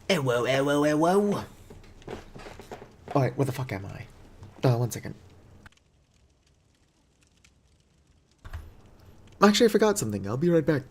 Whoa, whoa, whoa. Alright, where the fuck am I? 1 second. Actually, I forgot something. I'll be right back.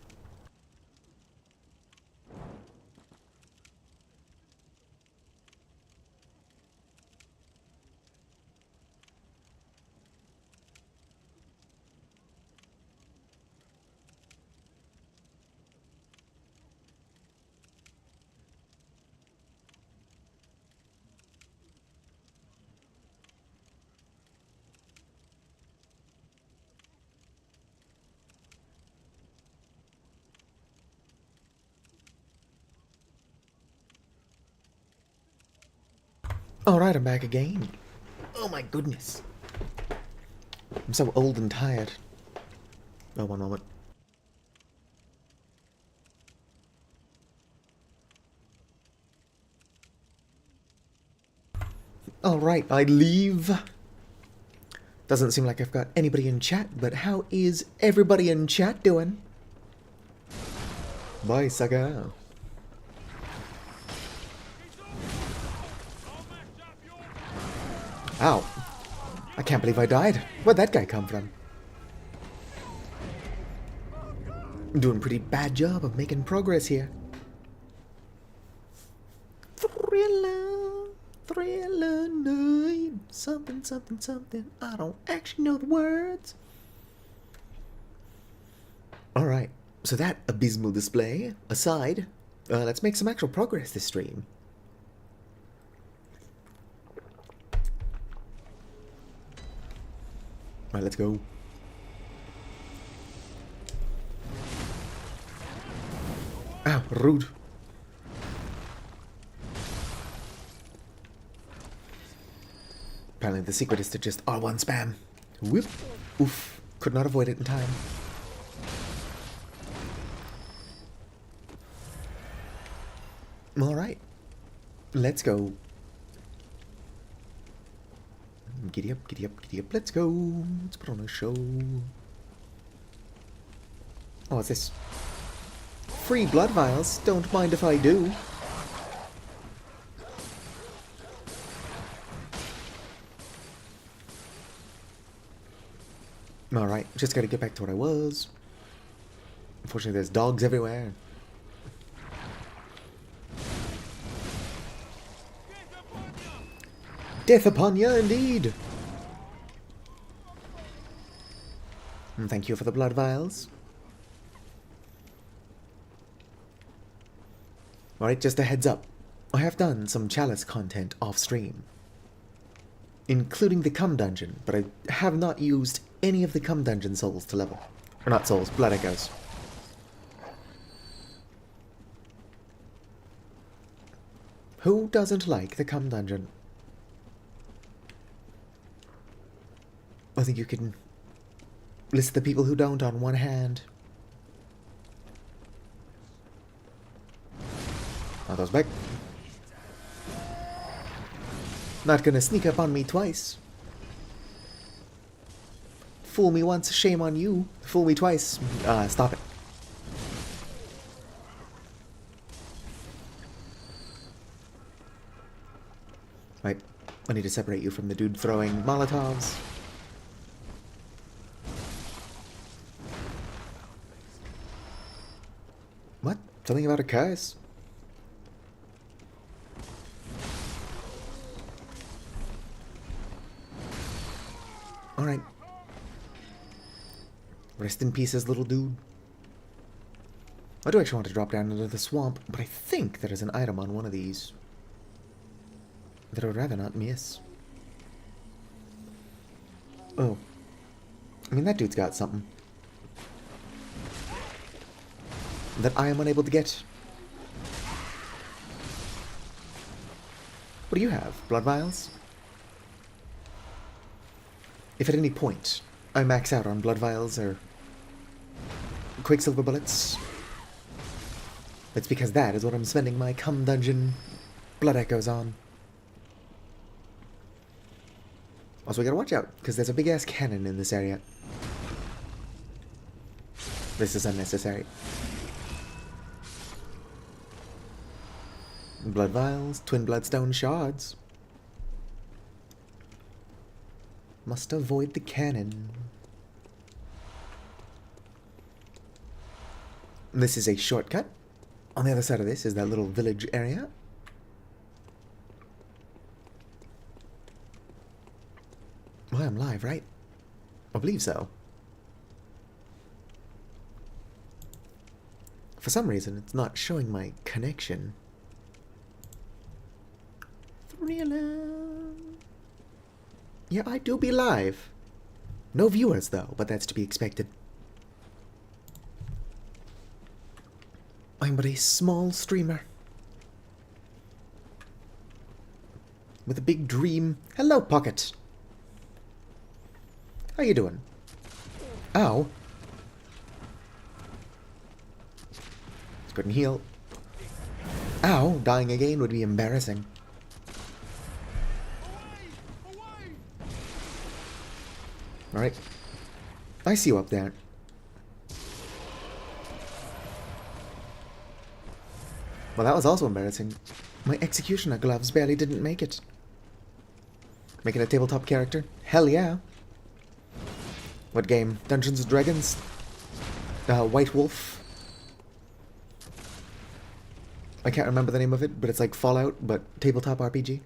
Alright, I'm back again. Oh my goodness. I'm so old and tired. Oh, one moment. Alright, I leave. Doesn't seem like I've got anybody in chat, but how is everybody in chat doing? Bye, sucker. Ow. I can't believe I died. Where'd that guy come from? I'm doing a pretty bad job of making progress here. Thriller, thriller night. Something, something, something. I don't actually know the words. Alright, so that abysmal display aside, let's make some actual progress this stream. Alright, let's go. Ow, rude. Apparently the secret is to just R1 spam. Whoop. Oof. Could not avoid it in time. Alright. Let's go. Giddy up, giddy up, giddy up. Let's go. Let's put on a show. Oh, what's this? Free blood vials. Don't mind if I do. Alright, just gotta get back to what I was. Unfortunately, there's dogs everywhere. Death upon ya, indeed! And thank you for the blood vials. Alright, just a heads up. I have done some chalice content off-stream, including the cum dungeon, but I have not used any of the cum dungeon souls to level. Or not souls, blood echoes. Who doesn't like the cum dungeon? I think you can list the people who don't on one hand. Are those back? Not gonna sneak up on me twice. Fool me once, shame on you. Fool me twice. Stop it. Right, I need to separate you from the dude throwing Molotovs. What? Something about a curse? Alright. Rest in pieces, little dude. I do actually want to drop down into the swamp, but I think there is an item on one of these that I would rather not miss. Oh. I mean, that dude's got something that I am unable to get. What do you have? Blood vials? If at any point I max out on blood vials or quicksilver bullets, it's because that is what I'm spending my cum dungeon blood echoes on. Also, we gotta watch out, because there's a big-ass cannon in this area. This is unnecessary. Blood vials, twin bloodstone shards. Must avoid the cannon. This is a shortcut. On the other side of this is that little village area. Well, I'm live, right? I believe so. For some reason, it's not showing my connection. Thriller. Yeah, I do be live. No viewers, though, but that's to be expected. I'm but a small streamer. With a big dream. Hello, Pocket. How you doing? Ow. Couldn't heal. Ow, dying again would be embarrassing. Alright. I see you up there. Well, that was also embarrassing. My executioner gloves barely didn't make it. Making a tabletop character? Hell yeah. What game? Dungeons and Dragons? White Wolf? I can't remember the name of it, but it's like Fallout, but tabletop RPG.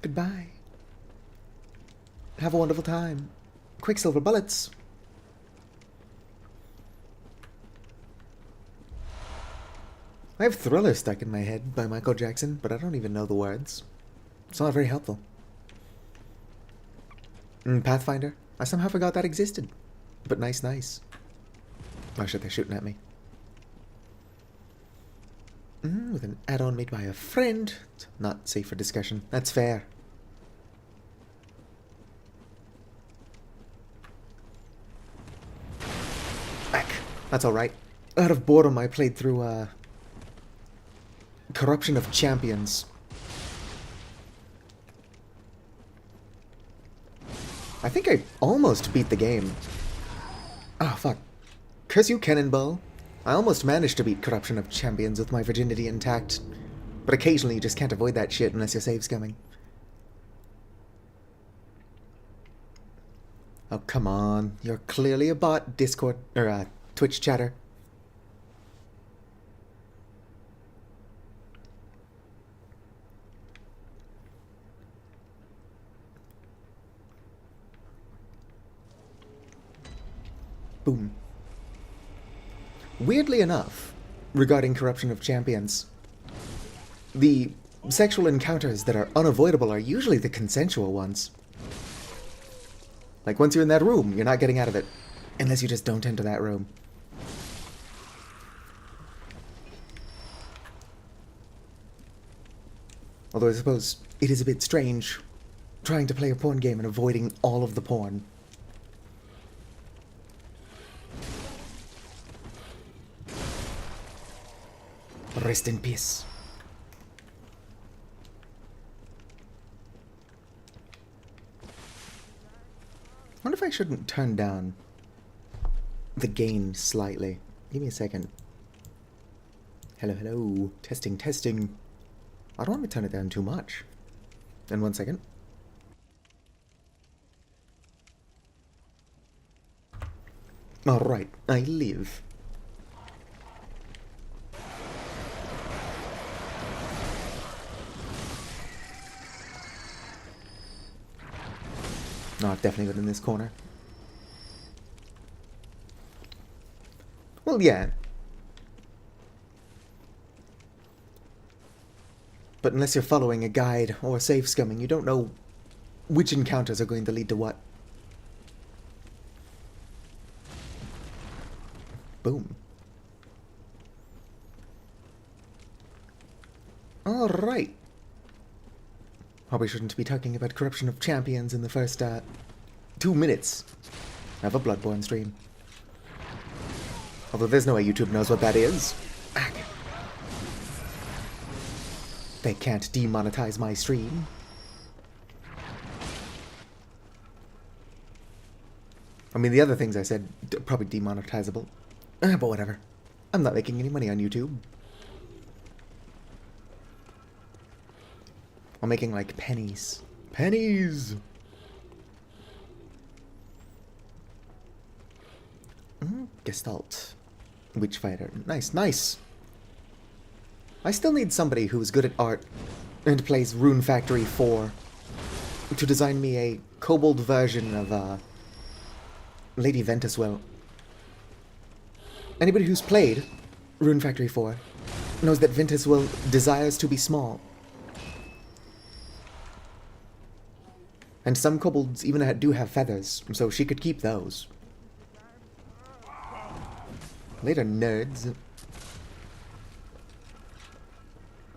Goodbye. Have a wonderful time. Quicksilver bullets. I have Thriller stuck in my head by Michael Jackson, but I don't even know the words. It's not very helpful. Pathfinder. I somehow forgot that existed. But nice, nice. Oh shit, they're shooting at me. With an add-on made by a friend. It's not safe for discussion. That's fair. Back. That's alright. Out of boredom, I played through, Corruption of Champions. I think I almost beat the game. Ah, fuck. Curse you, Cannonball. I almost managed to beat Corruption of Champions with my virginity intact. But occasionally you just can't avoid that shit unless your save's coming. Oh, come on. You're clearly a bot, Discord, or, Twitch chatter. Boom. Weirdly enough, regarding Corruption of Champions, the sexual encounters that are unavoidable are usually the consensual ones. Like, once you're in that room, you're not getting out of it. Unless you just don't enter that room. Although I suppose it is a bit strange trying to play a porn game and avoiding all of the porn. Rest in peace. I wonder if I shouldn't turn down the gain slightly. Give me a second. Hello, hello. Testing, testing. I don't want to turn it down too much. In 1 second. Alright, I live. No, I've definitely been in this corner. Well, yeah. But unless you're following a guide or safe scumming, you don't know which encounters are going to lead to what. Boom. Alright. Probably shouldn't be talking about Corruption of Champions in the first, 2 minutes of a Bloodborne stream. Although there's no way YouTube knows what that is. Ack. They can't demonetize my stream. I mean, the other things I said, probably demonetizable. But whatever. I'm not making any money on YouTube. I'm making like pennies. Pennies! Gestalt. Witchfighter. Nice, nice! I still need somebody who's good at art and plays Rune Factory 4 to design me a kobold version of Lady Ventuswell. Anybody who's played Rune Factory 4 knows that Ventuswell desires to be small. And some kobolds even do have feathers, so she could keep those. Later, nerds.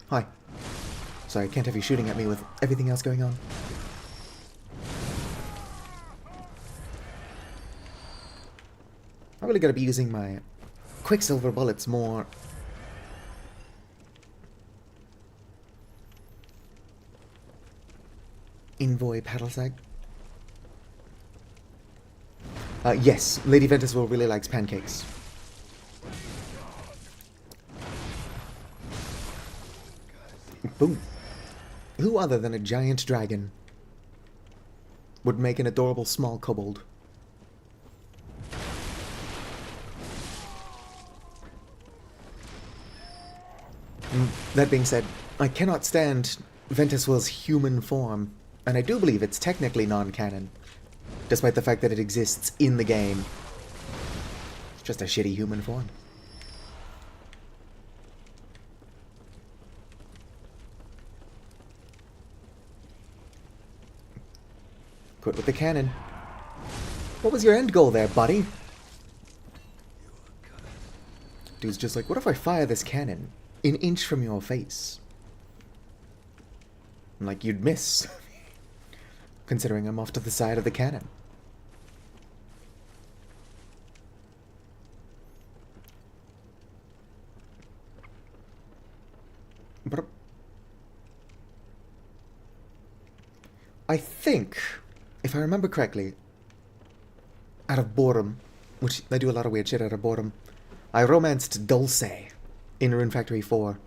Hi. Sorry, I can't have you shooting at me with everything else going on. I really gotta be using my Quicksilver bullets more. Envoy Paddlesag. Yes, Lady Ventuswell really likes pancakes. Boom. Who other than a giant dragon would make an adorable small kobold? That being said, I cannot stand Ventuswell's human form, and I do believe it's technically non-canon, despite the fact that it exists in the game. It's just a shitty human form. Quit with the cannon. What was your end goal there, buddy? Dude's just like, what if I fire this cannon an inch from your face? I'm like, you'd miss. Considering I'm off to the side of the cannon. But I think, if I remember correctly, out of boredom, which I do a lot of weird shit out of boredom, I romanced Dulce in Rune Factory 4.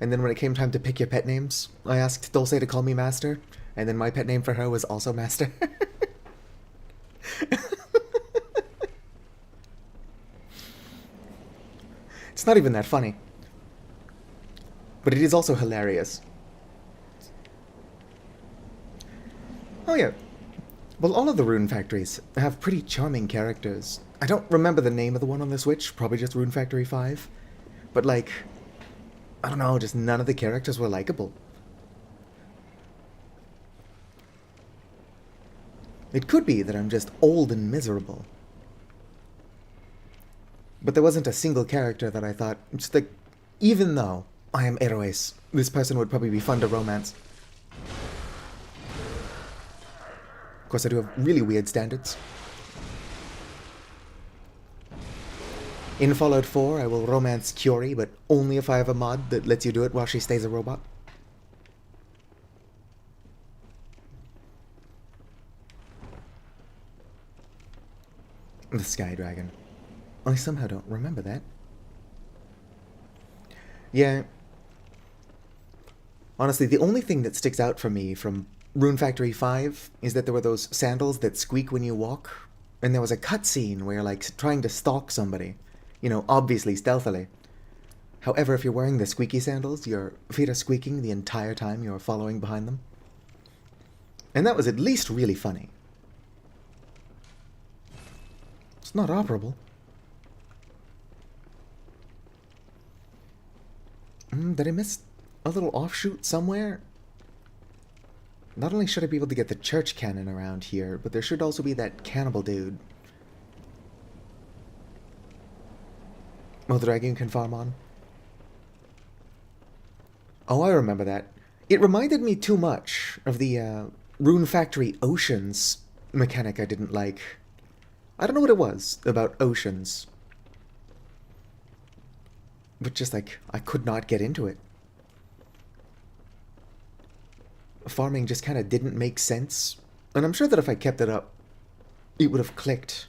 And then when it came time to pick your pet names, I asked Dulce to call me Master, and then my pet name for her was also Master. It's not even that funny. But it is also hilarious. Oh yeah. Well, all of the Rune Factories have pretty charming characters. I don't remember the name of the one on the Switch, probably just Rune Factory 5. But like, I don't know, just none of the characters were likable. It could be that I'm just old and miserable. But there wasn't a single character that I thought, just like, even though I am Eroes, this person would probably be fun to romance. Of course, I do have really weird standards. In Fallout 4, I will romance Curie, but only if I have a mod that lets you do it while she stays a robot. The Sky Dragon. I somehow don't remember that. Yeah. Honestly, the only thing that sticks out for me from Rune Factory 5 is that there were those sandals that squeak when you walk, and there was a cutscene where you're like trying to stalk somebody. You know, obviously stealthily. However, if you're wearing the squeaky sandals, your feet are squeaking the entire time you're following behind them. And that was at least really funny. It's not operable. Did I miss a little offshoot somewhere? Not only should I be able to get the church cannon around here, but there should also be that cannibal dude. Oh, the dragon can farm on? Oh, I remember that. It reminded me too much of the Rune Factory Oceans mechanic I didn't like. I don't know what it was about Oceans. But just like, I could not get into it. Farming just kind of didn't make sense. And I'm sure that if I kept it up, it would have clicked.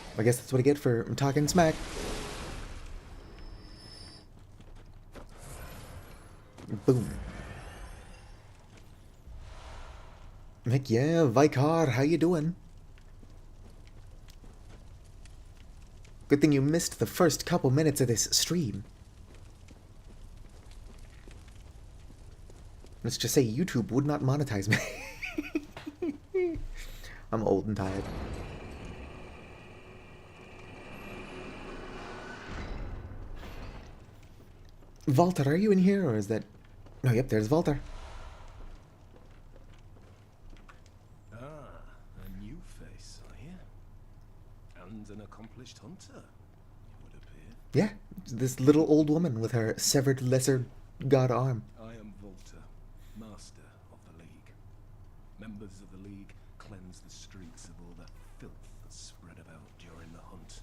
I guess that's what I get for talking smack. Boom. Heck yeah, Vicar, how you doing? Good thing you missed the first couple minutes of this stream. Let's just say YouTube would not monetize me. I'm old and tired. Walter, are you in here, or is that... Oh, yep, there's Walter. Ah, a new face, I hear. And an accomplished hunter, it would appear. Yeah, this little old woman with her severed lesser god arm. I am Volta, master of the League. Members of the League cleanse the streets of all the filth that's spread about during the hunt.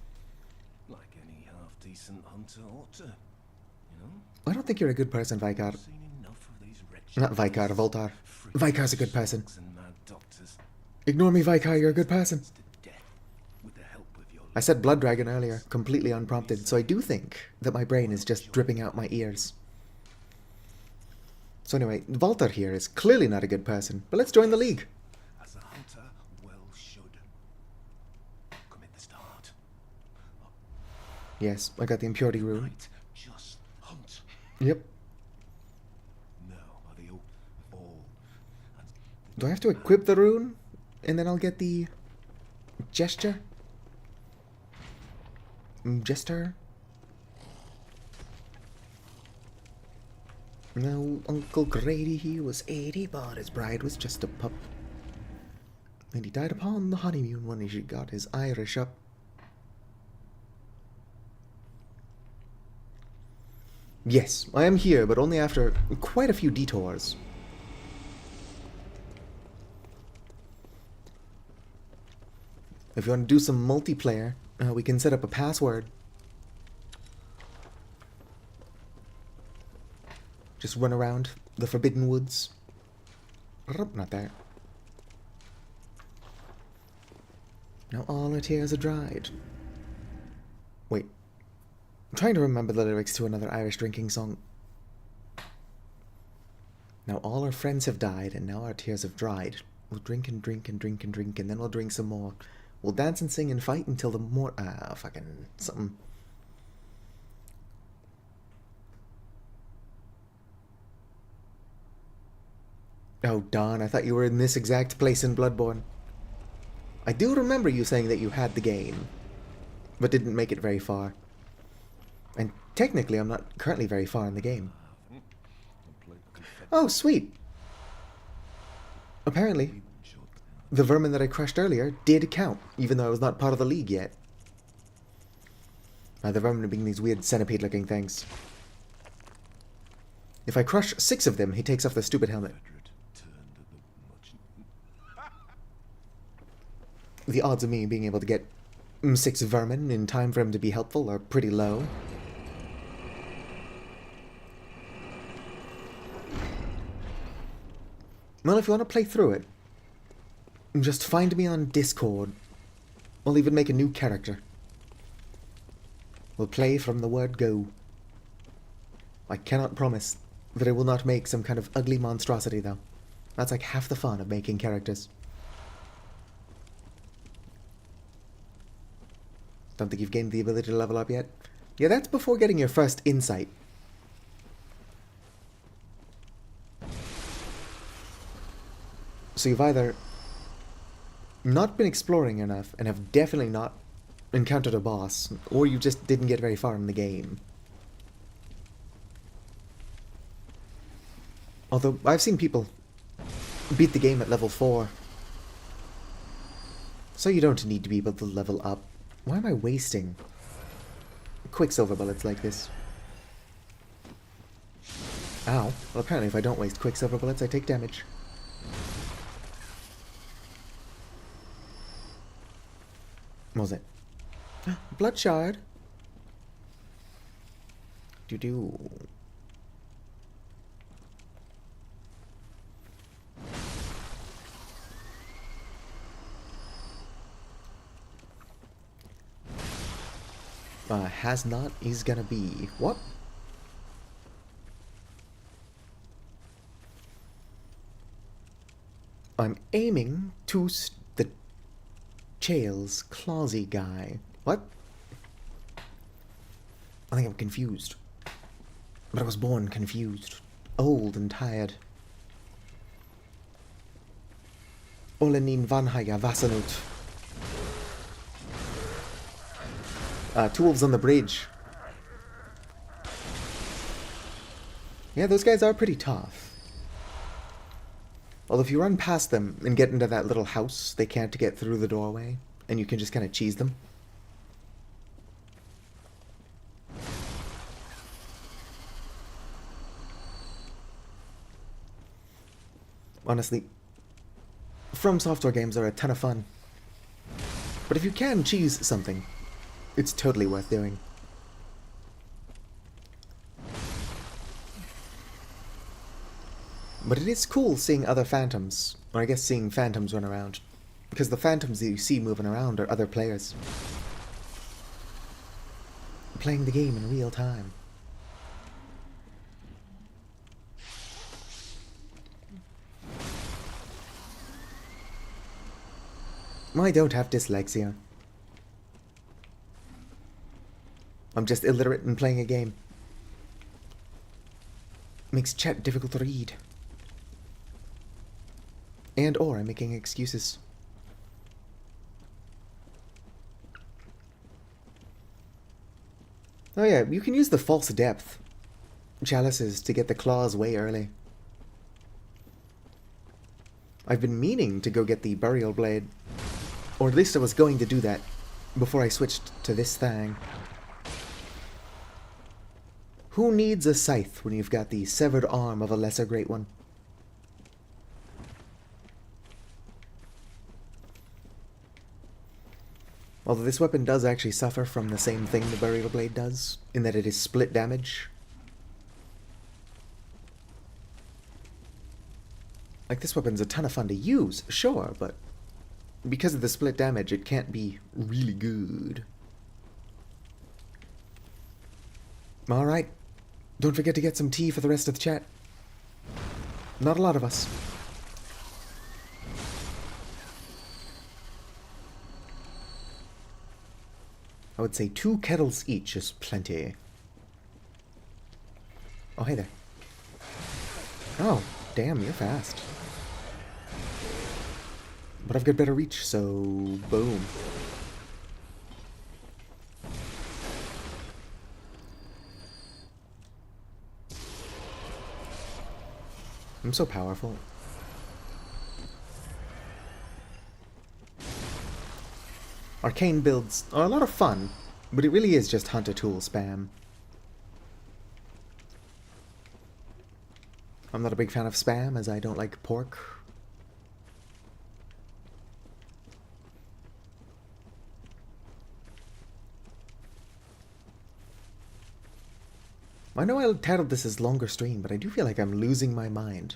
Like any half-decent hunter ought to, you know? I don't think you're a good person, Vicar. I've seen enough of these wretched Not Vicar, Voltar. freaks, Vicar's a good person. and mad doctors Ignore me, Vicar, you're a good person. to death with the help of your I said Blood Dragon earlier, completely unprompted, so I do think that my brain is just dripping out my ears. So anyway, Walter here is clearly not a good person, but let's join the League. as a hunter well should. Commit the start. Yes, I got the Impurity Rune. Right, just hunt. Yep. Now are they all and Do I have to equip the rune? And then I'll get the... gesture? Jester? No, Uncle Grady, he was 80, but his bride was just a pup. And he died upon the honeymoon when he got his Irish up. Yes, I am here, but only after quite a few detours. If you want to do some multiplayer, we can set up a password. Just run around the Forbidden Woods. Not there. Now all our tears are dried. Wait. I'm trying to remember the lyrics to another Irish drinking song. Now all our friends have died, and now our tears have dried. We'll drink and drink and drink and drink, and then we'll drink some more. We'll dance and sing and fight until the more... fucking... something. Oh, darn, I thought you were in this exact place in Bloodborne. I do remember you saying that you had the game, but didn't make it very far. And technically, I'm not currently very far in the game. Oh, sweet. Apparently, the vermin that I crushed earlier did count, even though I was not part of the League yet. The vermin being these weird centipede-looking things. If I crush 6 of them, he takes off the stupid helmet. The odds of me being able to get 6 vermin in time for him to be helpful are pretty low. Well, if you want to play through it, just find me on Discord. I'll even make a new character. We'll play from the word go. I cannot promise that I will not make some kind of ugly monstrosity, though. That's like half the fun of making characters. Don't think you've gained the ability to level up yet? Yeah, that's before getting your first insight. So you've either not been exploring enough and have definitely not encountered a boss, or you just didn't get very far in the game. Although, I've seen people beat the game at level 4. So you don't need to be able to level up. Why am I wasting Quicksilver bullets like this? Ow. Well, apparently if I don't waste Quicksilver bullets, I take damage. What was it? Blood shard. Do-do. Has not is gonna be. What? I'm aiming to the Chaels Clausy guy. What? I think I'm confused. But I was born confused. Old and tired. Olenin Vanhaya Vasanut. Two wolves on the bridge. Yeah, those guys are pretty tough. Although if you run past them and get into that little house, they can't get through the doorway, and you can just kind of cheese them. Honestly, From Software games are a ton of fun. But if you can cheese something, it's totally worth doing. But it is cool seeing other phantoms, or I guess seeing phantoms run around. Because the phantoms that you see moving around are other players. Playing the game in real time. I don't have dyslexia. I'm just illiterate in playing a game. Makes chat difficult to read. And or I'm making excuses. Oh yeah, you can use the false depth chalices to get the claws way early. I've been meaning to go get the burial blade. Or at least I was going to do that before I switched to this thing. Who needs a scythe when you've got the severed arm of a lesser great one? Although this weapon does actually suffer from the same thing the burial blade does, in that it is split damage. Like, this weapon's a ton of fun to use, sure, but because of the split damage, it can't be really good. Alright, don't forget to get some tea for the rest of the chat. Not a lot of us. I would say 2 kettles each is plenty. Oh, hey there. Oh, damn, you're fast. But I've got better reach, so boom. I'm so powerful. Arcane builds are a lot of fun, but it really is just hunter tool spam. I'm not a big fan of spam, as I don't like pork. I know I titled this as longer stream, but I do feel like I'm losing my mind.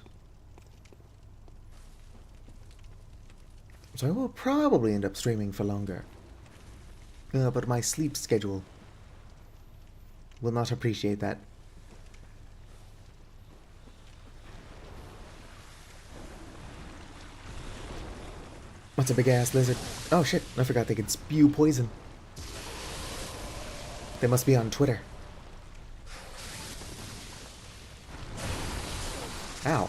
So I will probably end up streaming for longer. But my sleep schedule will not appreciate that. What's a big-ass lizard? Oh shit, I forgot they could spew poison. They must be on Twitter. Ow.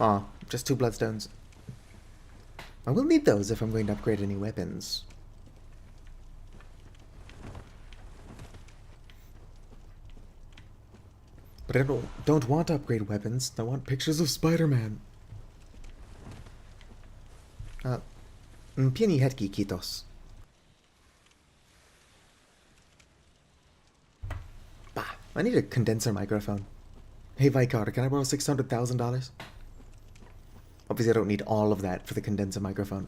Aw, just 2 bloodstones. I will need those if I'm going to upgrade any weapons. But I don't want to upgrade weapons. I want pictures of Spider-Man. Pieni hetki, kitos. Bah, I need a condenser microphone. Hey Vicar, can I borrow $600,000? Obviously I don't need all of that for the condenser microphone.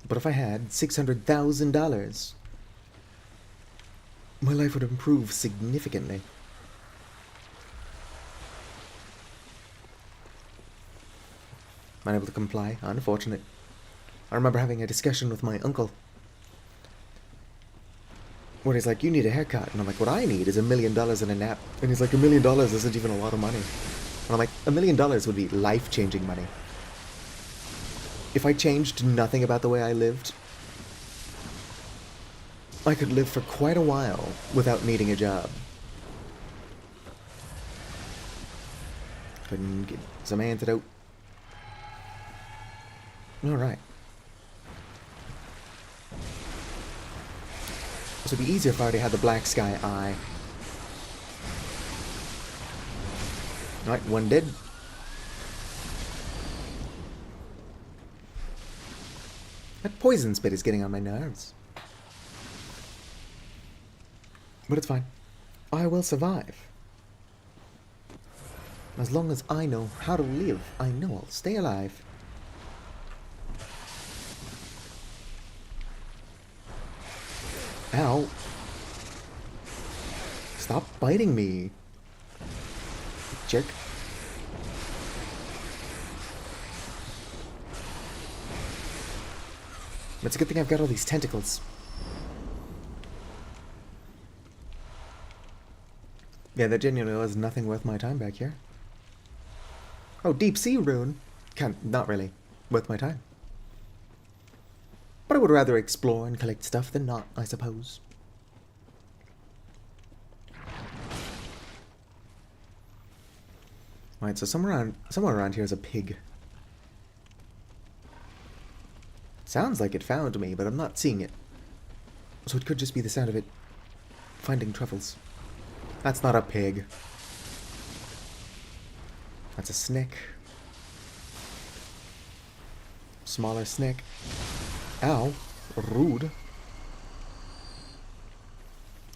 But if I had $600,000, my life would improve significantly. Unable to comply. Unfortunate. I remember having a discussion with my uncle where he's like, you need a haircut. And I'm like, what I need is $1 million and a nap. And he's like, $1 million isn't even a lot of money. And I'm like, $1 million would be life-changing money. If I changed nothing about the way I lived, I could live for quite a while without needing a job. Couldn't get some antidote. Alright. This would be easier if I already had the black sky eye. Alright, one dead. That poison spit is getting on my nerves. But it's fine. I will survive. As long as I know how to live, I know I'll stay alive. Ow. Stop biting me. Jerk. It's a good thing I've got all these tentacles. Yeah, there genuinely was nothing worth my time back here. Oh, deep sea rune. Not really worth my time. But I would rather explore and collect stuff than not, I suppose. Right, so somewhere around here is a pig. Sounds like it found me, but I'm not seeing it. So it could just be the sound of it finding truffles. That's not a pig. That's a snake. Smaller snake. Ow. Rude.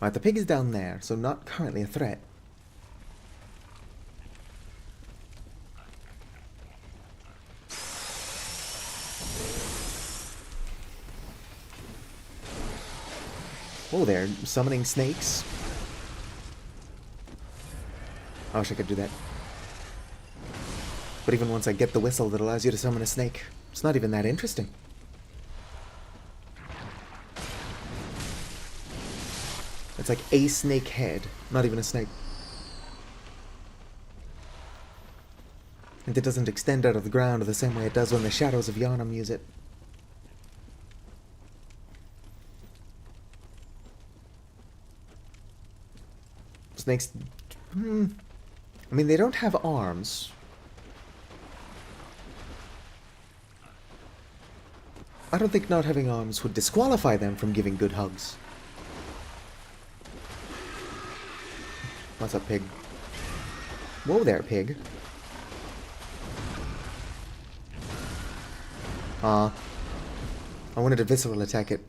Alright, the pig is down there, so not currently a threat. Oh, they're summoning snakes. I wish I could do that. But even once I get the whistle that allows you to summon a snake, it's not even that interesting. It's like a snake head, not even a snake. And it doesn't extend out of the ground the same way it does when the shadows of Yharnam use it. Snakes... I mean, they don't have arms. I don't think not having arms would disqualify them from giving good hugs. What's up, pig? Whoa there, pig. I wanted to visceral attack it.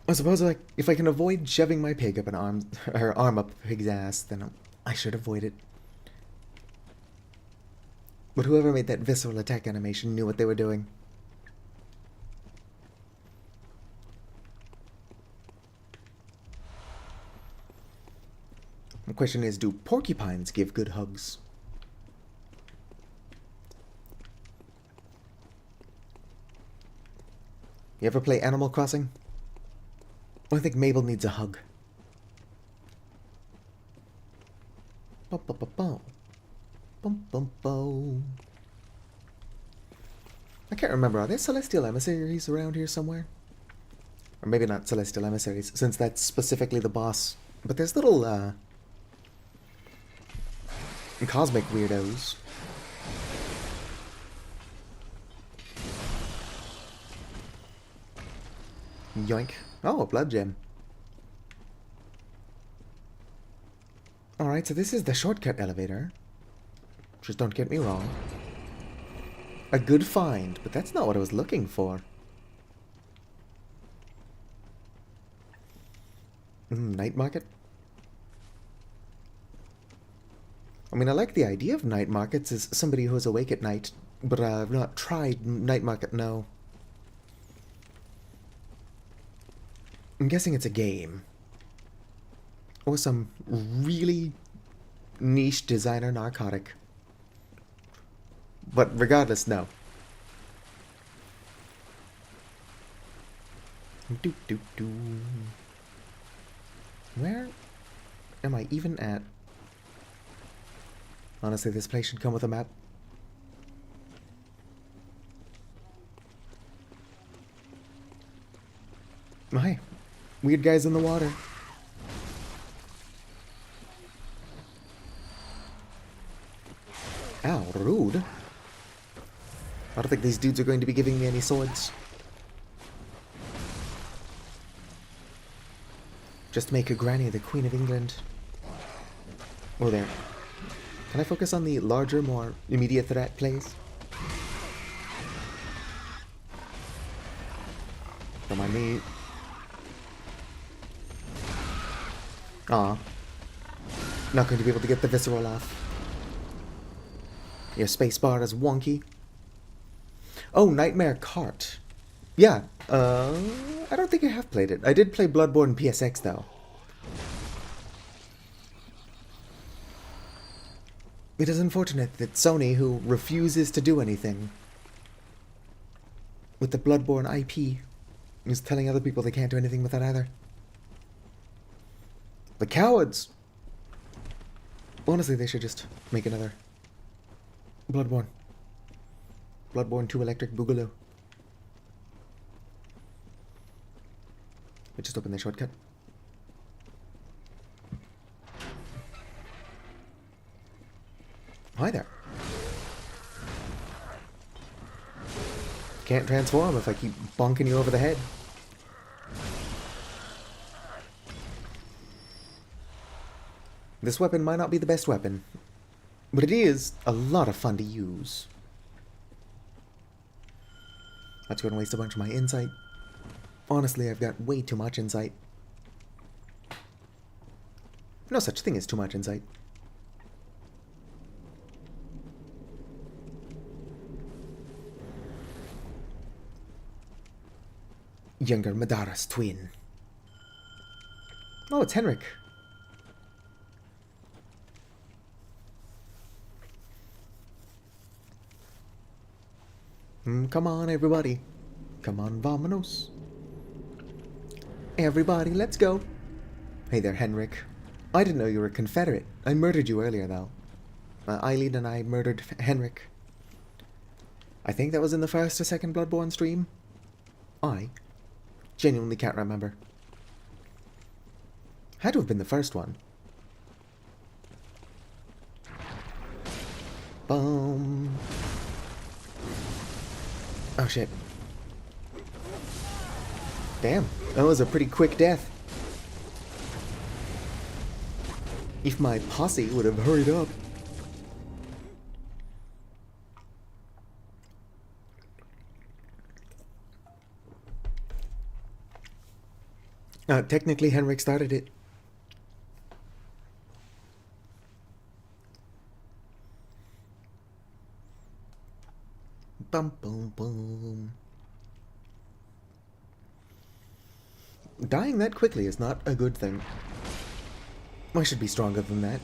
I suppose, like, if I can avoid shoving my pig up an arm up a pig's ass, then I should avoid it. But whoever made that visceral attack animation knew what they were doing. The question is, do porcupines give good hugs? You ever play Animal Crossing? I think Mabel needs a hug. I can't remember, are there celestial emissaries around here somewhere? Or maybe not celestial emissaries, since that's specifically the boss. But there's little, cosmic weirdos. Yoink. Oh, a blood gem. Alright, so this is the shortcut elevator. Just don't get me wrong. A good find, but that's not what I was looking for. Night market? I mean, I like the idea of night markets as somebody who is awake at night, but I've not tried night market, no. I'm guessing it's a game. Or some really niche designer narcotic. But regardless, no. Do do do. Where am I even at? Honestly, this place should come with a map. Hi. Weird guys in the water. Ow, rude. I don't think these dudes are going to be giving me any swords. Just make a granny the Queen of England. Oh, there. Can I focus on the larger, more immediate threat, please? Don't mind me. Aw. Not going to be able to get the visceral off. Your spacebar is wonky. Oh, Nightmare Cart. Yeah, I don't think I have played it. I did play Bloodborne PSX, though. It is unfortunate that Sony, who refuses to do anything with the Bloodborne IP, is telling other people they can't do anything with that either. The cowards! Honestly, they should just make another Bloodborne. Bloodborne 2 Electric Boogaloo. I just opened the shortcut. Hi there. Can't transform if I keep bonking you over the head. This weapon might not be the best weapon, but it is a lot of fun to use. That's going to waste a bunch of my insight. Honestly, I've got way too much insight. No such thing as too much insight. Younger Madara's twin. Oh, it's Henrik. Come on, everybody. Come on, vamonos. Everybody, let's go. Hey there, Henrik. I didn't know you were a Confederate. I murdered you earlier, though. Eileen and I murdered Henrik. I think that was in the first or second Bloodborne stream. I genuinely can't remember. Had to have been the first one. Boom. Oh shit. Damn, that was a pretty quick death. If my posse would have hurried up. Technically, Henrik started it. Bum, boom, boom. Dying that quickly is not a good thing. I should be stronger than that.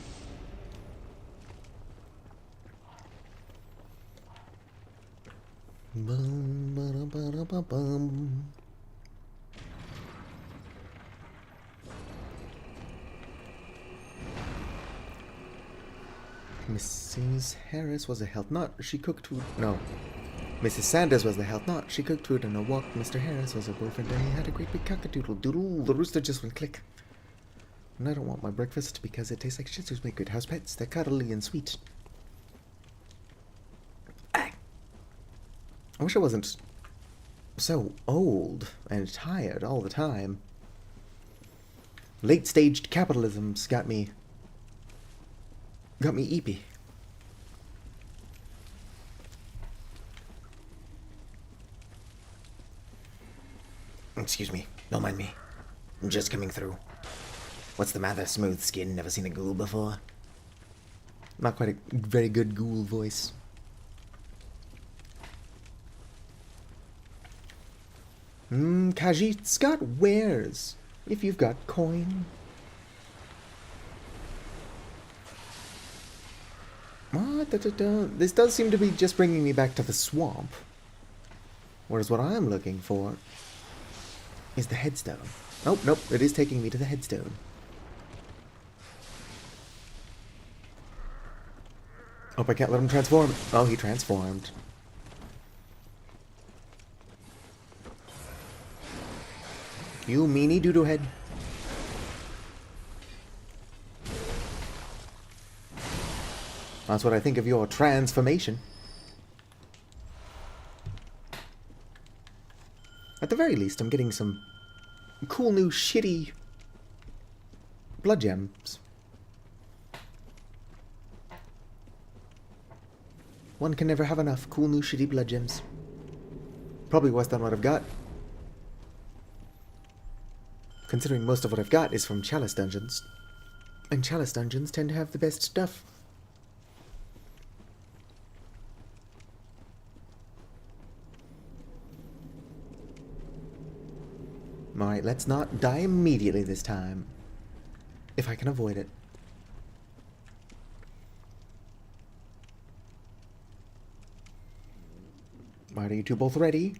Bum, ba-dum, ba-dum, ba-bum. Mrs. Harris was a health nut. She cooked food. No. Mrs. Sanders was the health nut. She cooked food and a walk. Mr. Harris was her boyfriend and he had a great big cockadoodle doodle. The rooster just went click. And I don't want my breakfast because it tastes like Shih Tzus make good house pets. They're cuddly and sweet. I wish I wasn't so old and tired all the time. Late-staged capitalism's got me eepy. Excuse me, don't mind me. I'm just coming through. What's the matter? Smooth skin, never seen a ghoul before? Not quite a very good ghoul voice. Khajiit Scott wears If you've got coin. What? This does seem to be just bringing me back to the swamp. Whereas what I'm looking for is the headstone. Oh, nope, it is taking me to the headstone. Hope I can't let him transform. Oh, he transformed. You meanie doodoo head. That's what I think of your transformation. At the very least, I'm getting some cool new shitty blood gems. One can never have enough cool new shitty blood gems. Probably worse than what I've got. Considering most of what I've got is from Chalice dungeons. And Chalice dungeons tend to have the best stuff. Alright, let's not die immediately this time. If I can avoid it. Alright, are you two both ready?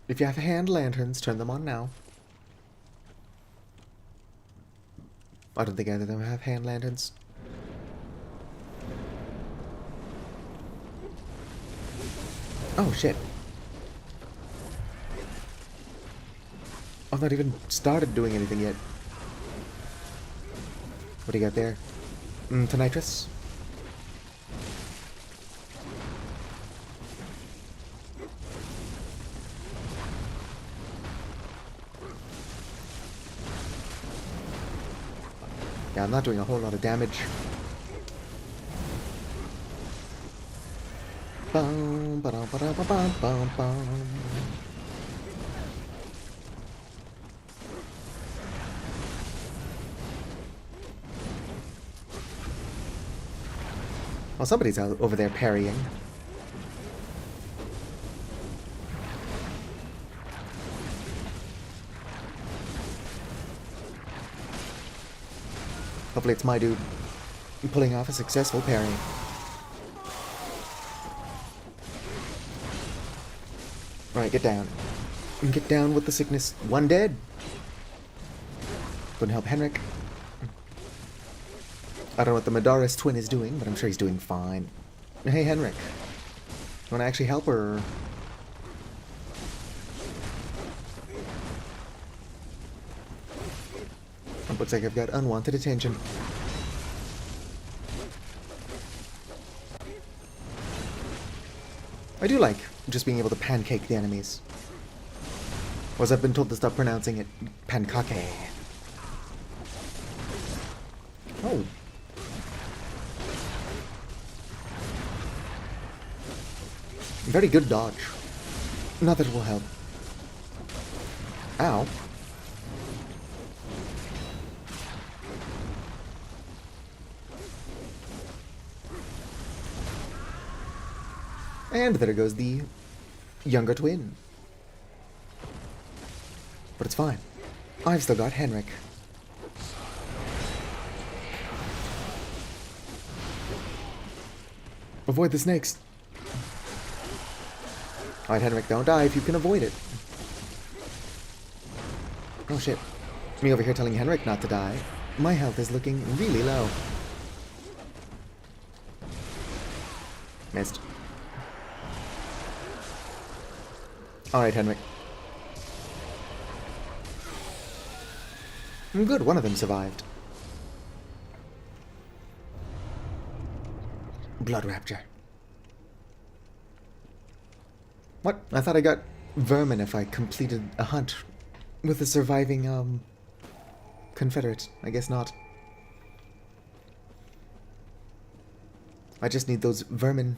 If you have hand lanterns, turn them on now. I don't think either of them have hand lanterns. Oh, shit. I've not even started doing anything yet. What do you got there? Tonitrus? Yeah, I'm not doing a whole lot of damage. Bum, ba-dum, ba-dum, ba-bum, bum, bum. Well, somebody's out over there parrying. Hopefully it's my dude pulling off a successful parry. Alright, get down. Get down with the sickness. One dead. Couldn't help Henrik. I don't know what the Madaris twin is doing, but I'm sure he's doing fine. Hey, Henrik. You want to actually help her? It looks like I've got unwanted attention. I do like just being able to pancake the enemies. Or as I've been told to stop pronouncing it, pancake. Oh. Very good dodge. Not that it will help. Ow. And there goes the younger twin. But it's fine. I've still got Henrik. Avoid the snakes. Alright, Henrik, don't die if you can avoid it. Oh shit. Me over here telling Henrik not to die. My health is looking really low. Missed. Alright, Henrik. Good, one of them survived. Blood Rapture. What? I thought I got vermin if I completed a hunt with the surviving, Confederates. I guess not. I just need those vermin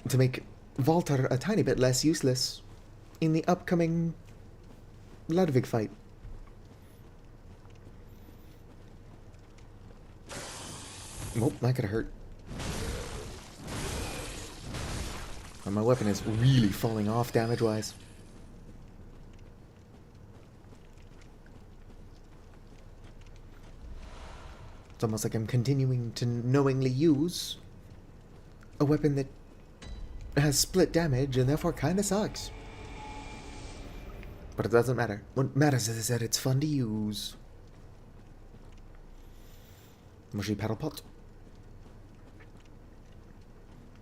to make Walter a tiny bit less useless in the upcoming Ludwig fight. Oh, that could hurt. And my weapon is really falling off damage-wise. It's almost like I'm continuing to knowingly use a weapon that has split damage and therefore kinda sucks. But it doesn't matter. What matters is that it's fun to use. Mushy paddle pot.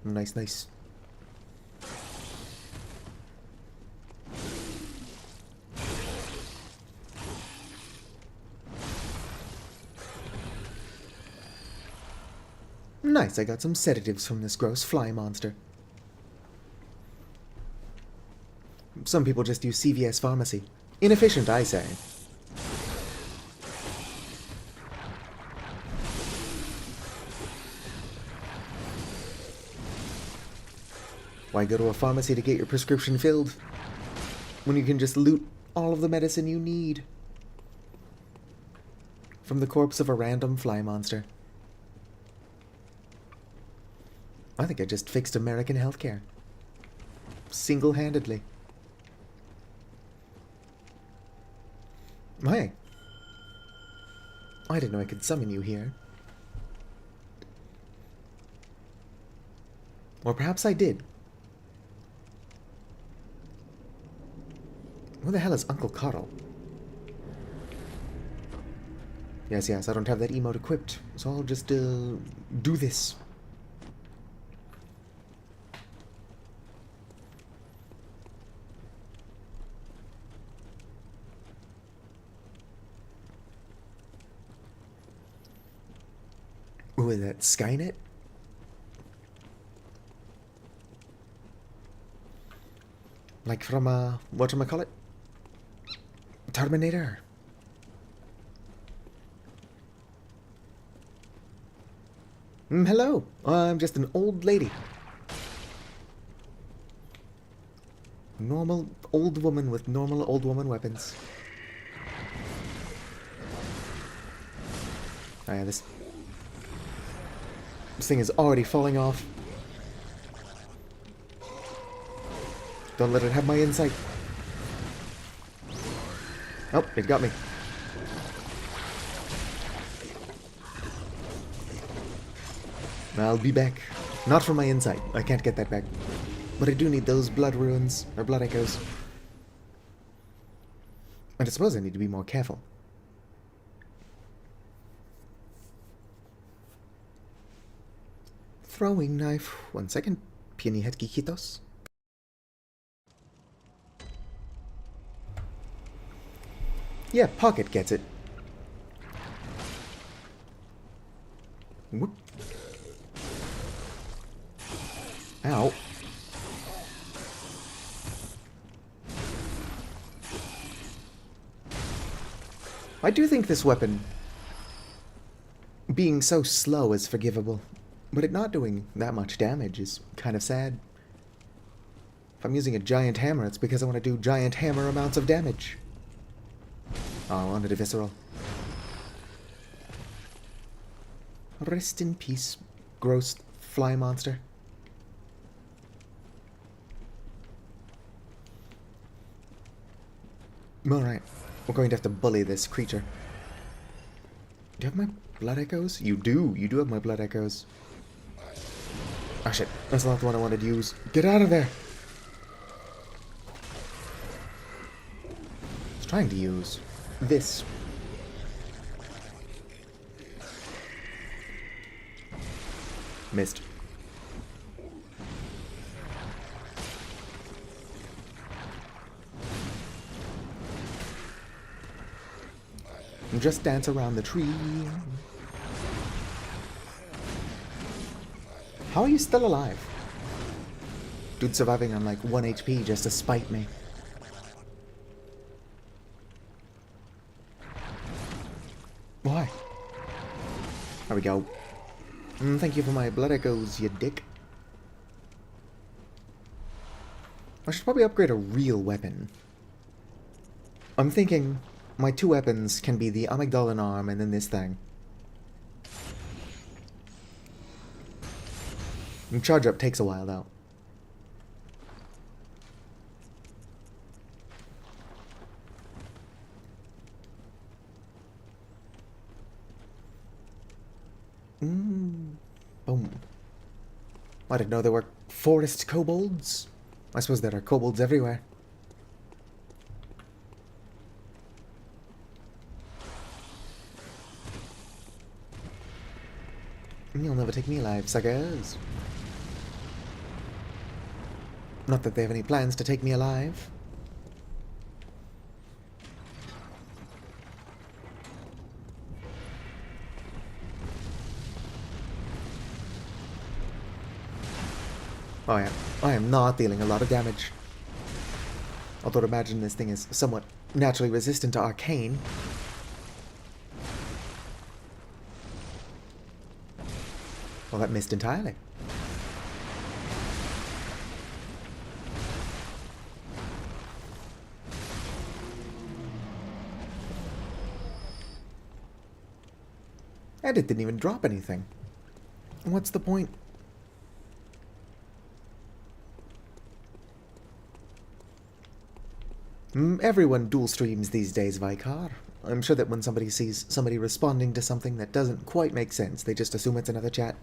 Nice, nice. Nice, I got some sedatives from this gross fly monster. Some people just use CVS Pharmacy. Inefficient, I say. Why go to a pharmacy to get your prescription filled when you can just loot all of the medicine you need from the corpse of a random fly monster? I think I just fixed American healthcare. Single-handedly. Hey. I didn't know I could summon you here. Or perhaps I did. Where the hell is Uncle Carl? Yes, I don't have that emote equipped, so I'll just, do this. Ooh, is that Skynet? Like from, whatchamacallit? Terminator. Hello. I'm just an old lady. Normal old woman with normal old woman weapons. Oh yeah, this thing is already falling off. Don't let it have my insight. Oh, it got me. I'll be back. Not for my insight. I can't get that back. But I do need those blood runes, or blood echoes. And I suppose I need to be more careful. Throwing knife. 1 second. Pienihetkikitos. Yeah, Pocket gets it. Whoop. Ow. I do think this weapon, being so slow, is forgivable, but it not doing that much damage is kind of sad. If I'm using a giant hammer, it's because I want to do giant hammer amounts of damage. Oh, I wanted a visceral. Rest in peace, gross fly monster. Alright, we're going to have to bully this creature. Do you have my blood echoes? You do. You do have my blood echoes. Oh shit, that's not the one I wanted to use. Get out of there! I was trying to use this. Missed. Just dance around the tree. How are you still alive? Dude surviving on like 1 HP just to spite me. Why? There we go. Thank you for my blood echoes, you dick. I should probably upgrade a real weapon. I'm thinking my 2 weapons can be the amygdalin arm and then this thing. And charge up takes a while though. Boom. I didn't know there were forest kobolds. I suppose there are kobolds everywhere. You'll never take me alive, suckers. Not that they have any plans to take me alive. Oh yeah, I am not dealing a lot of damage. Although I'd imagine this thing is somewhat naturally resistant to arcane. Well, that missed entirely. And it didn't even drop anything. What's the point? Everyone dual streams these days, Vicar. I'm sure that when somebody sees somebody responding to something that doesn't quite make sense, they just assume it's another chat.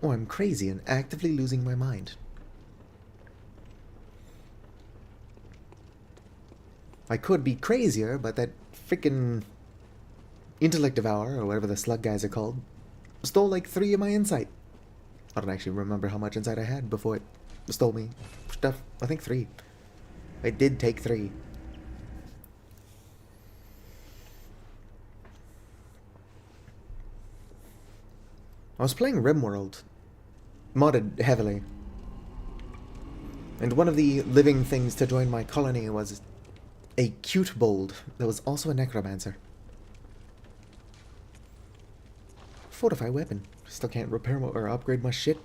Or I'm crazy and actively losing my mind. I could be crazier, but that frickin' Intellect Devour, or whatever the slug guys are called, stole like 3 of my insight. I don't actually remember how much insight I had before it stole me stuff. I think 3. It did take 3. I was playing RimWorld, modded heavily, and one of the living things to join my colony was a cute bold that was also a necromancer. Fortify weapon. Still can't repair or upgrade my shit.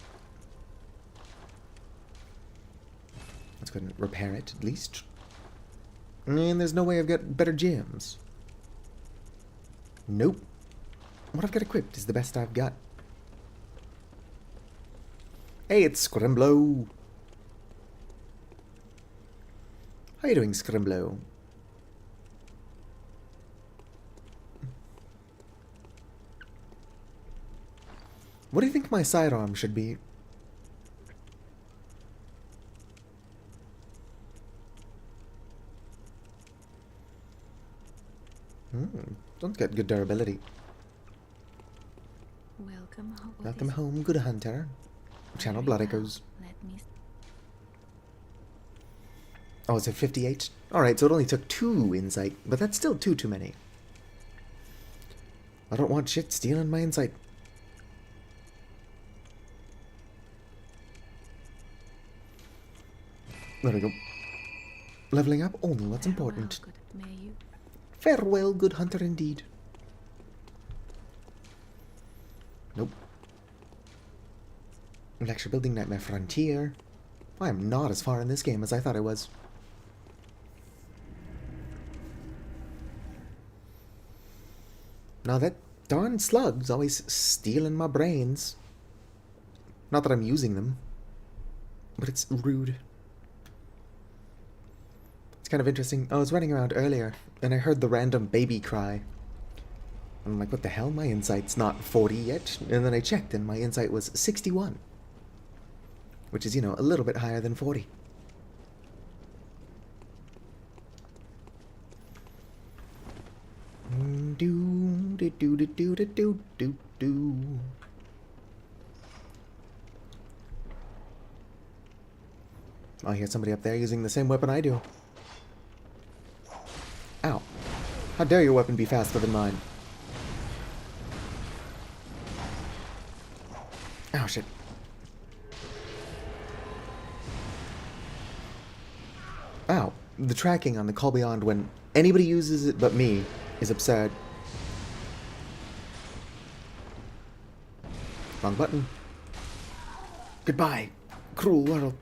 Let's go ahead and repair it, at least. And there's no way I've got better gems. Nope. What I've got equipped is the best I've got. Hey, it's Scrimblow. How you doing, Scrimblow? What do you think my sidearm should be? Don't get good durability. Welcome home, good hunter. Channel blood echoes. Oh, it's a 58? Alright, so it only took 2 insight, but that's still too many. I don't want shit stealing my insight. There we go. Leveling up only what's important. Farewell, good hunter indeed. Nope. Lecture building Nightmare Frontier. I am not as far in this game as I thought I was. Now that darn slug's always stealing my brains. Not that I'm using them, but it's rude. It's kind of interesting. I was running around earlier, and I heard the random baby cry. I'm like, what the hell? My insight's not 40 yet. And then I checked, and my insight was 61. Which is, you know, a little bit higher than 40. I hear somebody up there using the same weapon I do. Ow. How dare your weapon be faster than mine? Oh, shit. Ow. The tracking on the Call Beyond when anybody uses it but me is absurd. Wrong button. Goodbye, cruel world.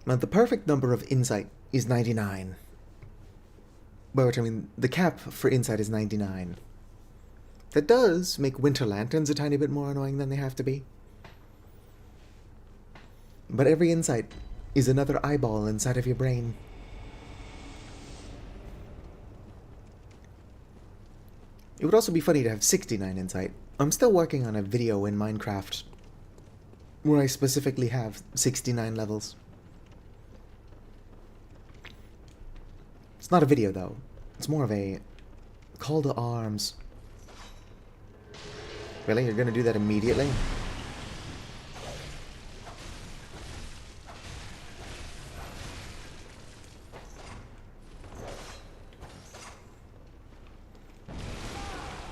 Now, the perfect number of insight is 99. By which I mean, the cap for insight is 99. That does make winter lanterns a tiny bit more annoying than they have to be. But every insight is another eyeball inside of your brain. It would also be funny to have 69 insight. I'm still working on a video in Minecraft where I specifically have 69 levels. It's not a video though. It's more of a call to arms. Really? You're gonna do that immediately?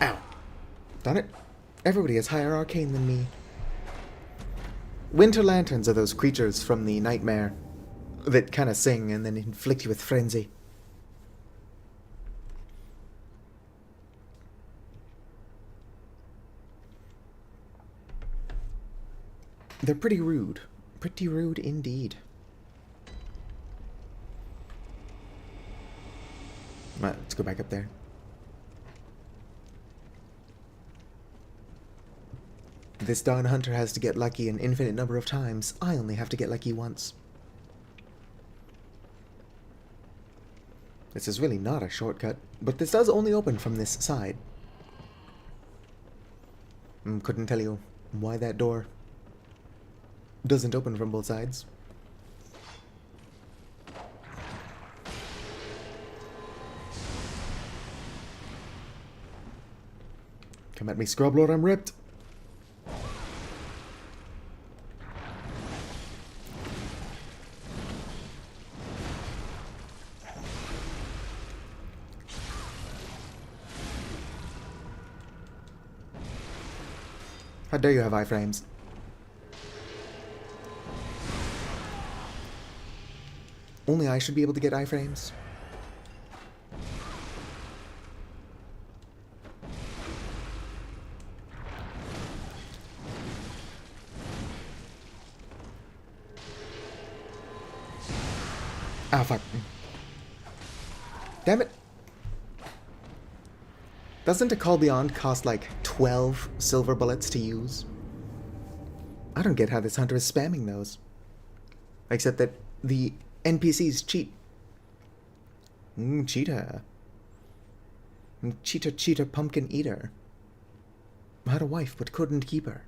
Ow. Darn it. Everybody is higher arcane than me. Winter lanterns are those creatures from the nightmare that kind of sing and then inflict you with frenzy. They're pretty rude. Pretty rude indeed. Right, let's go back up there. This darn hunter has to get lucky an infinite number of times. I only have to get lucky once. This is really not a shortcut, but this does only open from this side. Couldn't tell you why that door doesn't open from both sides. Come at me, Scrublord, I'm ripped. How dare you have iframes? Only I should be able to get iframes. Ah, fuck. Damn it. Doesn't a call beyond cost like 12 silver bullets to use? I don't get how this hunter is spamming those. Except that the NPCs cheat. Cheetah. Cheetah pumpkin eater. Had a wife but couldn't keep her.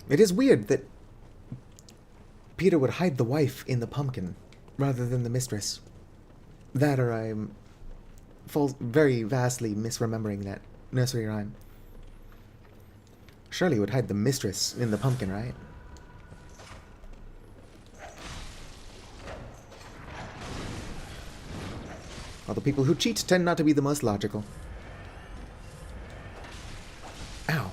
It is weird that Peter would hide the wife in the pumpkin rather than the mistress. That or I'm very vastly misremembering that nursery rhyme. Surely he would hide the mistress in the pumpkin, right? Although people who cheat tend not to be the most logical. Ow.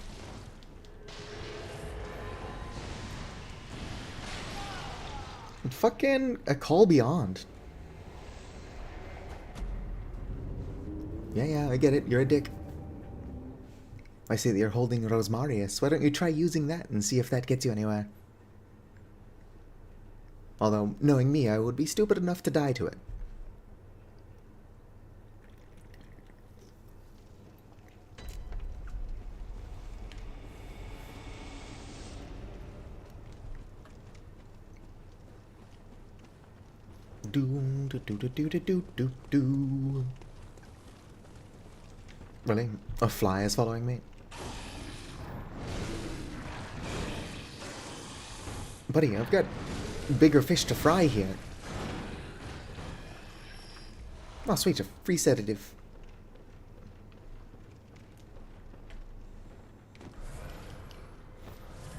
Fucking a call beyond. Yeah, I get it. You're a dick. I see that you're holding Rosmarius. Why don't you try using that and see if that gets you anywhere? Although, knowing me, I would be stupid enough to die to it. Do. Really? A fly is following me? Buddy, I've got bigger fish to fry here. Oh, sweet, a free sedative.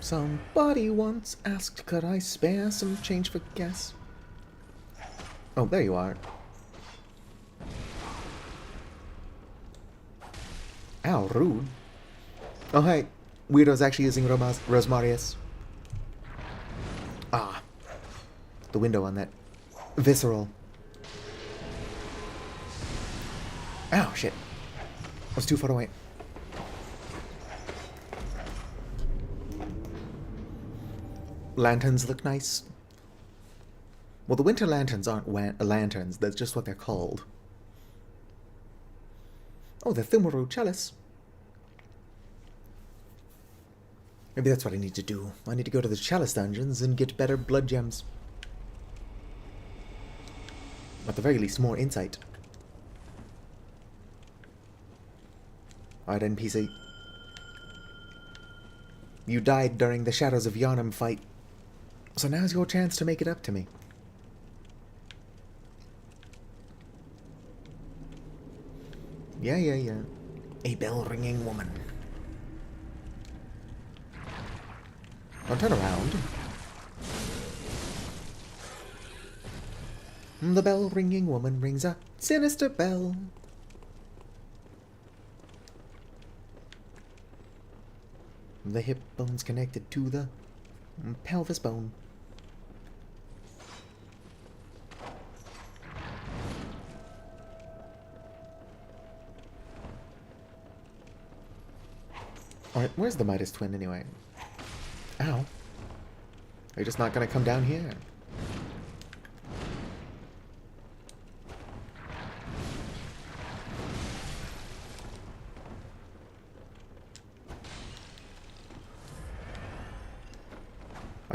Somebody once asked, could I spare some change for gas? Oh, there you are. Ow, rude. Oh, hey. Weirdo's actually using Rosmarius. Ah. The window on that. Visceral. Ow, shit. I was too far away. Lanterns look nice. Well, the winter lanterns aren't lanterns. That's just what they're called. Oh, the Thumaru Chalice. Maybe that's what I need to do. I need to go to the Chalice dungeons and get better blood gems. At the very least, more insight. Alright, NPC. You died during the Shadows of Yharnam fight, so now's your chance to make it up to me. Yeah. A bell-ringing woman. I'll turn around. The bell-ringing woman rings a sinister bell. The hip bone's connected to the pelvis bone. Alright, where's the Midas twin anyway? Ow. Are you just not gonna come down here?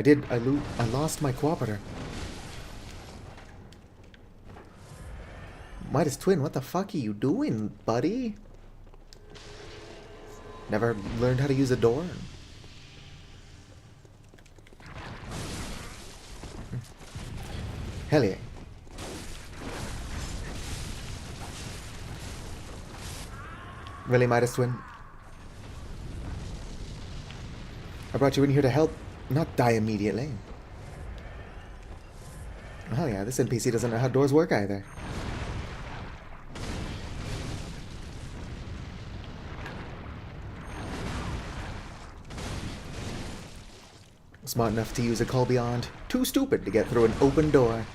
I lost my cooperator. Midas twin, what the fuck are you doing, buddy? Never learned how to use a door? Hell yeah. Really, Midas twin? I brought you in here to help, not die immediately. Oh yeah, this NPC doesn't know how doors work either. Smart enough to use a call beyond, too stupid to get through an open door.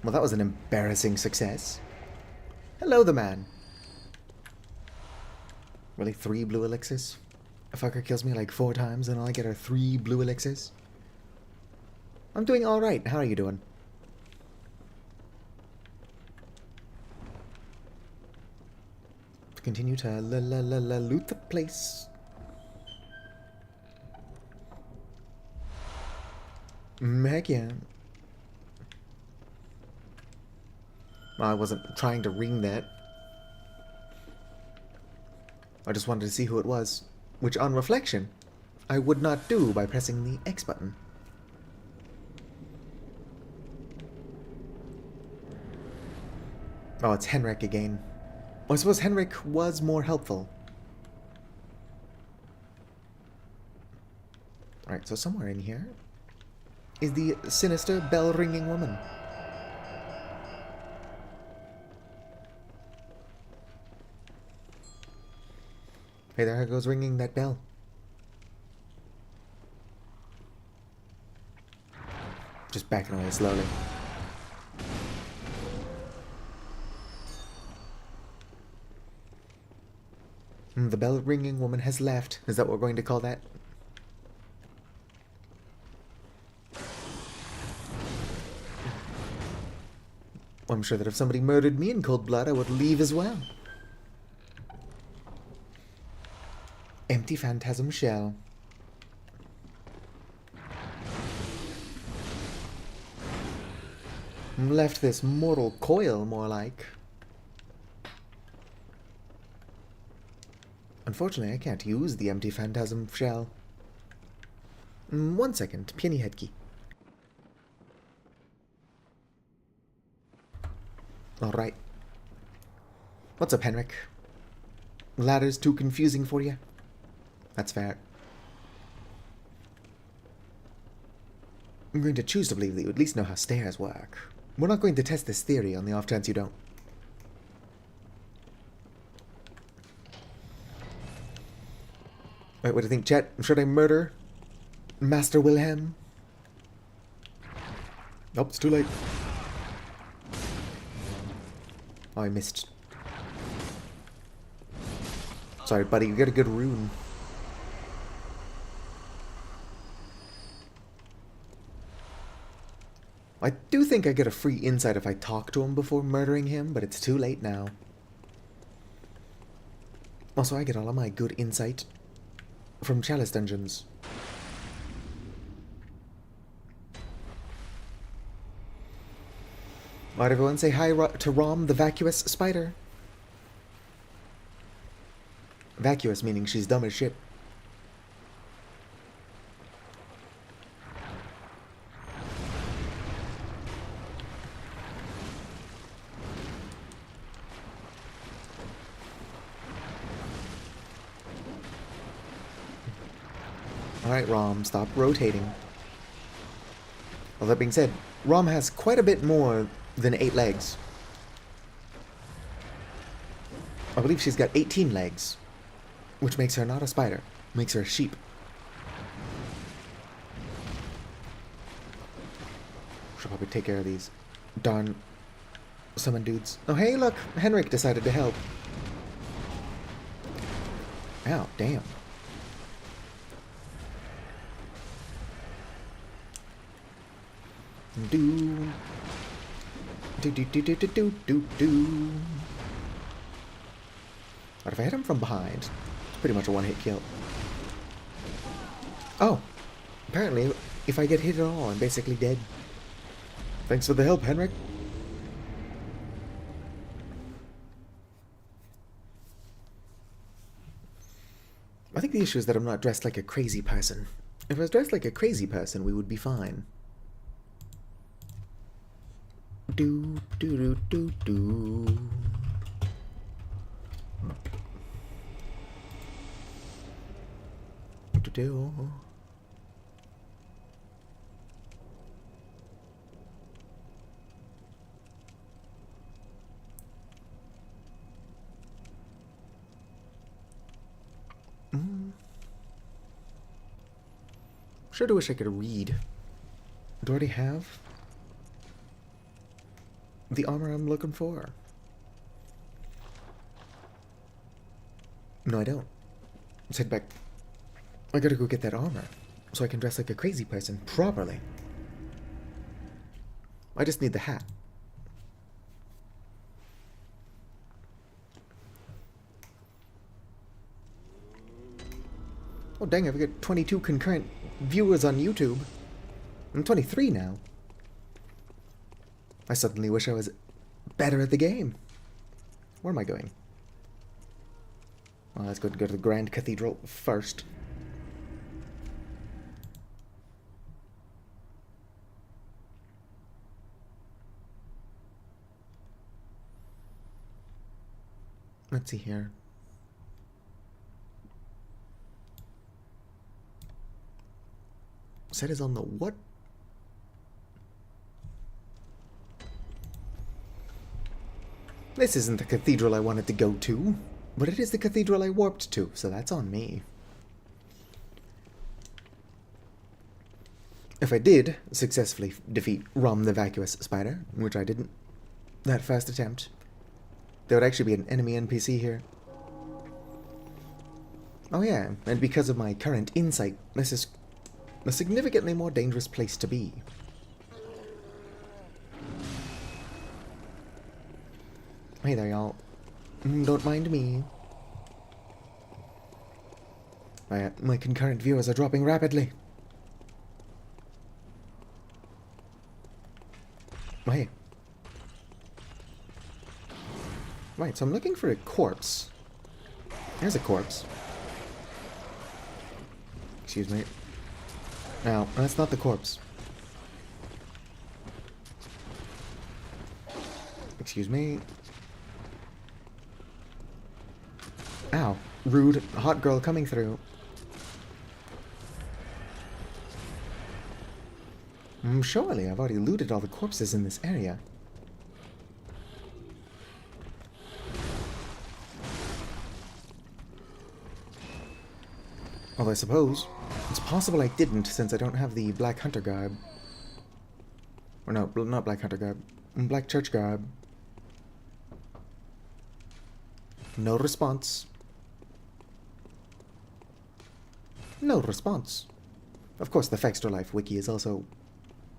Well, that was an embarrassing success. Hello, the man. Really, 3 blue elixirs? A fucker kills me like 4 times and all I get are 3 blue elixirs? I'm doing alright. How are you doing? Continue to loot the place. Heck yeah. Well, I wasn't trying to ring that. I just wanted to see who it was, which on reflection, I would not do by pressing the X button. Oh, it's Henrik again. I suppose Henrik was more helpful. Alright, so somewhere in here is the sinister bell-ringing woman. Hey, there goes ringing that bell. Just backing away slowly. The bell-ringing woman has left. Is that what we're going to call that? I'm sure that if somebody murdered me in cold blood, I would leave as well. Empty phantasm shell. Left this mortal coil, more like. Unfortunately, I can't use the empty phantasm shell. 1 second, penny head key. Alright. What's up, Henrik? Ladder's too confusing for you? That's fair. I'm going to choose to believe that you at least know how stairs work. We're not going to test this theory on the off chance you don't. Wait, what do you think, chat? Should I murder Master Wilhelm? Nope, it's too late. Oh, I missed. Sorry, buddy, you got a good rune. I do think I get a free insight if I talk to him before murdering him, but it's too late now. Also, I get all of my good insight from Chalice dungeons. Alright, everyone, say hi to Rom, the vacuous spider. Vacuous meaning she's dumb as shit. Alright, Rom, stop rotating. Well, that being said, Rom has quite a bit more than 8 legs. I believe she's got 18 legs, which makes her not a spider, makes her a sheep. Should probably take care of these darn summon dudes. Oh, hey, look, Henrik decided to help. Ow, damn. Do do do do do do do do. What if I hit him from behind? It's pretty much a one-hit kill. Oh, apparently, if I get hit at all, I'm basically dead. Thanks for the help, Henrik. I think the issue is that I'm not dressed like a crazy person. If I was dressed like a crazy person, we would be fine. Do do do do do. Do do. Sure do wish I could read. Do I already have the armor I'm looking for? No, I don't. Let's head back. I gotta go get that armor so I can dress like a crazy person properly. I just need the hat. Oh dang, I've got 22 concurrent viewers on YouTube. I'm 23 now. I suddenly wish I was better at the game. Where am I going? Well, let's go to the Grand Cathedral first. Let's see here. Set is on the what? This isn't the cathedral I wanted to go to, but it is the cathedral I warped to, so that's on me. If I did successfully defeat Rom the Vacuous Spider, which I didn't that first attempt, there would actually be an enemy NPC here. Oh yeah, and because of my current insight, this is a significantly more dangerous place to be. Hey there, y'all. Don't mind me. My concurrent viewers are dropping rapidly. Hey. Right, so I'm looking for a corpse. There's a corpse. Excuse me. No, that's not the corpse. Excuse me. Ow. Rude hot girl coming through. Surely I've already looted all the corpses in this area. Although I suppose it's possible I didn't, since I don't have the Black Hunter garb. Or no, not Black Hunter garb. Black Church garb. No response. No response. Of course, the Fextra Life wiki is also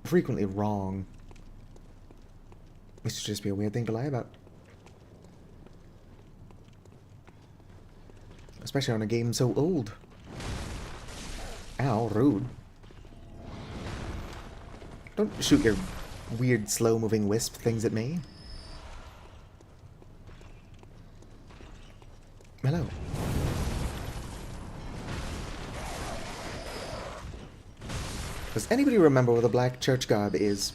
frequently wrong. This should just be a weird thing to lie about. Especially on a game so old. Ow, rude. Don't shoot your weird slow-moving wisp things at me. Hello. Does anybody remember what the black church garb is?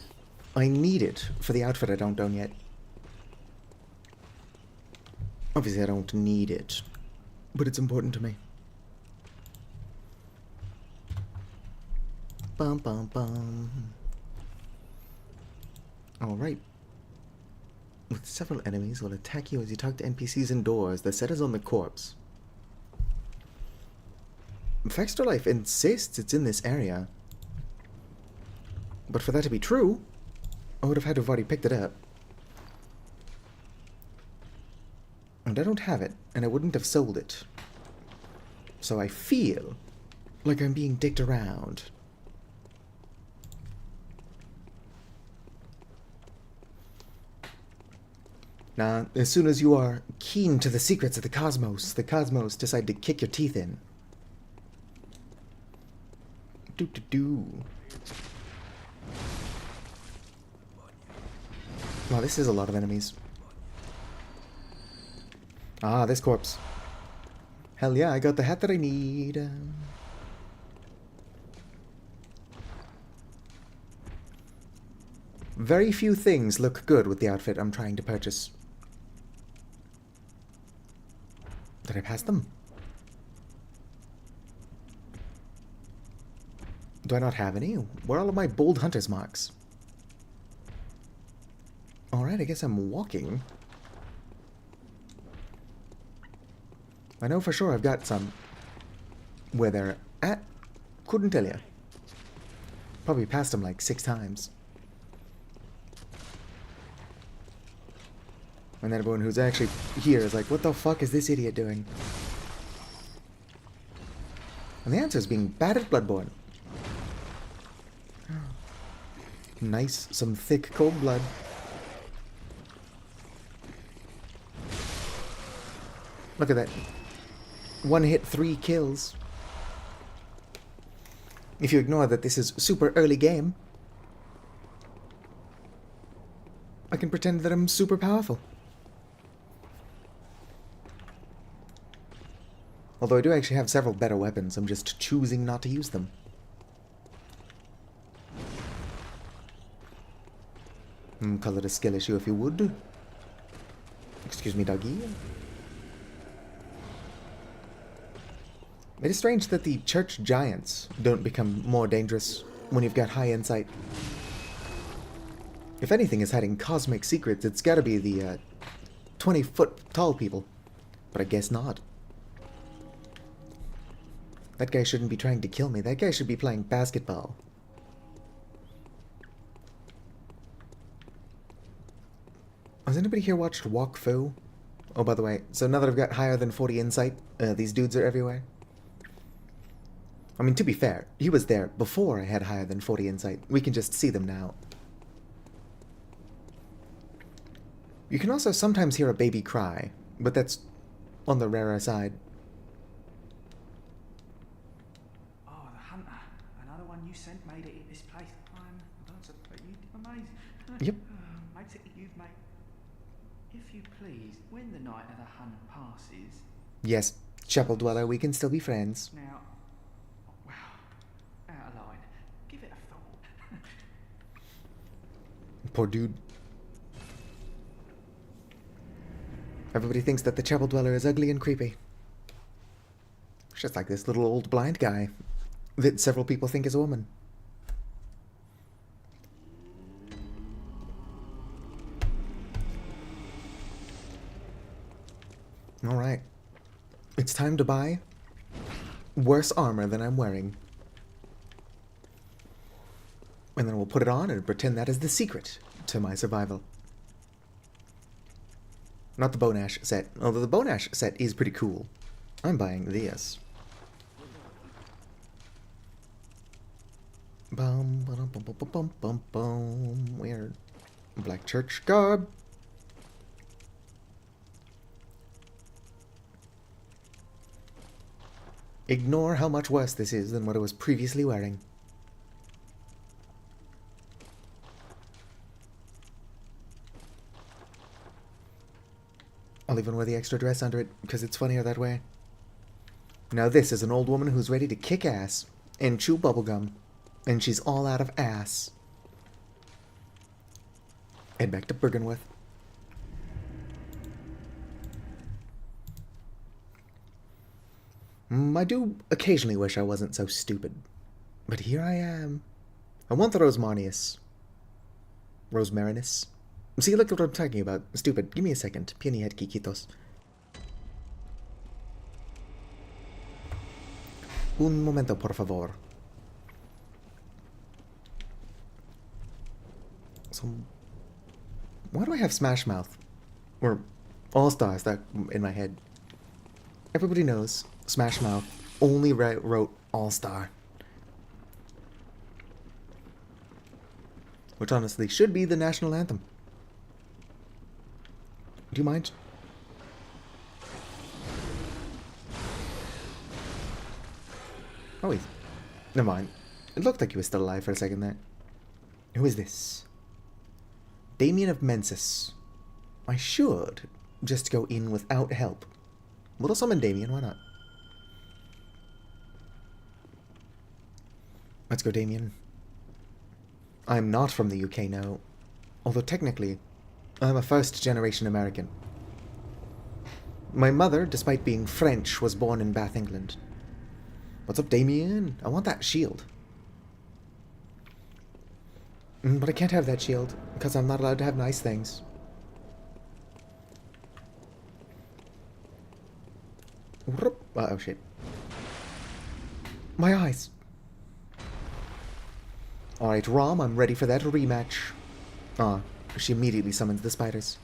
I need it for the outfit I don't own yet. Obviously I don't need it, but it's important to me. Bum bum bum. Alright. With several enemies will attack you as you talk to NPCs indoors. The set is on the corpse. Extra Life insists it's in this area. But for that to be true, I would have had to have already picked it up. And I don't have it, and I wouldn't have sold it. So I feel like I'm being dicked around. Now, as soon as you are keen to the secrets of the cosmos decide to kick your teeth in. Do. Wow, this is a lot of enemies. Ah, this corpse. Hell yeah, I got the hat that I need. Very few things look good with the outfit I'm trying to purchase. Did I pass them? Do I not have any? Where are all of my bold hunter's marks? Alright, I guess I'm walking. I know for sure I've got some. Where they're at, couldn't tell you. Probably passed them like 6 times. And then everyone who's actually here is like, what the fuck is this idiot doing? And the answer is being bad at Bloodborne. Nice, some thick cold blood. Look at that. 1 hit, 3 kills. If you ignore that this is super early game, I can pretend that I'm super powerful. Although I do actually have several better weapons, I'm just choosing not to use them. Call it a skill issue if you would. Excuse me, doggy. It is strange that the church giants don't become more dangerous when you've got high insight. If anything is hiding cosmic secrets, it's gotta be the 20-foot tall people. But I guess not. That guy shouldn't be trying to kill me. That guy should be playing basketball. Has anybody here watched Walk Fu? Oh, by the way, so now that I've got higher than 40 insight, these dudes are everywhere. I mean, to be fair, he was there before I had higher than 40 insight. We can just see them now. You can also sometimes hear a baby cry, but that's on the rarer side. Oh, the hunter. Another one you sent made it in this place. You did amazing. Yep. Makes it you've made. If you please, when the night of the hunt passes. Yes, Chapel Dweller, we can still be friends. Now, wow, out of line. Give it a thought. Poor dude. Everybody thinks that the Chapel Dweller is ugly and creepy. It's just like this little old blind guy that several people think is a woman. Alright. It's time to buy worse armor than I'm wearing. And then we'll put it on and pretend that is the secret to my survival. Not the Bone Ash set, although the Bone Ash set is pretty cool. I'm buying this. Bum, ba-dum, bum, bum, bum, bum, bum. Where? Black church garb. Ignore how much worse this is than what I was previously wearing. I'll even wear the extra dress under it, because it's funnier that way. Now this is an old woman who's ready to kick ass and chew bubblegum. And she's all out of ass. Head back to Bergenworth. I do occasionally wish I wasn't so stupid. But here I am. I want the Rosmarnius. Rosmarinus. See, look at what I'm talking about. Stupid. Give me a second. Piani head kikitos. Un momento, por favor. So, why do I have Smash Mouth? Or All Stars that in my head? Everybody knows Smash Mouth only wrote All Star. Which honestly should be the national anthem. Do you mind? Oh wait. Never mind. It looked like he was still alive for a second there. Who is this? Damien of Mensis. I should just go in without help. We'll summon Damien, why not? Let's go, Damien. I'm not from the UK now. Although technically, I'm a first-generation American. My mother, despite being French, was born in Bath, England. What's up, Damien? I want that shield. But I can't have that shield, because I'm not allowed to have nice things. Oh shit. My eyes. Alright, Rom, I'm ready for that rematch. Ah, she immediately summons the spiders.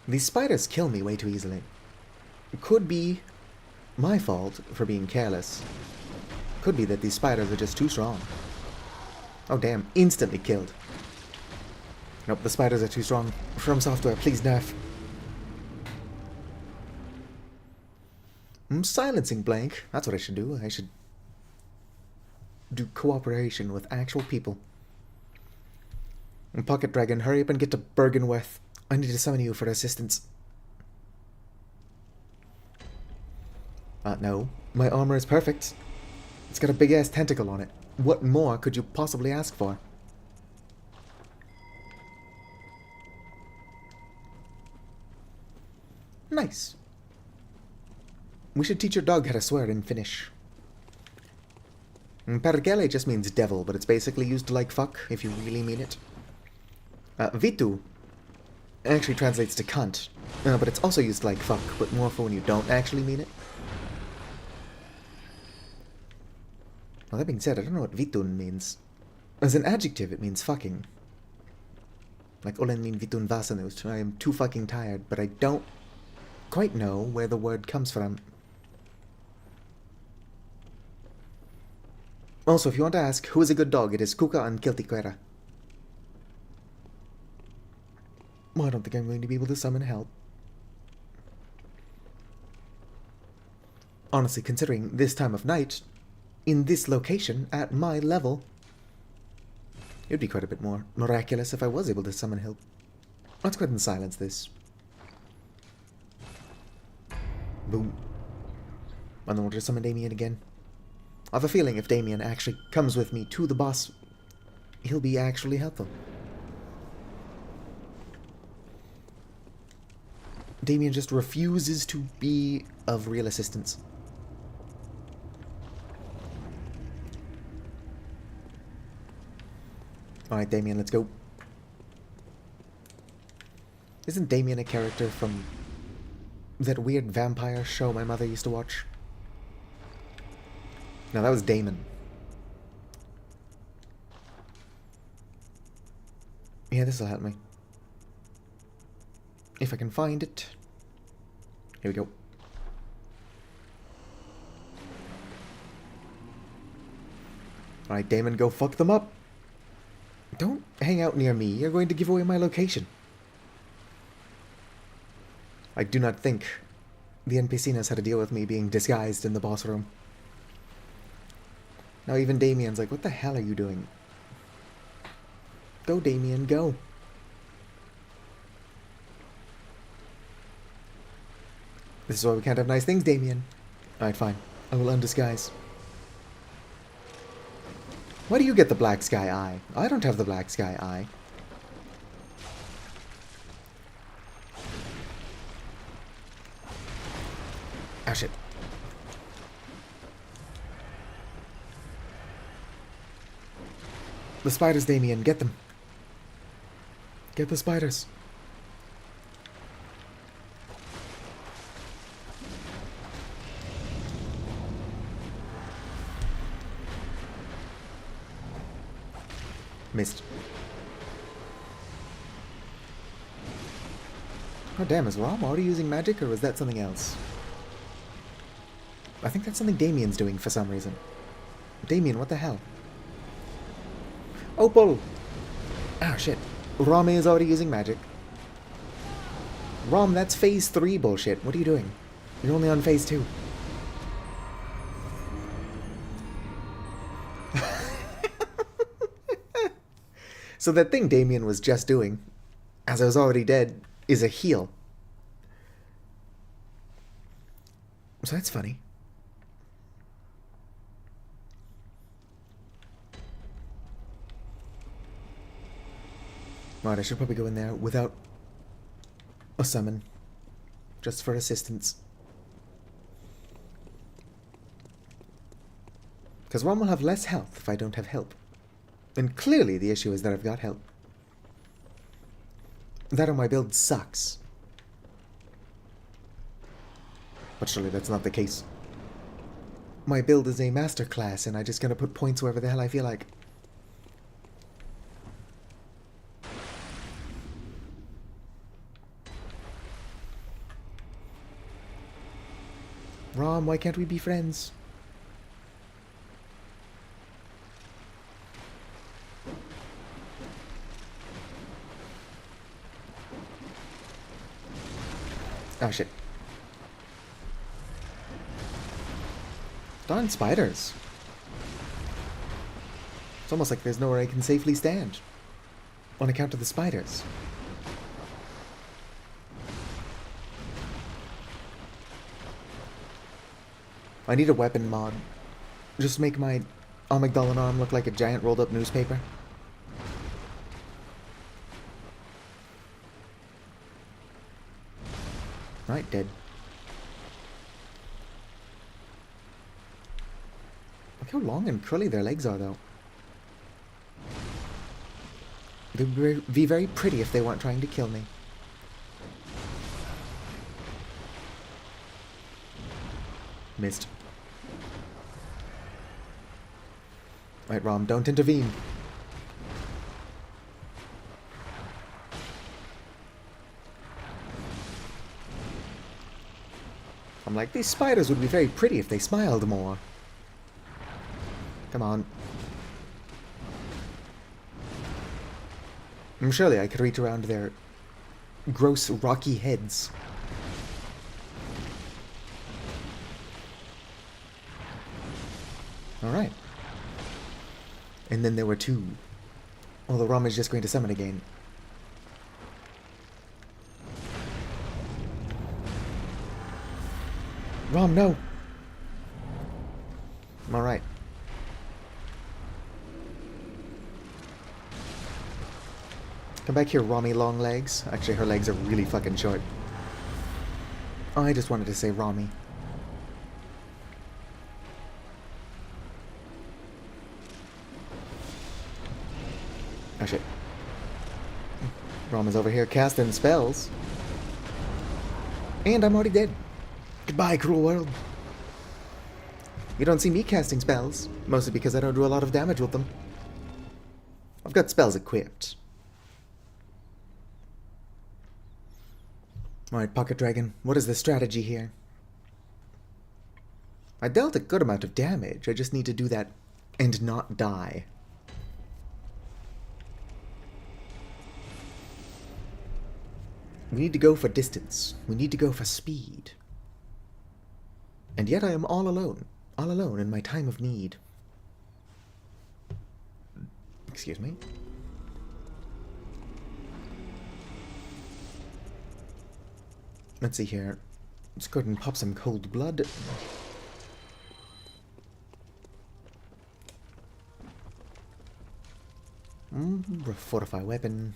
These spiders kill me way too easily. It could be my fault for being careless. Could be that these spiders are just too strong. Oh damn, instantly killed. Nope, the spiders are too strong. From Software, please nerf. Silencing blank. That's what I should do. I should do cooperation with actual people. And Pocket Dragon, hurry up and get to Bergenworth. I need to summon you for assistance. No. My armor is perfect. It's got a big-ass tentacle on it. What more could you possibly ask for? Nice. We should teach your dog how to swear in Finnish. Perkele just means devil, but it's basically used to like fuck, if you really mean it. Vitu actually translates to cunt, but it's also used to like fuck, but more for when you don't actually mean it. Well, that being said, I don't know what vitun means. As an adjective, it means fucking. Like olen min vitun vasanus. I am too fucking tired, but I don't quite know where the word comes from. Also, if you want to ask who is a good dog, it is Kuka and Kiltiquera. Well, I don't think I'm going to be able to summon help. Honestly, considering this time of night, in this location, at my level, it would be quite a bit more miraculous if I was able to summon help. Let's go ahead and silence this. Boom. And then we'll just summon Damien again. I have a feeling if Damien actually comes with me to the boss, he'll be actually helpful. Damien just refuses to be of real assistance. Alright, Damien, let's go. Isn't Damien a character from that weird vampire show my mother used to watch? No, that was Damon. Yeah, this will help me. If I can find it. Here we go. Alright, Damon, go fuck them up. Don't hang out near me. You're going to give away my location. I do not think the NPC knows how to deal with me being disguised in the boss room. Now even Damien's like, what the hell are you doing? Go, Damien, go. This is why we can't have nice things, Damien. Alright, fine. I will undisguise. Why do you get the black sky eye? I don't have the black sky eye. Ah, shit. The spiders, Damien. Get them. Get the spiders. Missed. Oh damn, is Rom already using magic or was that something else? I think that's something Damien's doing for some reason. Damien, what the hell? Opal! Ah, shit. Rom is already using magic. Rom, that's phase 3 bullshit. What are you doing? You're only on phase 2. So that thing Damien was just doing, as I was already dead, is a heal. So that's funny. Right, I should probably go in there without a summon. Just for assistance. Because Rom will have less health if I don't have help. And clearly the issue is that I've got help. That or my build sucks. But surely that's not the case. My build is a masterclass and I'm just gonna put points wherever the hell I feel like. Rom, why can't we be friends? Oh shit. Darn spiders. It's almost like there's nowhere I can safely stand. On account of the spiders. I need a weapon mod. Just make my Amygdalin arm look like a giant rolled up newspaper. Right, dead. Look how long and curly their legs are, though. They would be very pretty if they weren't trying to kill me. Missed. Right, Rom, don't intervene. I'm like, these spiders would be very pretty if they smiled more. Come on. Surely I could reach around their gross rocky heads. Alright. And then there were 2. Although Rom is just going to summon again. Rom, no! I'm alright. Come back here, Romy long legs. Actually, her legs are really fucking short. Oh, I just wanted to say Romy. Oh shit. Rom is over here casting spells. And I'm already dead. Goodbye, cruel world. You don't see me casting spells, mostly because I don't do a lot of damage with them. I've got spells equipped. Alright, Pocket Dragon, what is the strategy here? I dealt a good amount of damage, I just need to do that and not die. We need to go for distance. We need to go for speed. And yet I am all alone in my time of need. Excuse me. Let's see here. Let's go ahead and pop some cold blood. Fortify weapon.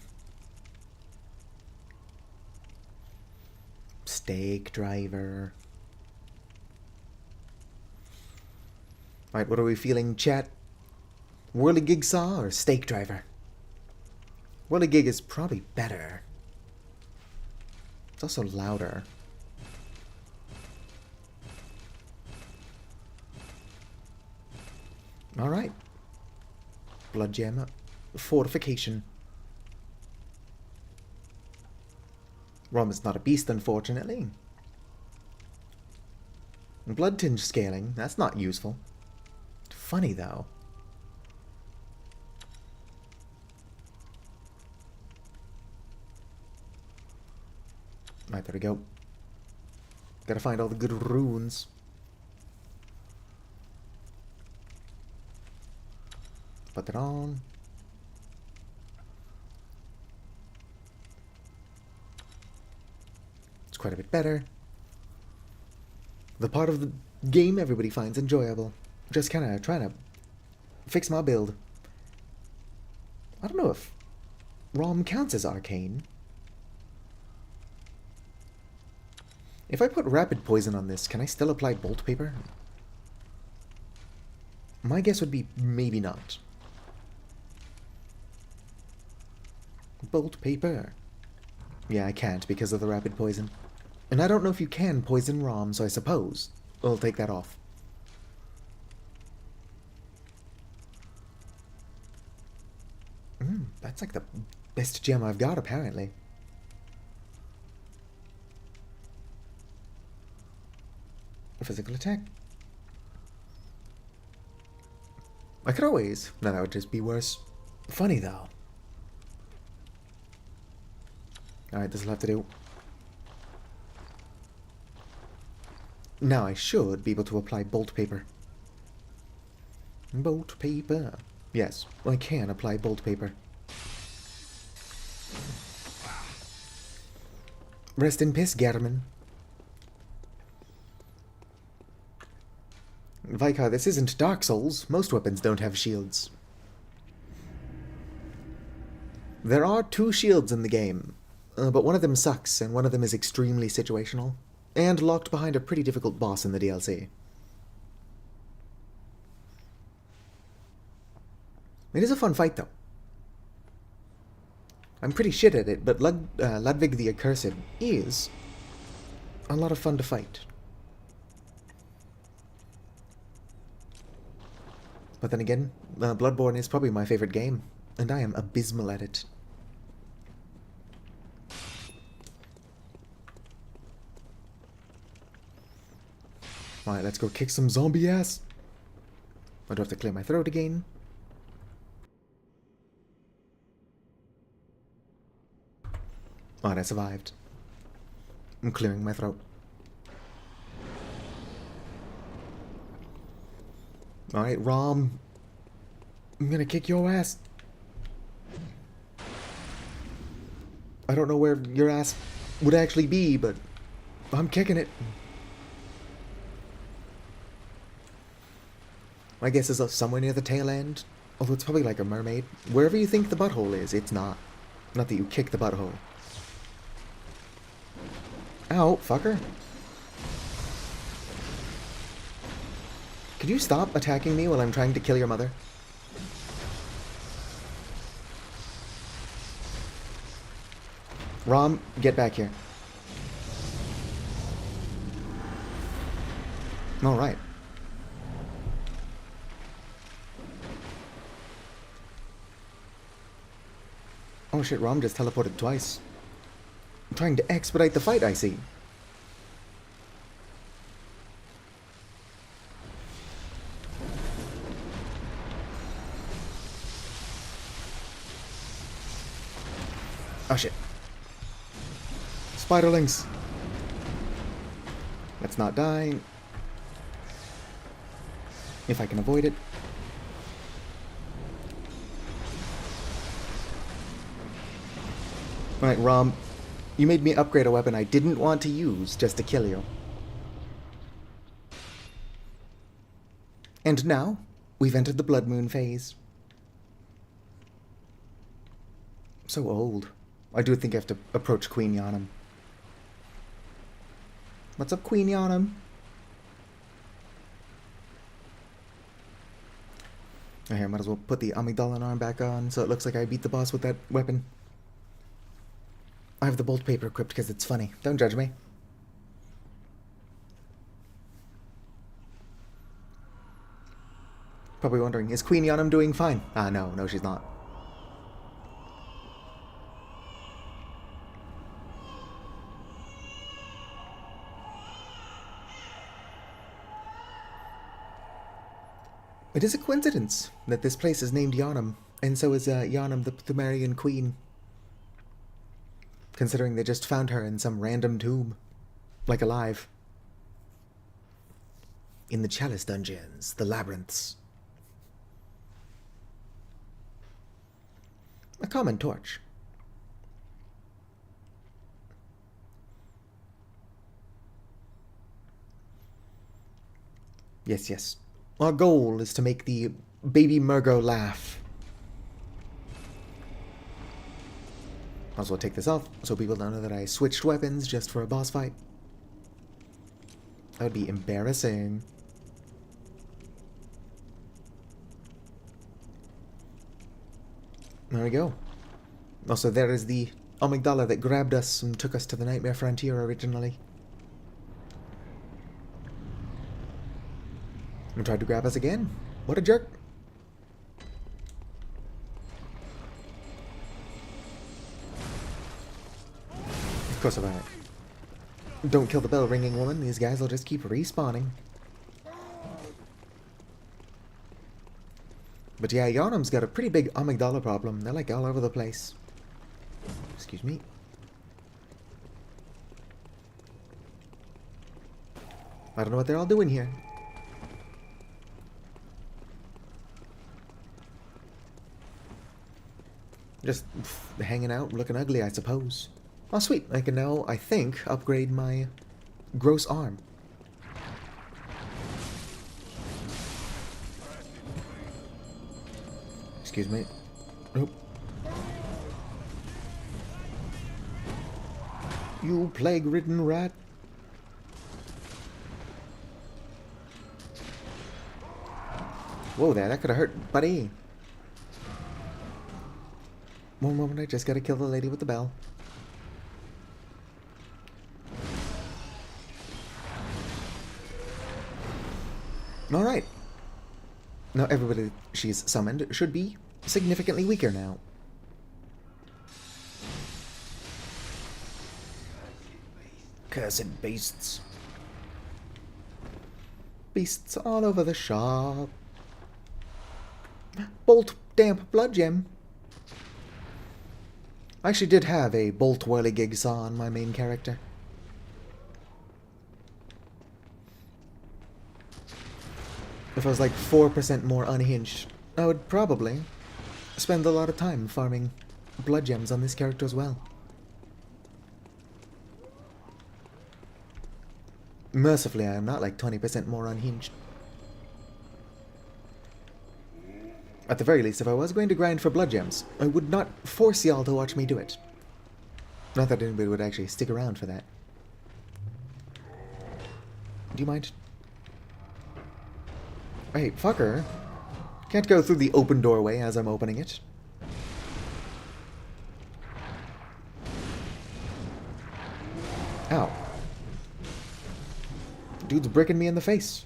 Stake driver. Alright, what are we feeling, chat? Whirligig saw or stake driver? Whirligig is probably better. It's also louder. Alright. Blood gem. Fortification. Rom is not a beast, unfortunately. Blood tinge scaling. That's not useful. Funny, though. Right, there we go. Gotta find all the good runes. Put that on. It's quite a bit better. The part of the game everybody finds enjoyable. Just kind of trying to fix my build. I don't know if ROM counts as arcane. If I put rapid poison on this, can I still apply bolt paper? My guess would be maybe not. Bolt paper. Yeah, I can't because of the rapid poison. And I don't know if you can poison ROM, so I suppose I'll take that off. That's like the best gem I've got, apparently. Physical attack. I could always. No, that would just be worse. Funny, though. Alright, this will have to do. Now I should be able to apply bolt paper. Bolt paper. Yes, I can apply bolt paper. Rest in peace, Garmin. Vikar, this isn't Dark Souls. Most weapons don't have shields. There are 2 shields in the game, but one of them sucks, and one of them is extremely situational, and locked behind a pretty difficult boss in the DLC. It is a fun fight, though. I'm pretty shit at it, but Ludwig the Accursed is a lot of fun to fight. But then again, Bloodborne is probably my favorite game, and I am abysmal at it. Alright, let's go kick some zombie ass. I do have to clear my throat again. Alright, I survived. I'm clearing my throat. Alright, Rom. I'm gonna kick your ass. I don't know where your ass would actually be, but I'm kicking it. My guess is somewhere near the tail end. Although it's probably like a mermaid. Wherever you think the butthole is, it's not. Not that you kick the butthole. Ow, fucker. Could you stop attacking me while I'm trying to kill your mother? Rom, get back here. Alright. Oh shit, Rom just teleported twice. I'm trying to expedite the fight, I see. Oh shit. Spiderlings! Let's not die. If I can avoid it. Alright, Rom. You made me upgrade a weapon I didn't want to use just to kill you. And now, we've entered the Blood Moon phase. So old. I do think I have to approach Queen Yharnam. What's up, Queen Yharnam? Oh, here, might as well put the amygdala arm back on so it looks like I beat the boss with that weapon. I have the bolt paper equipped because it's funny. Don't judge me. Probably wondering, is Queen Yharnam doing fine? Ah, no, she's not. It is a coincidence that this place is named Yharnam, and so is Yharnam the Pthumerian Queen. Considering they just found her in some random tomb. Like alive. In the Chalice Dungeons, the Labyrinths. A common torch. Yes. Our goal is to make the baby Murgo laugh. Might as well take this off so people don't know that I switched weapons just for a boss fight. That would be embarrassing. There we go. Also, there is the amygdala that grabbed us and took us to the Nightmare Frontier originally. And tried to grab us again. What a jerk. Of course, if I don't kill the bell ringing woman, these guys will just keep respawning. But yeah, Yharnam's got a pretty big amygdala problem. They're like all over the place. Excuse me. I don't know what they're all doing here. Just hanging out, looking ugly, I suppose. Oh, sweet. I can now, I think, upgrade my gross arm. Excuse me. Nope. You plague-ridden rat. Whoa there, that could have hurt, buddy. One moment, I just gotta kill the lady with the bell. Alright. Now everybody she's summoned should be significantly weaker now. Cursed beasts. Beasts all over the shop. Bolt damp blood gem. I actually did have a bolt whirligig saw on my main character. If I was like 4% more unhinged, I would probably spend a lot of time farming blood gems on this character as well. Mercifully, I am not like 20% more unhinged. At the very least, if I was going to grind for blood gems, I would not force y'all to watch me do it. Not that anybody would actually stick around for that. Do you mind? Hey, fucker. Can't go through the open doorway as I'm opening it. Ow. Dude's bricking me in the face.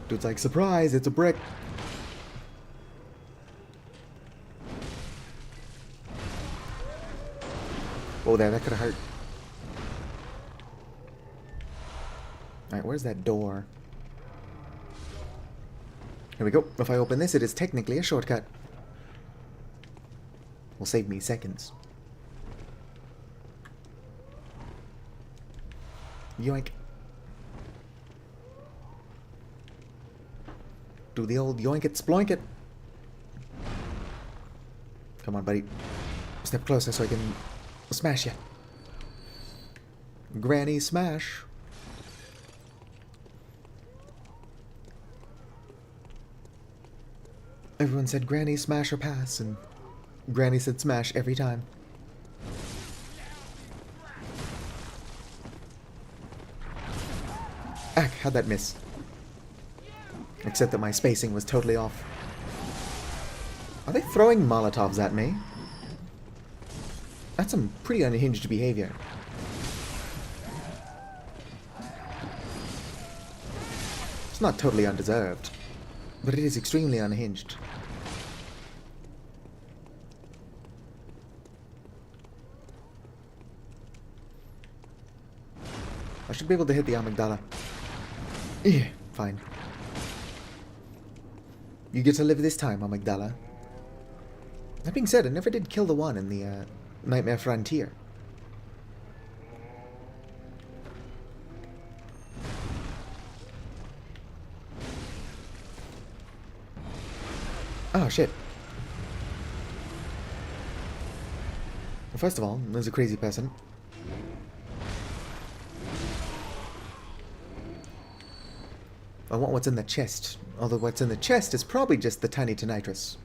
Dude's like, surprise, it's a brick. Whoa there, that could have hurt. Alright, where's that door? Here we go. If I open this, it is technically a shortcut. will save me seconds. Yoink. Do the old yoink it, sploink it. Come on, buddy. Step closer so I can smash you. Granny smash. Everyone said Granny smash or pass, and Granny said smash every time. Ack, how'd that miss? Except that my spacing was totally off. Are they throwing Molotovs at me? That's some pretty unhinged behavior. It's not totally undeserved, but it is extremely unhinged. I should be able to hit the amygdala. Yeah, fine. You get to live this time, amygdala. That being said, I never did kill the one in the Nightmare Frontier. Oh, shit. Well, first of all, there's a crazy person. I want what's in the chest, although what's in the chest is probably just the tiny nitrous.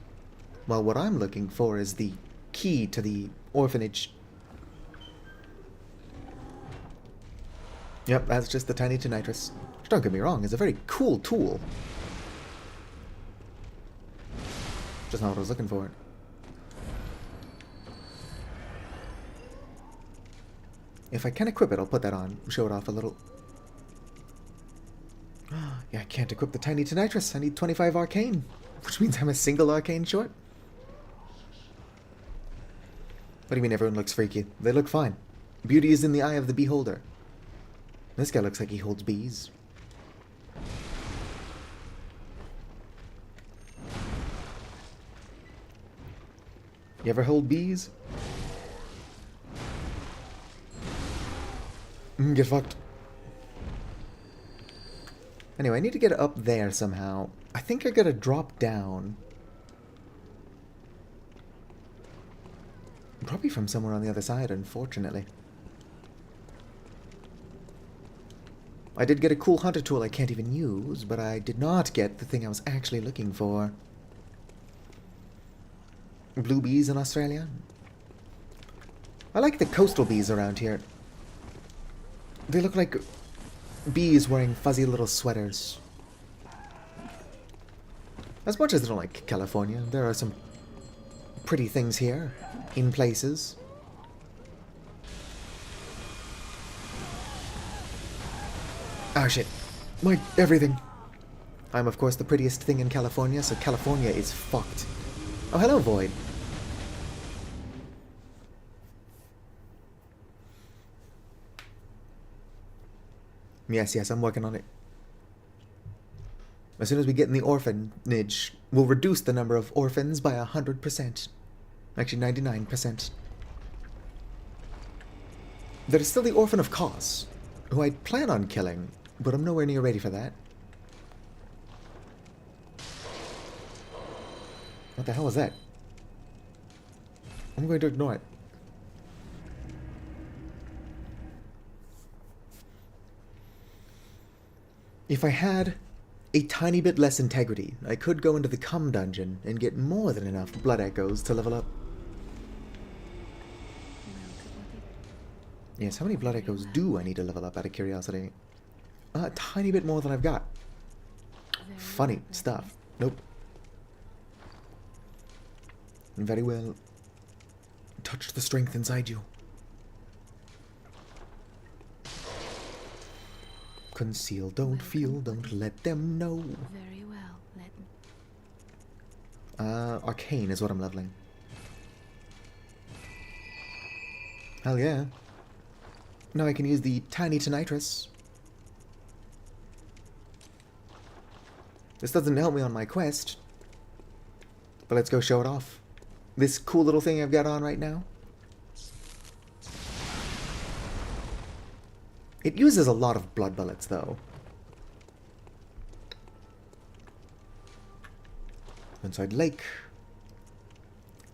Well, what I'm looking for is the key to the orphanage. Yep, that's just the tiny nitrous. Which, don't get me wrong, is a very cool tool. Just not what I was looking for. If I can equip it, I'll put that on. Show it off a little. Yeah, I can't equip the tiny nitrous. I need 25 arcane. Which means I'm a single arcane short. What do you mean everyone looks freaky? They look fine. Beauty is in the eye of the beholder. This guy looks like he holds bees. You ever hold bees? Get fucked. Anyway, I need to get up there somehow. I think I gotta drop down. Probably from somewhere on the other side, unfortunately. I did get a cool hunter tool I can't even use, but I did not get the thing I was actually looking for. Blue bees in Australia? I like the coastal bees around here. They look like bees wearing fuzzy little sweaters. As much as I don't like California, there are some pretty things here, in places. Oh shit. My everything. I'm of course the prettiest thing in California, so California is fucked. Oh, hello, Void. Yes, I'm working on it. As soon as we get in the orphanage, we'll reduce the number of orphans by 100%. Actually, 99%. There is still the Orphan of Kos, who I plan on killing, but I'm nowhere near ready for that. What the hell was that? I'm going to ignore it. If I had a tiny bit less integrity, I could go into the cum dungeon and get more than enough blood echoes to level up. Yes, how many blood echoes do I need to level up out of curiosity? A tiny bit more than I've got. Funny stuff. Nope. Very well. Touch the strength inside you. Conceal, don't feel, don't let them know. Very well, let Arcane is what I'm leveling. Hell yeah. Now I can use the tiny nitrous. This doesn't help me on my quest, but let's go show it off. This cool little thing I've got on right now. It uses a lot of blood bullets, though. Inside Lake.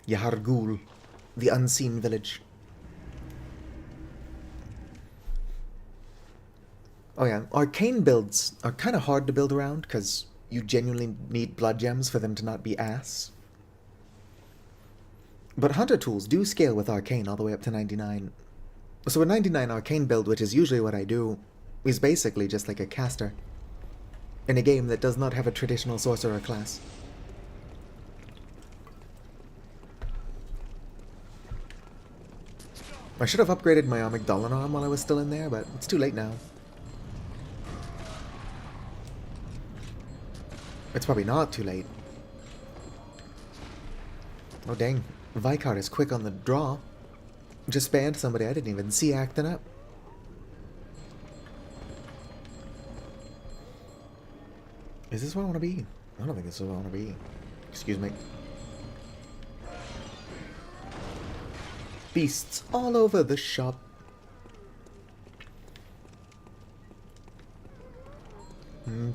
Yahargul, the unseen village. Oh yeah, arcane builds are kind of hard to build around because you genuinely need blood gems for them to not be ass. But hunter tools do scale with arcane all the way up to 99. So a 99 arcane build, which is usually what I do, is basically just like a caster in a game that does not have a traditional sorcerer class. I should have upgraded my Amygdalin arm while I was still in there, but it's too late now. It's probably not too late. Oh dang, Vicar is quick on the draw. Just banned somebody I didn't even see acting up. Is this where I want to be? I don't think this is where I want to be. Excuse me. Beasts all over the shop.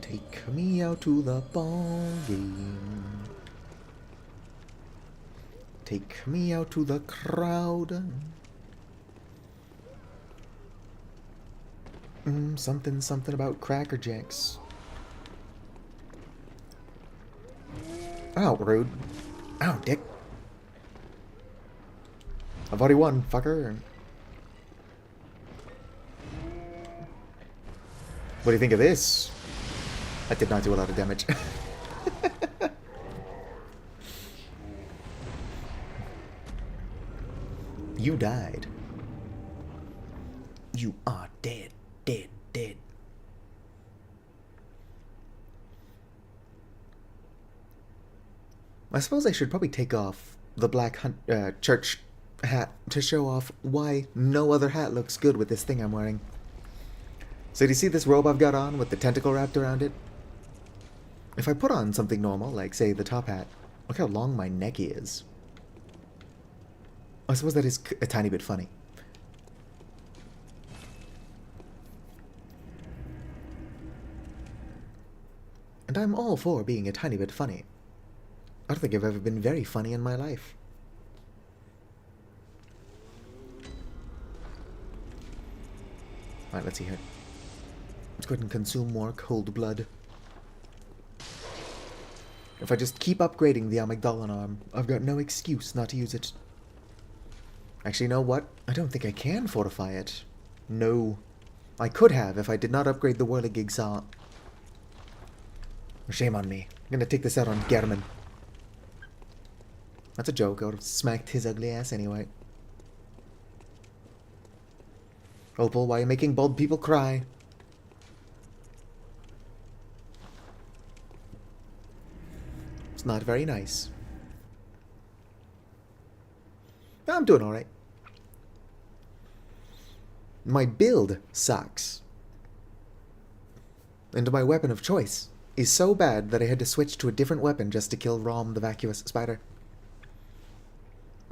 Take me out to the ball game. Take me out to the crowd. Something about Cracker Jacks. Ow, rude. Ow, dick. I've already won, fucker. What do you think of this? That did not do a lot of damage. You died. You are dead, dead, dead. I suppose I should probably take off the black church hat to show off why no other hat looks good with this thing I'm wearing. So do you see this robe I've got on with the tentacle wrapped around it? If I put on something normal, like say the top hat, look how long my neck is. I suppose that is a tiny bit funny. And I'm all for being a tiny bit funny. I don't think I've ever been very funny in my life. Alright, let's see here. Let's go ahead and consume more cold blood. If I just keep upgrading the Amygdalin arm, I've got no excuse not to use it. Actually, you know what? I don't think I can fortify it. No. I could have if I did not upgrade the Whirligig Saw. Shame on me. I'm gonna take this out on German. That's a joke. I would have smacked his ugly ass anyway. Opal, why are you making bald people cry? It's not very nice. I'm doing alright. My build sucks. And my weapon of choice is so bad that I had to switch to a different weapon just to kill Rom the vacuous spider.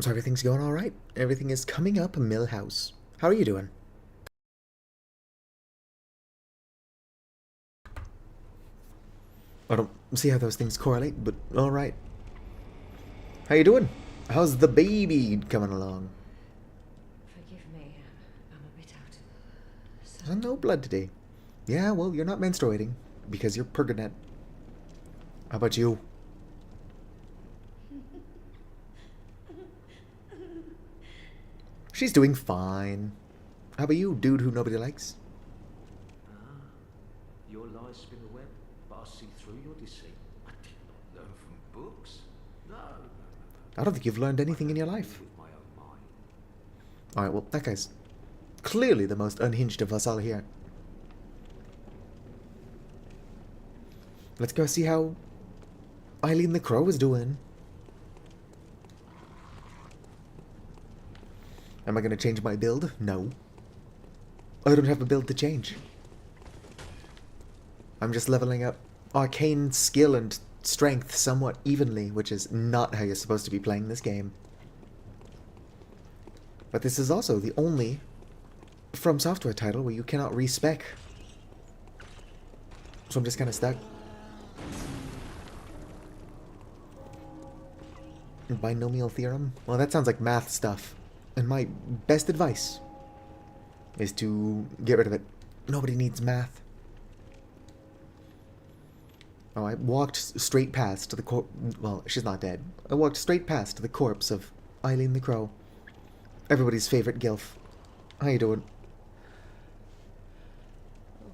So everything's going alright. Everything is coming up, Millhouse. How are you doing? I don't see how those things correlate, but alright. How you doing? How's the baby coming along? Forgive me, I'm a bit out of... No blood today. Yeah, well, you're not menstruating, because you're Pergonet. How about you? She's doing fine. How about you, dude who nobody likes? Your lies spin a web, but I see through your deceit. I did not learn from books. No. I don't think you've learned anything in your life. With my own mind. Alright, well, that guy's clearly the most unhinged of us all here. Let's go see how Eileen the Crow is doing. Am I going to change my build? No. I don't have a build to change. I'm just leveling up arcane skill and strength somewhat evenly, which is not how you're supposed to be playing this game. But this is also the only From Software title where you cannot respec. So I'm just kind of stuck. Binomial theorem? Well, that sounds like math stuff. And my best advice is to get rid of it. Nobody needs math. Oh, I walked straight past the corpse. Well, she's not dead. I walked straight past the corpse of Eileen the Crow. Everybody's favorite gilf. How you doing? Oh.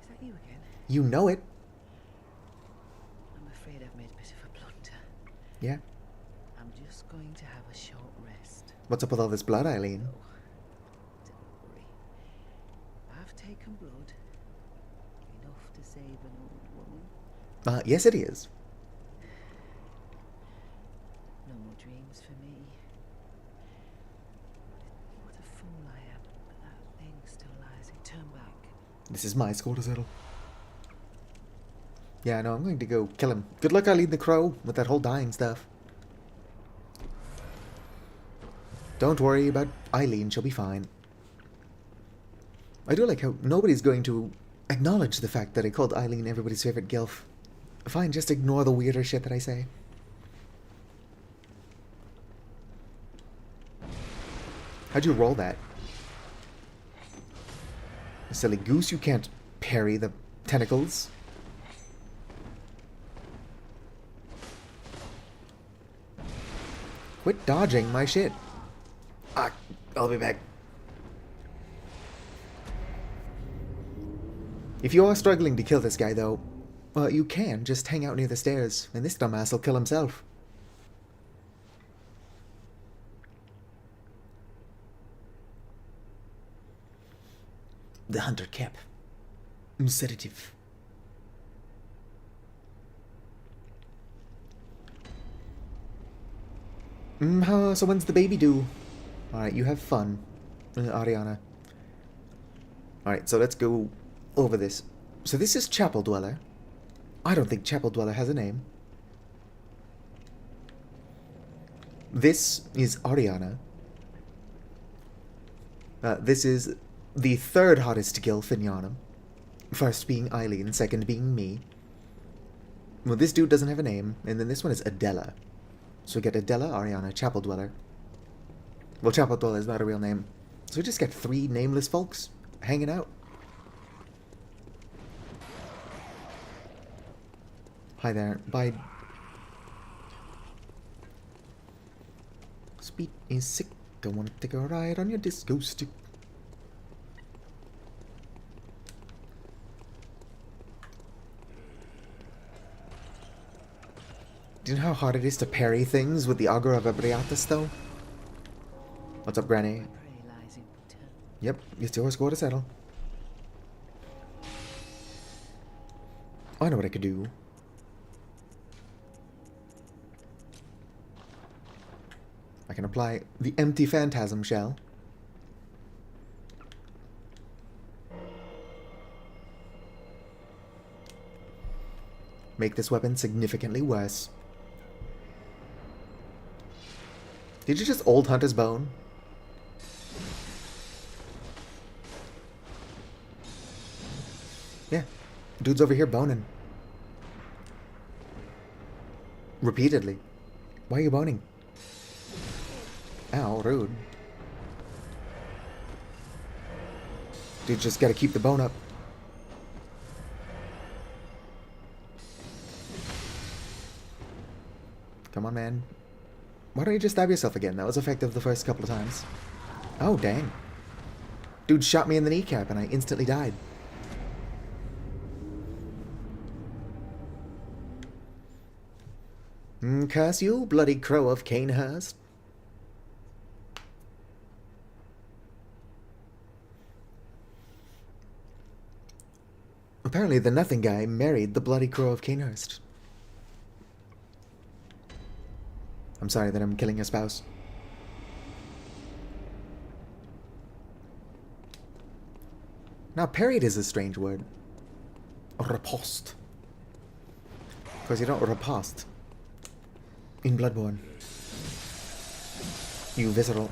Is that you again? You know it. I'm afraid I've made a bit of a blunder. Yeah. I'm just going to have a short rest. What's up with all this blood, Eileen? Oh, don't worry. I've taken blood. Enough to save an old woman. Yes it is. No more dreams for me. What a fool I am. But that thing still lies. It turned back. This is my score to settle. Yeah, no, I'm going to go kill him. Good luck, Eileen the Crow, with that whole dying stuff. Don't worry about Eileen, she'll be fine. I do like how nobody's going to acknowledge the fact that I called Eileen everybody's favorite gilf. Fine, just ignore the weirder shit that I say. How'd you roll that? Silly goose, you can't parry the tentacles. Quit dodging my shit. I'll be back. If you are struggling to kill this guy, though, you can just hang out near the stairs, and this dumbass will kill himself. The hunter cap. Sedative. So when's the baby due? Alright, you have fun, Ariana. Alright, so let's go over this. So this is Chapel Dweller. I don't think Chapel Dweller has a name. This is Ariana. This is the third hottest gilf in Yharnam. First being Eileen, second being me. Well, this dude doesn't have a name, and then this one is Adela. So we get Adela, Ariana, Chapel Dweller. Well, Chapel Dweller is not a real name. So we just get 3 nameless folks hanging out. Hi there. Bye. Speed is sick. Don't want to take a ride on your disco stick. Do you know how hard it is to parry things with the Augur of Abriatus, though? What's up, Granny? Prey lies in turn. Yep, it's your score to settle. I know what I could do. I can apply the empty phantasm shell. Make this weapon significantly worse. Did you just old Hunter's bone? Yeah. Dude's over here boning. Repeatedly. Why are you boning? Ow, rude. Dude, just gotta keep the bone up. Come on, man. Why don't you just stab yourself again? That was effective the first couple of times. Oh, dang. Dude shot me in the kneecap and I instantly died. Curse you, bloody crow of Canehurst. Apparently the nothing guy married the bloody crow of Canehurst. I'm sorry that I'm killing your spouse. Now, parried is a strange word. Riposte. Of course, you don't riposte in Bloodborne. You visceral.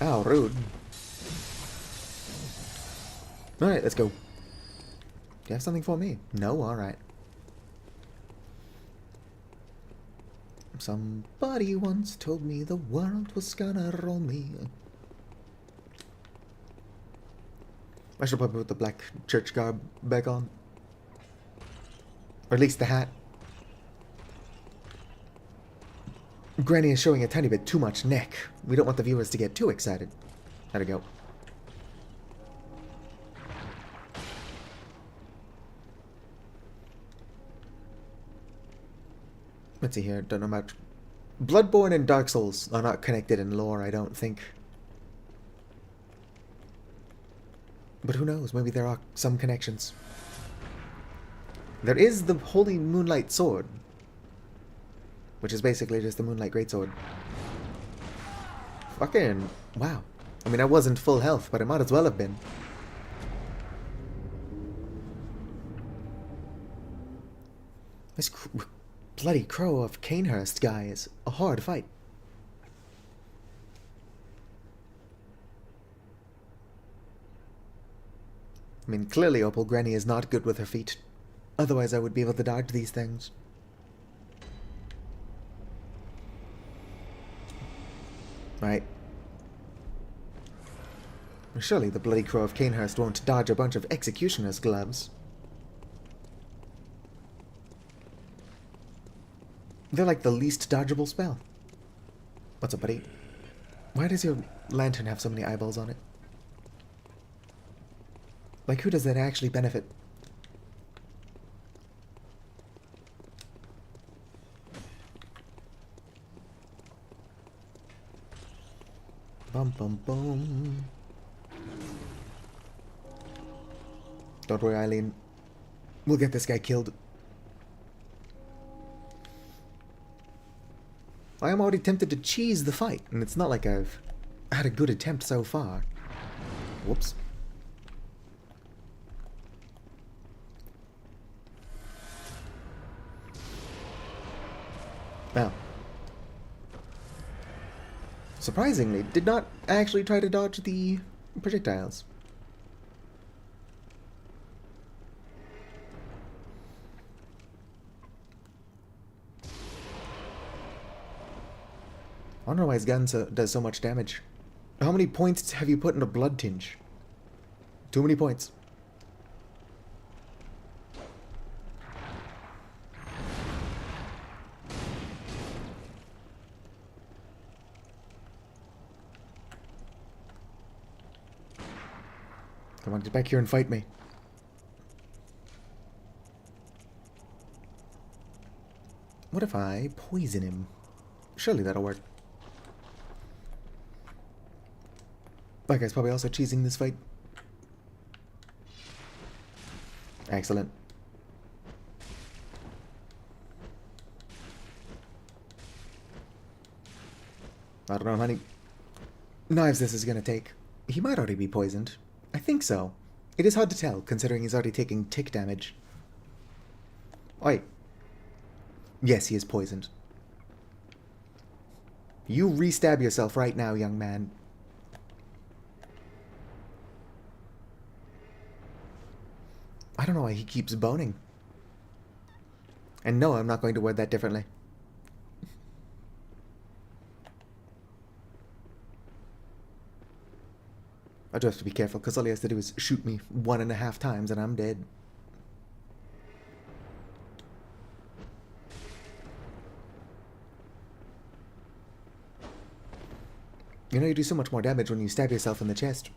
Ow, rude. Alright, let's go. Do you have something for me? No? Alright. Somebody once told me the world was gonna roll me. I should probably put the black church garb back on. Or at least the hat. Granny is showing a tiny bit too much neck. We don't want the viewers to get too excited. There we go. Let's see here. Don't know much. Bloodborne and Dark Souls are not connected in lore, I don't think. But who knows? Maybe there are some connections. There is the Holy Moonlight Sword, which is basically just the Moonlight Greatsword. Fucking wow. I mean, I wasn't full health, but I might as well have been. This bloody crow of Canehurst guy is a hard fight. I mean, clearly Opal Granny is not good with her feet. Otherwise I would be able to dodge these things. Right. Surely the bloody crow of Canehurst won't dodge a bunch of executioner's gloves. They're like the least dodgeable spell. What's up, buddy? Why does your lantern have so many eyeballs on it? Like, who does that actually benefit? Bum bum bum. Don't worry, Eileen. We'll get this guy killed. I am already tempted to cheese the fight, and it's not like I've had a good attempt so far. Whoops. Now, surprisingly, did not actually try to dodge the projectiles. I don't know why his gun does so much damage. How many points have you put in a blood tinge? Too many points. Come on, get back here and fight me. What if I poison him? Surely that'll work. That guy's probably also cheesing this fight. Excellent. I don't know how many knives this is gonna take. He might already be poisoned. I think so. It is hard to tell, considering he's already taking tick damage. Oi. Yes, he is poisoned. You re-stab yourself right now, young man. I don't know why he keeps boning. And no, I'm not going to word that differently. I do have to be careful, because all he has to do is shoot me 1.5 times and I'm dead. You know, you do so much more damage when you stab yourself in the chest.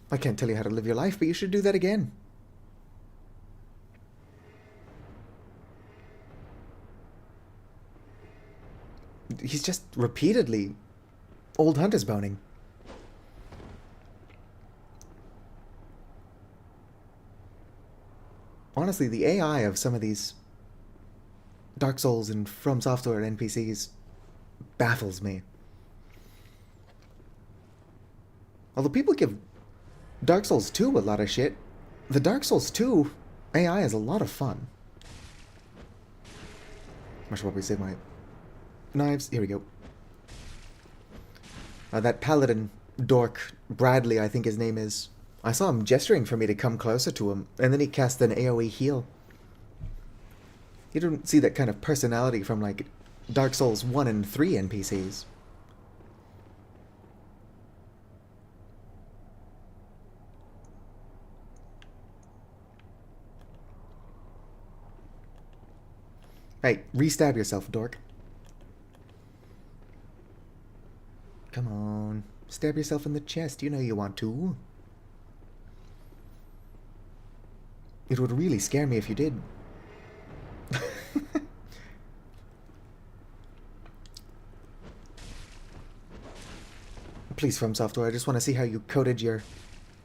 I can't tell you how to live your life, but you should do that again. He's just repeatedly old hunters boning. Honestly, the AI of some of these Dark Souls and From Software NPCs baffles me. Although people give Dark Souls 2 a lot of shit, the Dark Souls 2, AI is a lot of fun. I should probably save my knives. Here we go. That paladin dork, Bradley, I think his name is. I saw him gesturing for me to come closer to him, and then he cast an AoE heal. You don't see that kind of personality from, like, Dark Souls 1 and 3 NPCs. Hey, re-stab yourself, dork. Come on. Stab yourself in the chest. You know you want to. It would really scare me if you did. Please, From Software, I just want to see how you coded your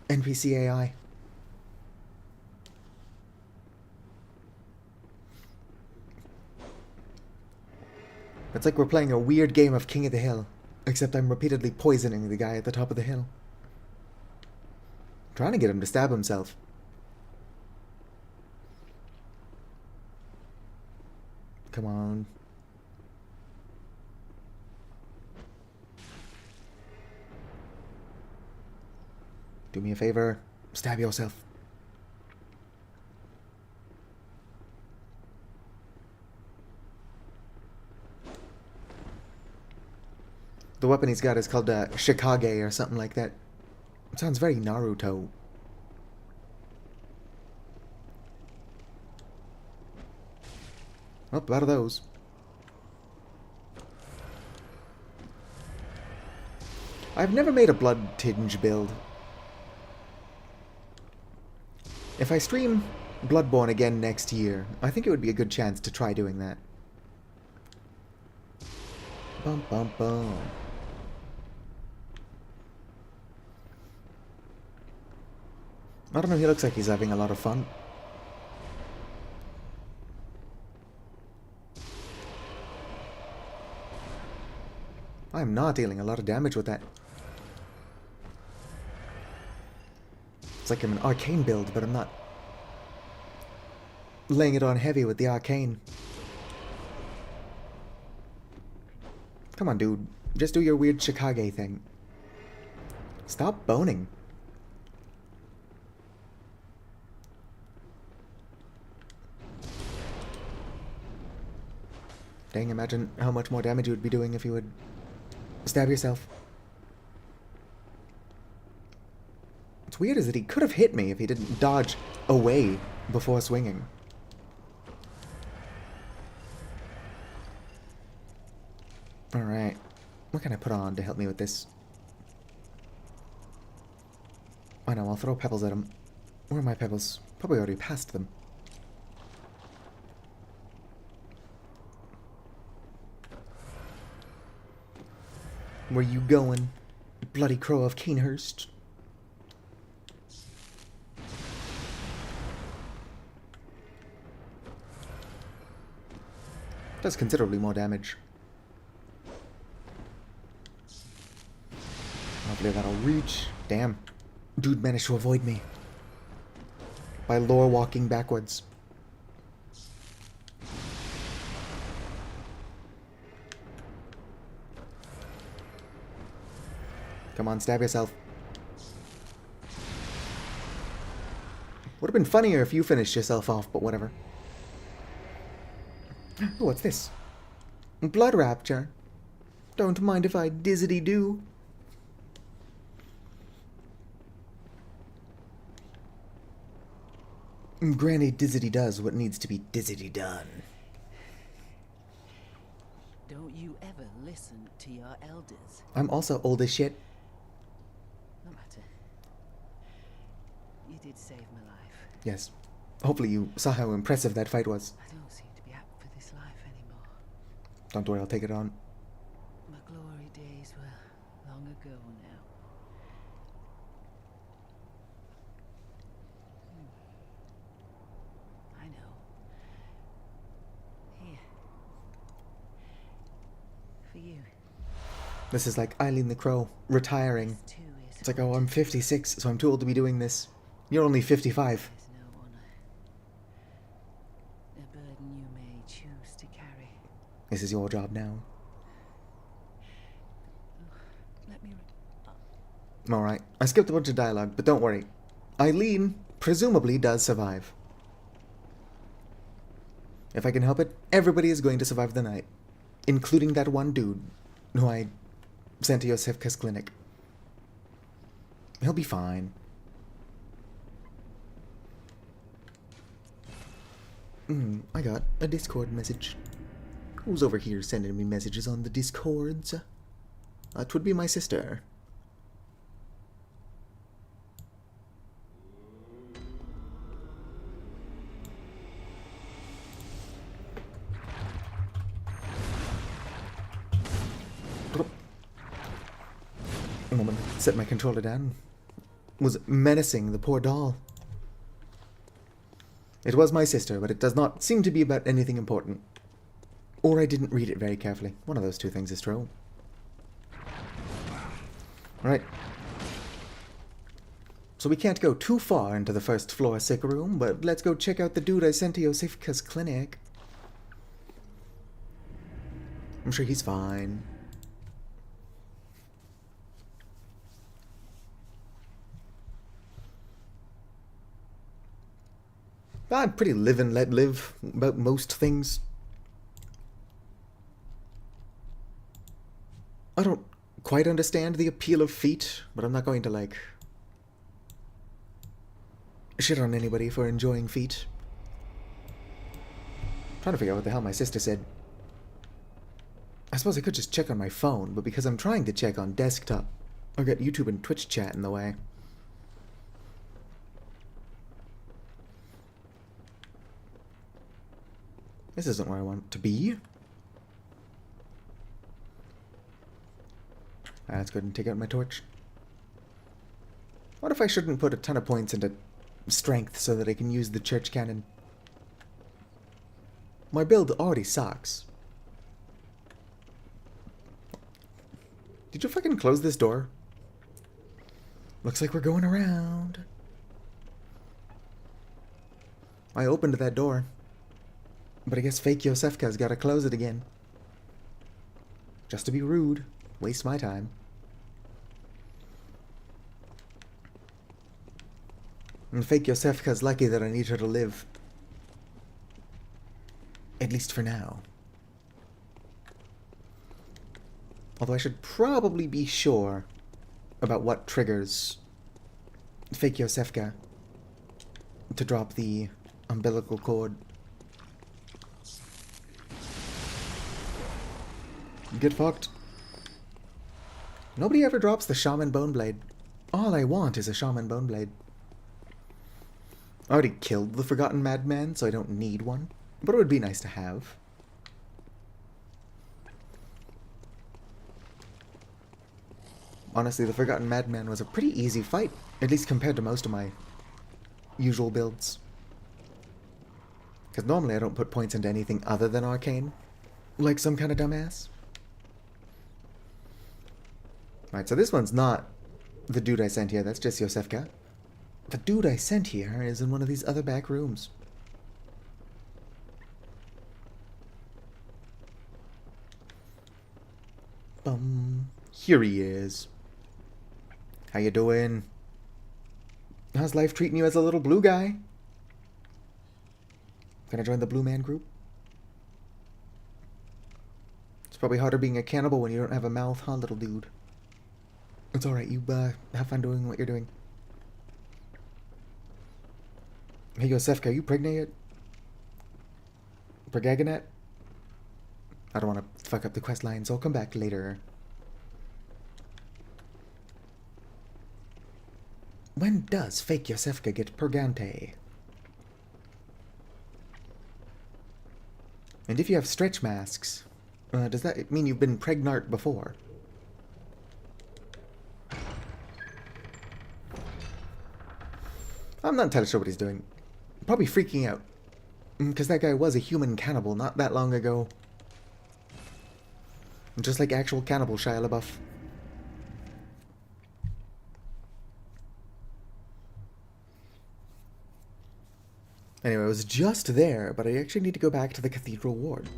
NPC AI. It's like we're playing a weird game of King of the Hill, except I'm repeatedly poisoning the guy at the top of the hill. I'm trying to get him to stab himself. Come on. Do me a favor. Stab yourself. The weapon he's got is called Shikage or something like that. It sounds very Naruto. Oh, out of those. I've never made a blood tinge build. If I stream Bloodborne again next year, I think it would be a good chance to try doing that. Bum bum bum. I don't know, he looks like he's having a lot of fun. I'm not dealing a lot of damage with that. It's like I'm an arcane build, but I'm not laying it on heavy with the arcane. Come on, dude. Just do your weird Shikage thing. Stop boning. Dang, imagine how much more damage you would be doing if you would stab yourself. What's weird is that he could have hit me if he didn't dodge away before swinging. Alright. What can I put on to help me with this? I know, I'll throw pebbles at him. Where are my pebbles? Probably already passed them. Where you going, bloody crow of Keenhurst? Does considerably more damage. Hopefully that'll reach. Damn. Dude managed to avoid me. By lore walking backwards. Come on, stab yourself. Would have been funnier if you finished yourself off, but whatever. Oh, what's this? Blood rapture. Don't mind if I dizzity do. Granny dizzity does what needs to be dizzity done. Don't you ever listen to your elders? I'm also old as shit. No matter. You did save my life. Yes. Hopefully you saw how impressive that fight was. I don't seem to be apt for this life anymore. Don't worry, I'll take it on. My glory days were long ago now. I know. Here. For you. This is like Eileen the Crow, retiring. This too is It's like, oh, I'm 56, so I'm too old to be doing this. You're only 55. There's no honor. This is your job now. Let me. Alright, I skipped a bunch of dialogue, but don't worry. Eileen presumably does survive. If I can help it, everybody is going to survive the night. Including that one dude who I sent to Yosefka's clinic. He'll be fine. I got a Discord message. Who's over here sending me messages on the Discords? That would be my sister. A moment, set my controller down. Was menacing the poor doll. It was my sister, but it does not seem to be about anything important. Or I didn't read it very carefully. One of those two things is true. Right. So we can't go too far into the first floor sick room, but let's go check out the dude I sent to Yosefka's clinic. I'm sure he's fine. I'm pretty live and let live about most things. I don't quite understand the appeal of feet, but I'm not going to, like, shit on anybody for enjoying feet. I'm trying to figure out what the hell my sister said. I suppose I could just check on my phone, but because I'm trying to check on desktop, I've got YouTube and Twitch chat in the way. This isn't where I want to be. Let's go ahead and take out my torch. What if I shouldn't put a ton of points into strength so that I can use the church cannon? My build already sucks. Did you fucking close this door? Looks like we're going around. I opened that door. But I guess fake Yosefka's gotta close it again. Just to be rude. Waste my time. And fake Yosefka's lucky that I need her to live. At least for now. Although I should probably be sure about what triggers fake Yosefka to drop the umbilical cord. Get fucked. Nobody ever drops the shaman bone blade. All I want is a shaman bone blade. I already killed the forgotten madman, so I don't need one. But it would be nice to have. Honestly, the forgotten madman was a pretty easy fight, at least compared to most of my usual builds. Because normally I don't put points into anything other than arcane, like some kind of dumbass. Alright, so this one's not the dude I sent here, that's just Yosefka. The dude I sent here is in one of these other back rooms. Here he is. How you doing? How's life treating you as a little blue guy? Gonna join the blue man group? It's probably harder being a cannibal when you don't have a mouth, huh, little dude? It's alright, you have fun doing what you're doing. Hey, Yosefka, are you pregnant yet? Bragagonet? I don't want to fuck up the quest line, so I'll come back later. When does fake Yosefka get Purgante? And if you have stretch masks, does that mean you've been pregnant before? I'm not entirely sure what he's doing. Probably freaking out. Because that guy was a human cannibal not that long ago. Just like actual cannibal Shia LaBeouf. Anyway, I was just there, but I actually need to go back to the cathedral ward.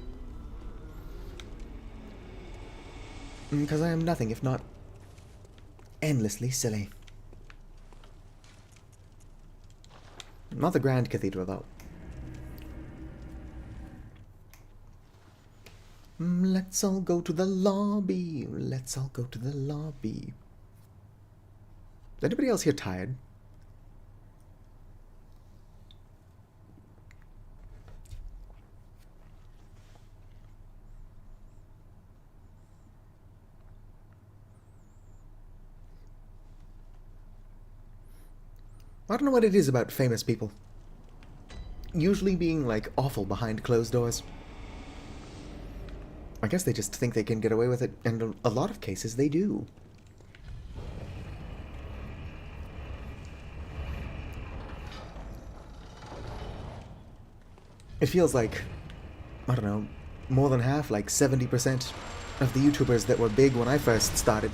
Because I am nothing if not endlessly silly. Not the Grand Cathedral, though. Let's all go to the lobby. Let's all go to the lobby. Is anybody else here tired? I don't know what it is about famous people. Usually being, like, awful behind closed doors. I guess they just think they can get away with it, and in a lot of cases they do. It feels like, I don't know, more than half, like 70% of the YouTubers that were big when I first started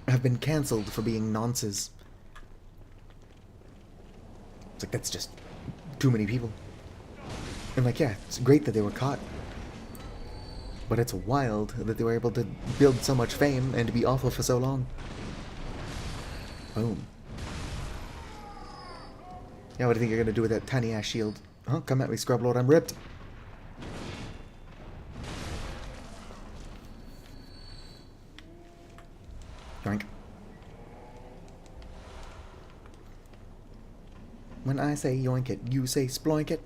have been cancelled for being nonces. It's like, that's just too many people. And like, yeah, it's great that they were caught. But it's wild that they were able to build so much fame and be awful for so long. Boom. Yeah, what do you think you're gonna do with that tiny ass shield? Huh? Come at me, Scrub Lord, I'm ripped. Yoink. When I say yoink it, you say sploink it.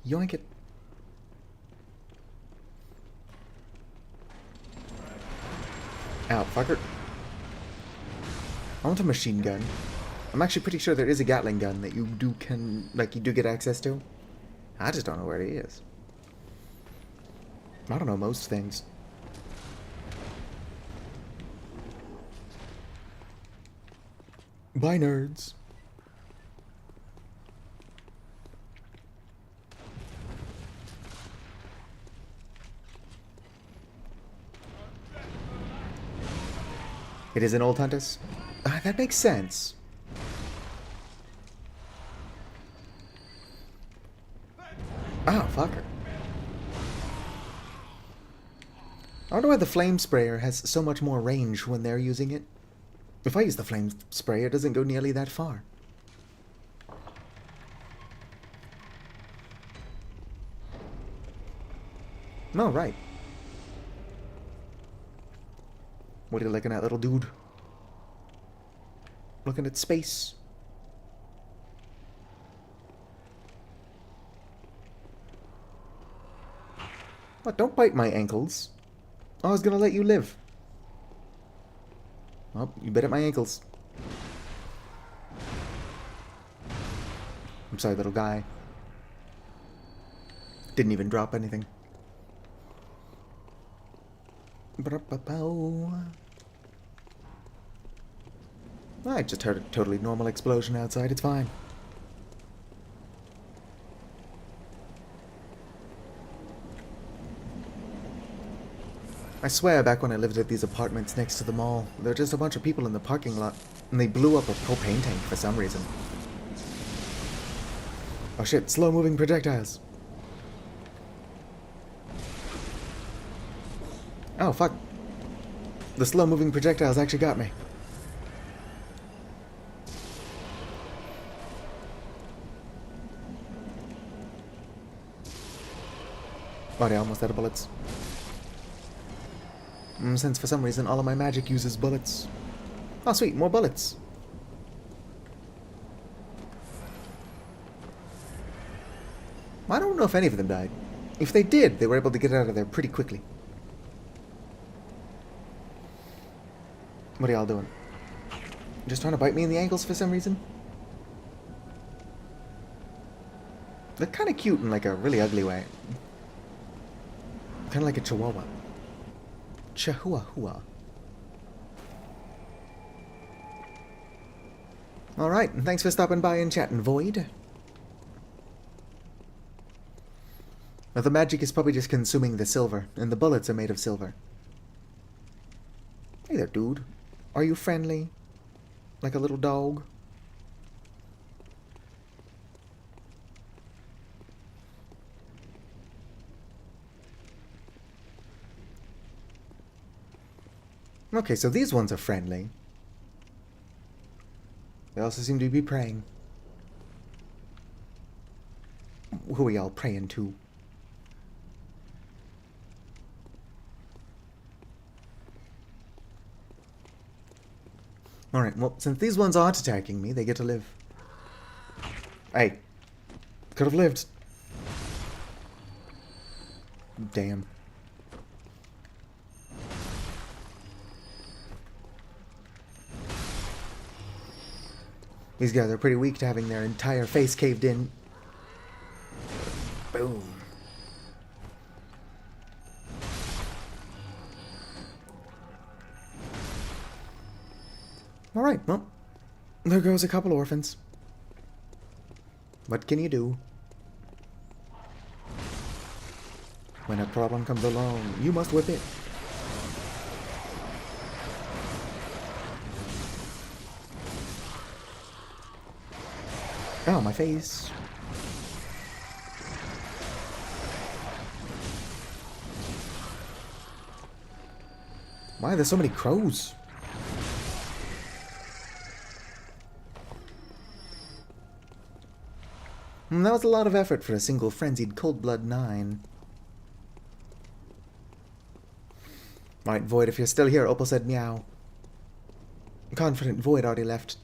Yoink it. Ow, fucker. I want a machine gun. I'm actually pretty sure there is a Gatling gun that you do get access to. I just don't know where it is. I don't know most things. Bye, nerds. It is an old Huntus? Ah, that makes sense. Oh, fucker. I wonder why the flame sprayer has so much more range when they're using it. If I use the flame sprayer, it doesn't go nearly that far. No, right. What are you looking at, little dude? Looking at space. What? Don't bite my ankles. I was gonna let you live. Well, you bit at my ankles. I'm sorry, little guy. Didn't even drop anything. I just heard a totally normal explosion outside. It's fine. I swear, back when I lived at these apartments next to the mall, there were just a bunch of people in the parking lot, and they blew up a propane tank for some reason. Oh shit, slow-moving projectiles. Oh, fuck. The slow-moving projectiles actually got me. Oh, they almost out of bullets. Since for some reason all of my magic uses bullets. Oh sweet, more bullets. I don't know if any of them died. If they did, they were able to get out of there pretty quickly. What are y'all doing? Just trying to bite me in the ankles for some reason? They're kind of cute in like a really ugly way. Kind of like a chihuahua. Chihuahua. Alright, and thanks for stopping by and chatting, Void. Well, the magic is probably just consuming the silver, and the bullets are made of silver. Hey there, dude. Are you friendly? Like a little dog? Okay, so these ones are friendly. They also seem to be praying. Who are y'all praying to? Alright, well, since these ones aren't attacking me, they get to live. Hey. Could have lived. Damn. These guys are pretty weak to having their entire face caved in. Boom. Alright, well, there goes a couple orphans. What can you do? When a problem comes along, you must whip it. Oh, my face. Why are there so many crows? That was a lot of effort for a single frenzied cold blood 9. Right, Void, if you're still here, Opal said meow. Confident Void already left.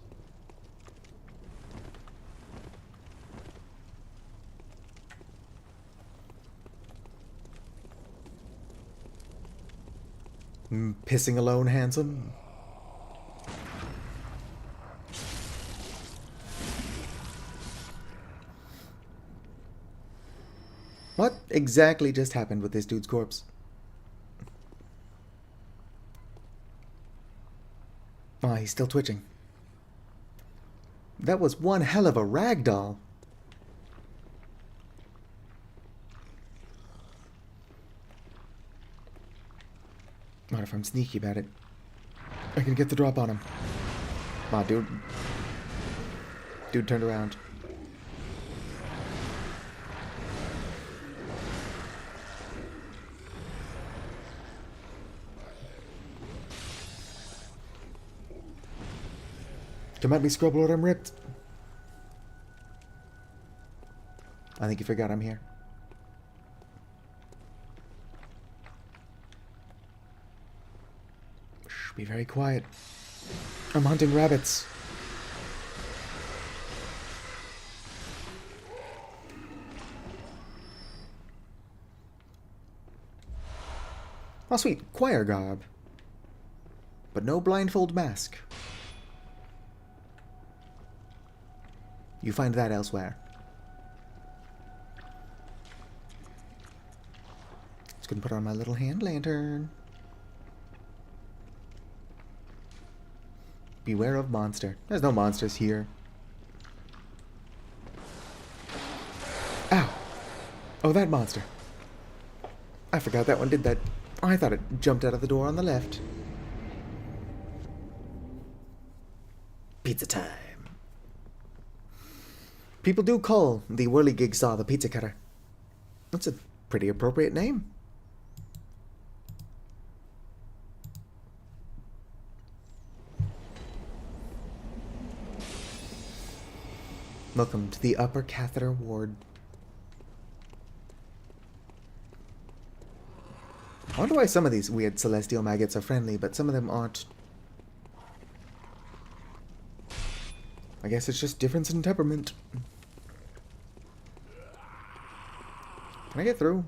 Pissing alone, handsome. What exactly just happened with this dude's corpse? Ah, he's still twitching. That was one hell of a ragdoll. Not if I'm sneaky about it. I can get the drop on him. Ah, dude. Dude turned around. Come at me, Scrubble, or I'm ripped. I think you forgot I'm here. Shh, be very quiet. I'm hunting rabbits. Oh, sweet. Choir garb. But no blindfold mask. You find that elsewhere. Just gonna put on my little hand lantern. Beware of monster. There's no monsters here. Ow! Oh, that monster. I forgot that one did that. I thought it jumped out of the door on the left. Pizza time. People do call the whirligig saw the pizza cutter. That's a pretty appropriate name. Welcome to the upper catheter ward. I wonder why some of these weird celestial maggots are friendly, but some of them aren't. I guess it's just difference in temperament. Can I get through?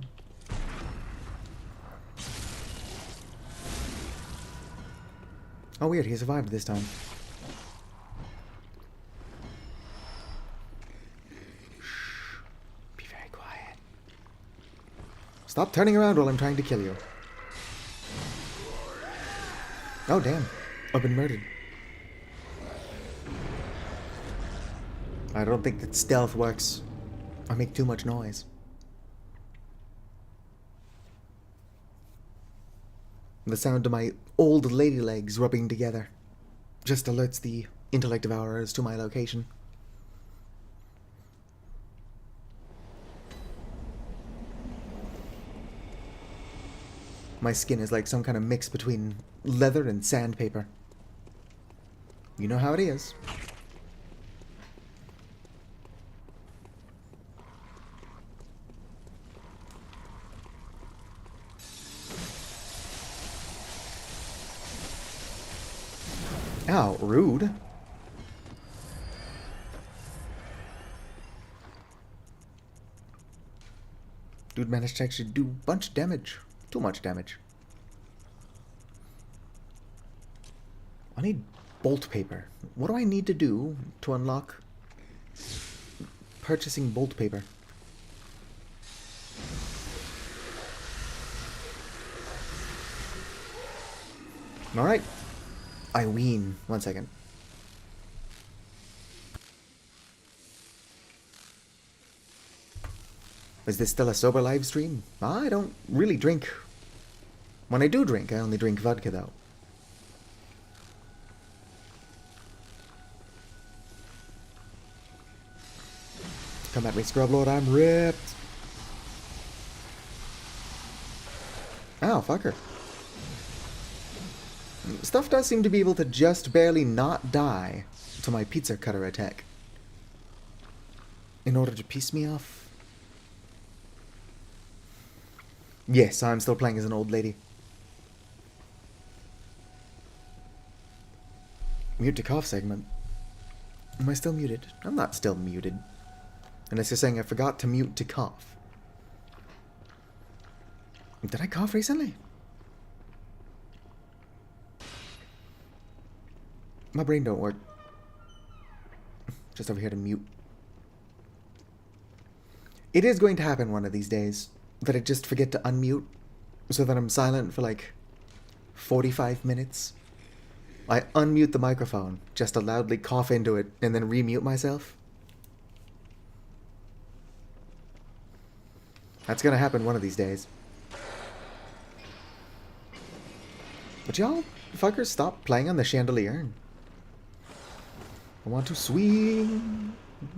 Oh, weird, he survived this time. Shh. Be very quiet. Stop turning around while I'm trying to kill you. Oh, damn. I've been murdered. I don't think that stealth works. I make too much noise. The sound of my old lady legs rubbing together just alerts the intellect devourers to my location. My skin is like some kind of mix between leather and sandpaper. You know how it is. Ow, rude. Dude managed to actually do a bunch of damage. Too much damage. I need bolt paper. What do I need to do to unlock purchasing bolt paper? Alright. I ween. 1 second. Is this still a sober live stream? I don't really drink. When I do drink, I only drink vodka though. Come at me, Scrub Lord, I'm ripped. Ow, fucker. Stuff does seem to be able to just barely not die to my pizza cutter attack. In order to piss me off. Yes, I'm still playing as an old lady. Mute to cough segment. Am I still muted? I'm not still muted. Unless you're saying I forgot to mute to cough. Did I cough recently? My brain don't work. Just over here to mute. It is going to happen one of these days that I just forget to unmute so that I'm silent for like 45 minutes. I unmute the microphone just to loudly cough into it and then remute myself. That's gonna happen one of these days. But y'all fuckers stop playing on the chandelier. I want to swing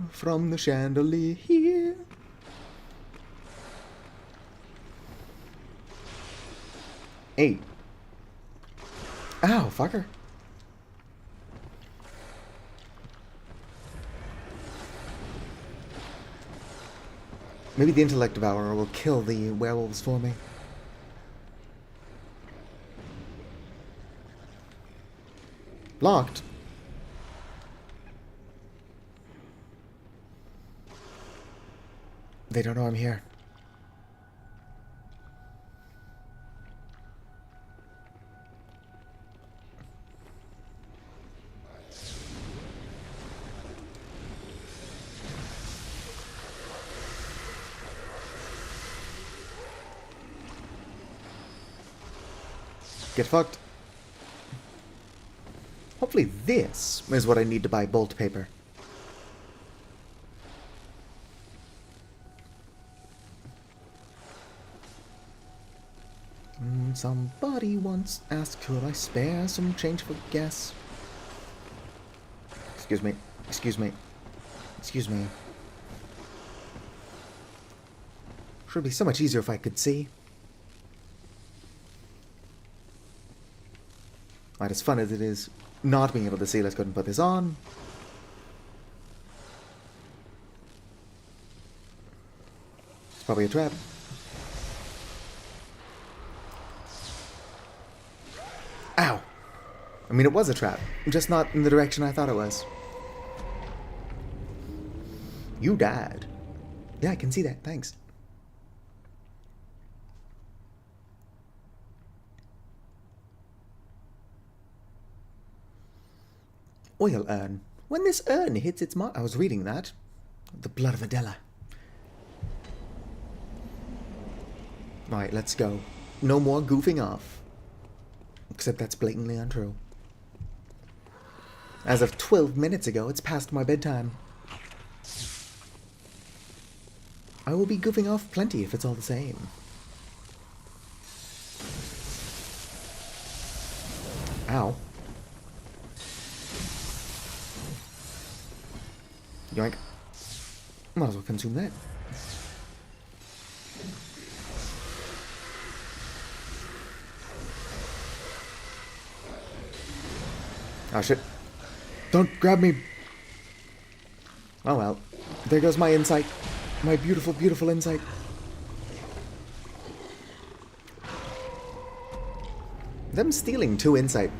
from the chandelier. Hey. Ow, fucker. Maybe the intellect devourer will kill the werewolves for me. Locked. They don't know I'm here. Get fucked. Hopefully this is what I need to buy bolt paper. Somebody once asked, could I spare some change for gas? Excuse me. Excuse me. Excuse me. Sure would be so much easier if I could see. Alright, as fun as it is not being able to see, let's go ahead and put this on. It's probably a trap. Ow! I mean, it was a trap, just not in the direction I thought it was. You died. Yeah, I can see that, thanks. Oil urn. When this urn hits its mark... I was reading that. The blood of Adela. Alright, let's go. No more goofing off. Except that's blatantly untrue. As of 12 minutes ago, it's past my bedtime. I will be goofing off plenty if it's all the same. Ow. Yoink. Might as well consume that. Oh shit. Don't grab me. Oh well. There goes my insight. My beautiful, beautiful insight. Them stealing 2 insight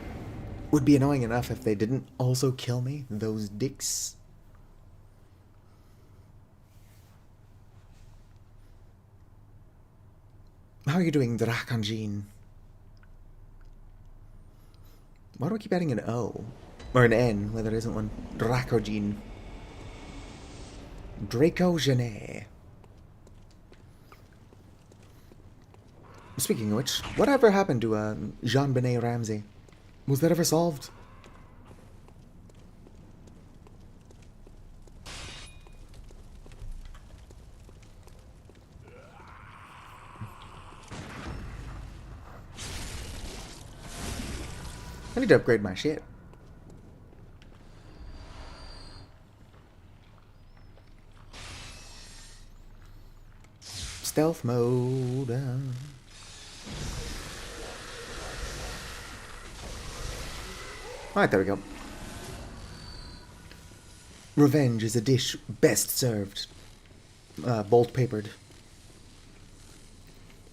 would be annoying enough if they didn't also kill me, those dicks. How are you doing, Drakanjin? Why do I keep adding an O? Or an N, where there isn't one. Dracogene. Dracogene. Speaking of which, whatever happened to Jean-Benet Ramsey? Was that ever solved? I need to upgrade my shit. Stealth mode. Alright, there we go. Revenge is a dish best served. Bolt papered.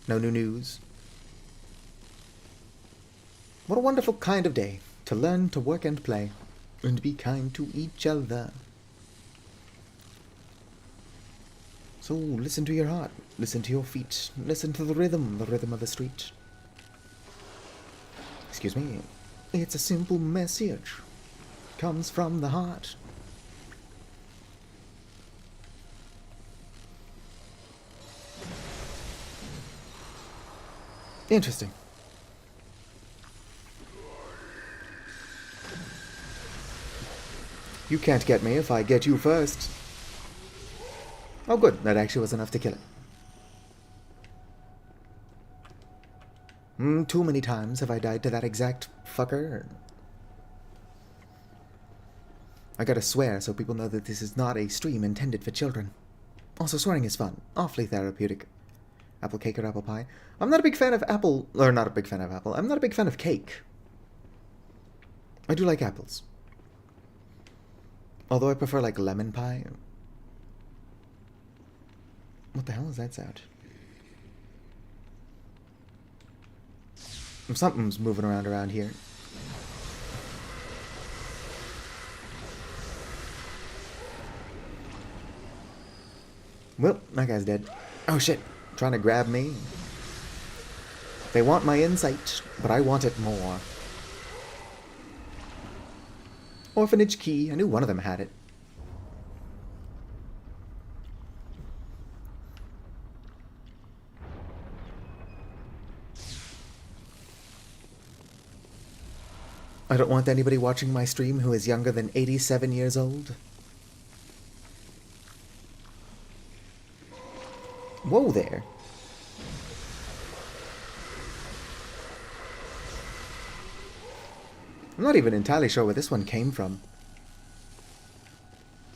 No new news. What a wonderful kind of day to learn to work and play, and be kind to each other. So listen to your heart, listen to your feet, listen to the rhythm of the street. Excuse me. It's a simple message. Comes from the heart. Interesting. You can't get me if I get you first. Oh good, that actually was enough to kill it. Too many times have I died to that exact fucker. I gotta swear so people know that this is not a stream intended for children. Also, swearing is fun. Awfully therapeutic. Apple cake or apple pie? I'm not a big fan of apple... Or not a big fan of apple. I'm not a big fan of cake. I do like apples. Although I prefer, like, lemon pie. What the hell is that sound? Something's moving around here. Well, that guy's dead. Oh shit, trying to grab me. They want my insight, but I want it more. Orphanage key. I knew one of them had it. I don't want anybody watching my stream who is younger than 87 years old. Whoa there. I'm not even entirely sure where this one came from.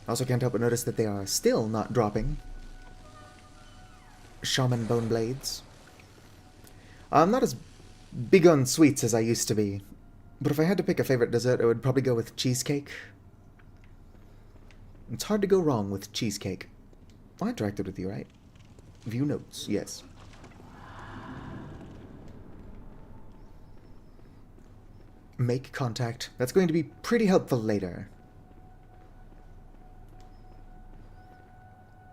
I also can't help but notice that they are still not dropping. Shaman bone blades. I'm not as big on sweets as I used to be. But if I had to pick a favorite dessert, I would probably go with cheesecake. It's hard to go wrong with cheesecake. I interacted with you, right? View notes, yes. Make contact. That's going to be pretty helpful later.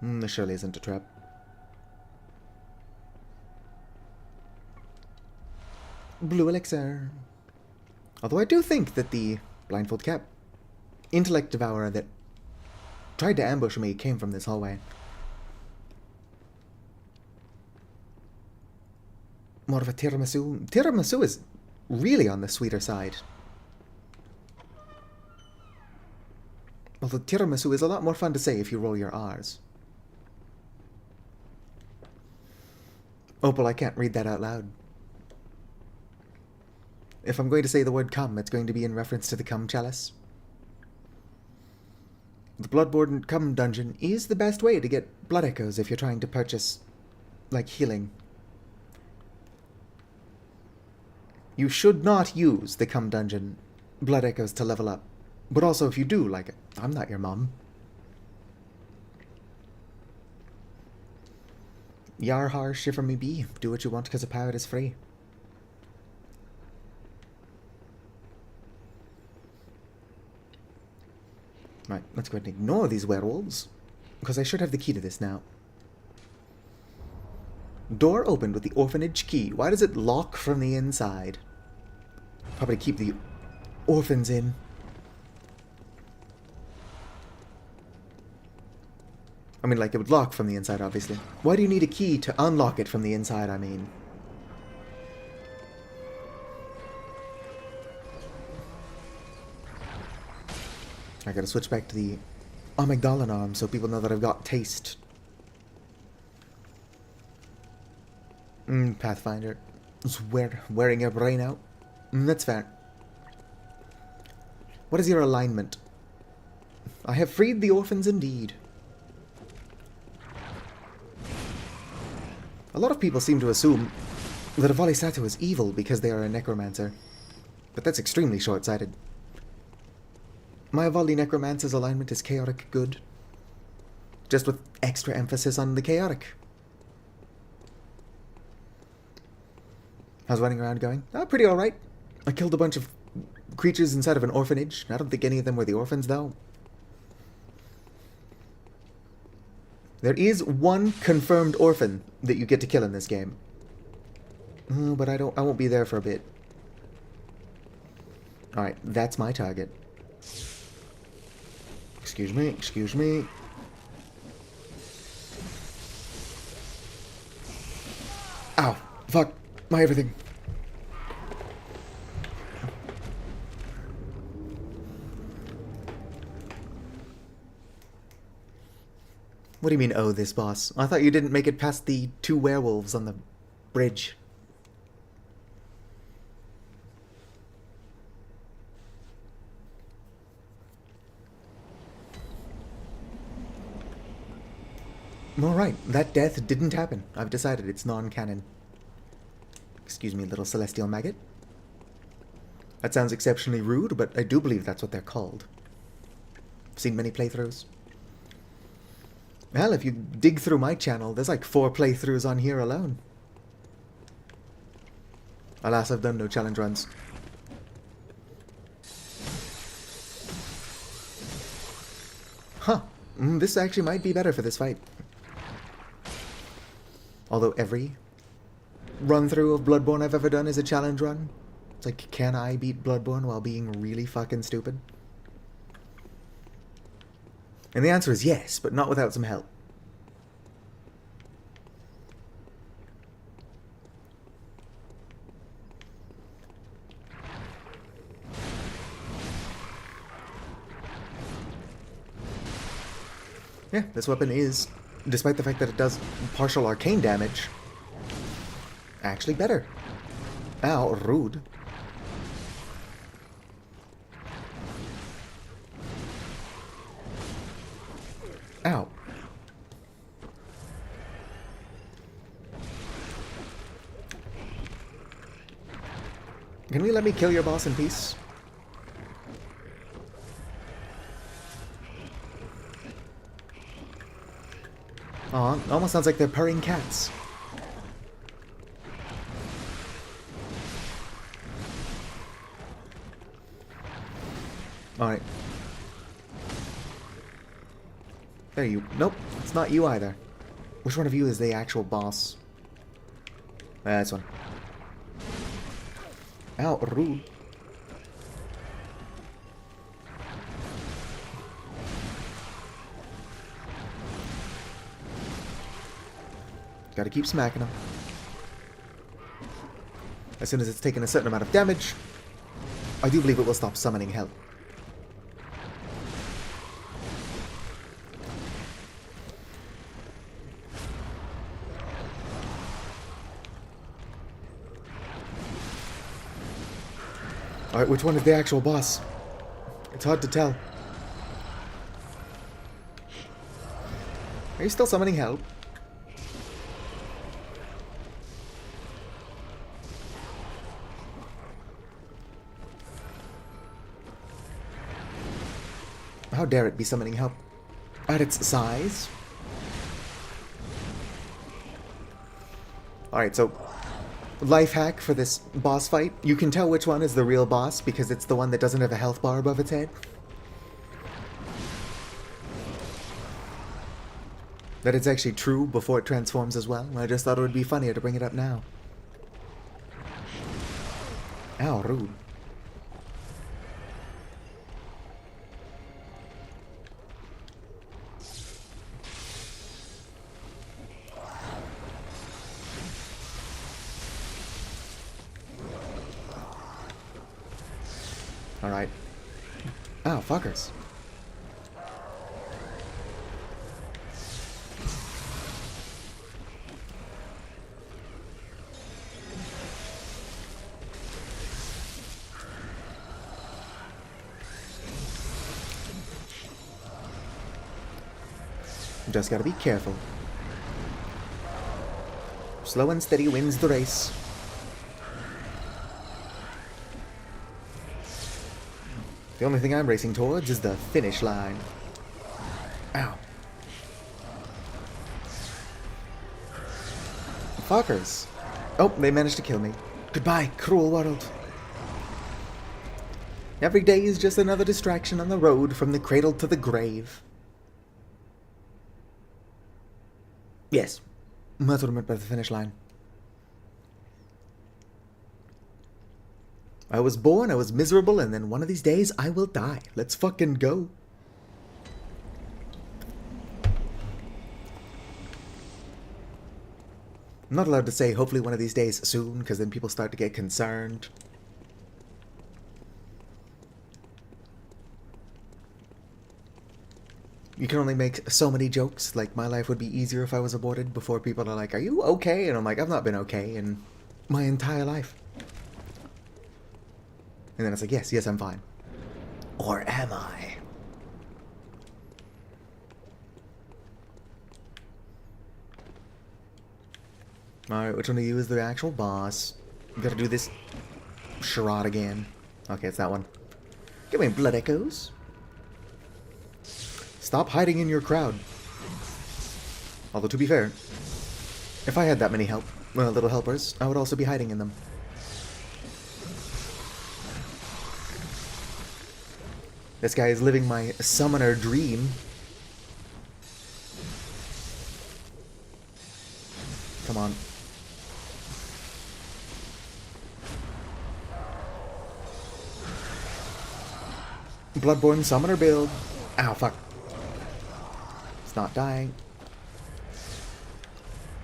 This surely isn't a trap. Blue elixir. Although I do think that the blindfold cap intellect devourer that tried to ambush me came from this hallway. More of a tiramisu. Tiramisu is really on the sweeter side. Although tiramisu is a lot more fun to say if you roll your R's. Opal, I can't read that out loud. If I'm going to say the word cum, it's going to be in reference to the cum chalice. The Bloodborne cum dungeon is the best way to get blood echoes if you're trying to purchase, like, healing. You should not use the cum dungeon blood echoes to level up. But also, if you do like it, I'm not your mom. Yar har, shiver me be. Do what you want because a pirate is free. Right, let's go ahead and ignore these werewolves. Because I should have the key to this now. Door opened with the orphanage key. Why does it lock from the inside? Probably keep the orphans in. I mean, like, it would lock from the inside, obviously. Why do you need a key to unlock it from the inside, I mean? I gotta switch back to the amygdala arm so people know that I've got taste. Pathfinder. It's wearing your brain out. That's fair. What is your alignment? I have freed the orphans indeed. A lot of people seem to assume that a Valisatu is evil because they are a necromancer. But that's extremely short-sighted. My Avali Necromancer's alignment is chaotic good. Just with extra emphasis on the chaotic. How's running around going? Pretty alright. I killed a bunch of creatures inside of an orphanage. I don't think any of them were the orphans, though. There is one confirmed orphan that you get to kill in this game. But I won't be there for a bit. Alright, that's my target. Excuse me, excuse me. Ow, fuck, my everything. What do you mean, oh, this boss? I thought you didn't make it past the 2 werewolves on the bridge. Alright, that death didn't happen. I've decided it's non-canon. Excuse me, little celestial maggot. That sounds exceptionally rude, but I do believe that's what they're called. I've seen many playthroughs. Hell, if you dig through my channel, there's like 4 playthroughs on here alone. Alas, I've done no challenge runs. Huh. This actually might be better for this fight. Although every run-through of Bloodborne I've ever done is a challenge run. It's like, can I beat Bloodborne while being really fucking stupid? And the answer is yes, but not without some help. Yeah, this weapon is, despite the fact that it does partial arcane damage, actually better. Ow, rude. Ow. Can we let me kill your boss in peace? Aw, almost sounds like they're purring cats. Alright. There you... Nope, it's not you either. Which one of you is the actual boss? This one. Ow, rude. Gotta keep smacking him. As soon as it's taken a certain amount of damage, I do believe it will stop summoning hell. Alright, which one is the actual boss? It's hard to tell. Are you still summoning hell? How dare it be summoning help at its size? Alright, so life hack for this boss fight. You can tell which one is the real boss because it's the one that doesn't have a health bar above its head. That it's actually true before it transforms as well. I just thought it would be funnier to bring it up now. Ow, rude. Alright. Ow, fuckers. Just gotta be careful. Slow and steady wins the race. The only thing I'm racing towards is the finish line. Ow. Fuckers. Oh, they managed to kill me. Goodbye, cruel world. Every day is just another distraction on the road from the cradle to the grave. Yes, that's what I meant by the finish line. I was born, I was miserable, and then one of these days I will die. Let's fucking go. I'm not allowed to say hopefully one of these days soon, because then people start to get concerned. You can only make so many jokes, like my life would be easier if I was aborted, before people are like, are you okay? And I'm like, I've not been okay in my entire life. And then it's like, yes, I'm fine. Or am I? Alright, which one of you is the actual boss? You gotta do this charade again. Okay, it's that one. Give me blood echoes. Stop hiding in your crowd. Although, to be fair, if I had that many little helpers, I would also be hiding in them. This guy is living my summoner dream. Come on. Bloodborne summoner build. Ow, fuck. It's not dying.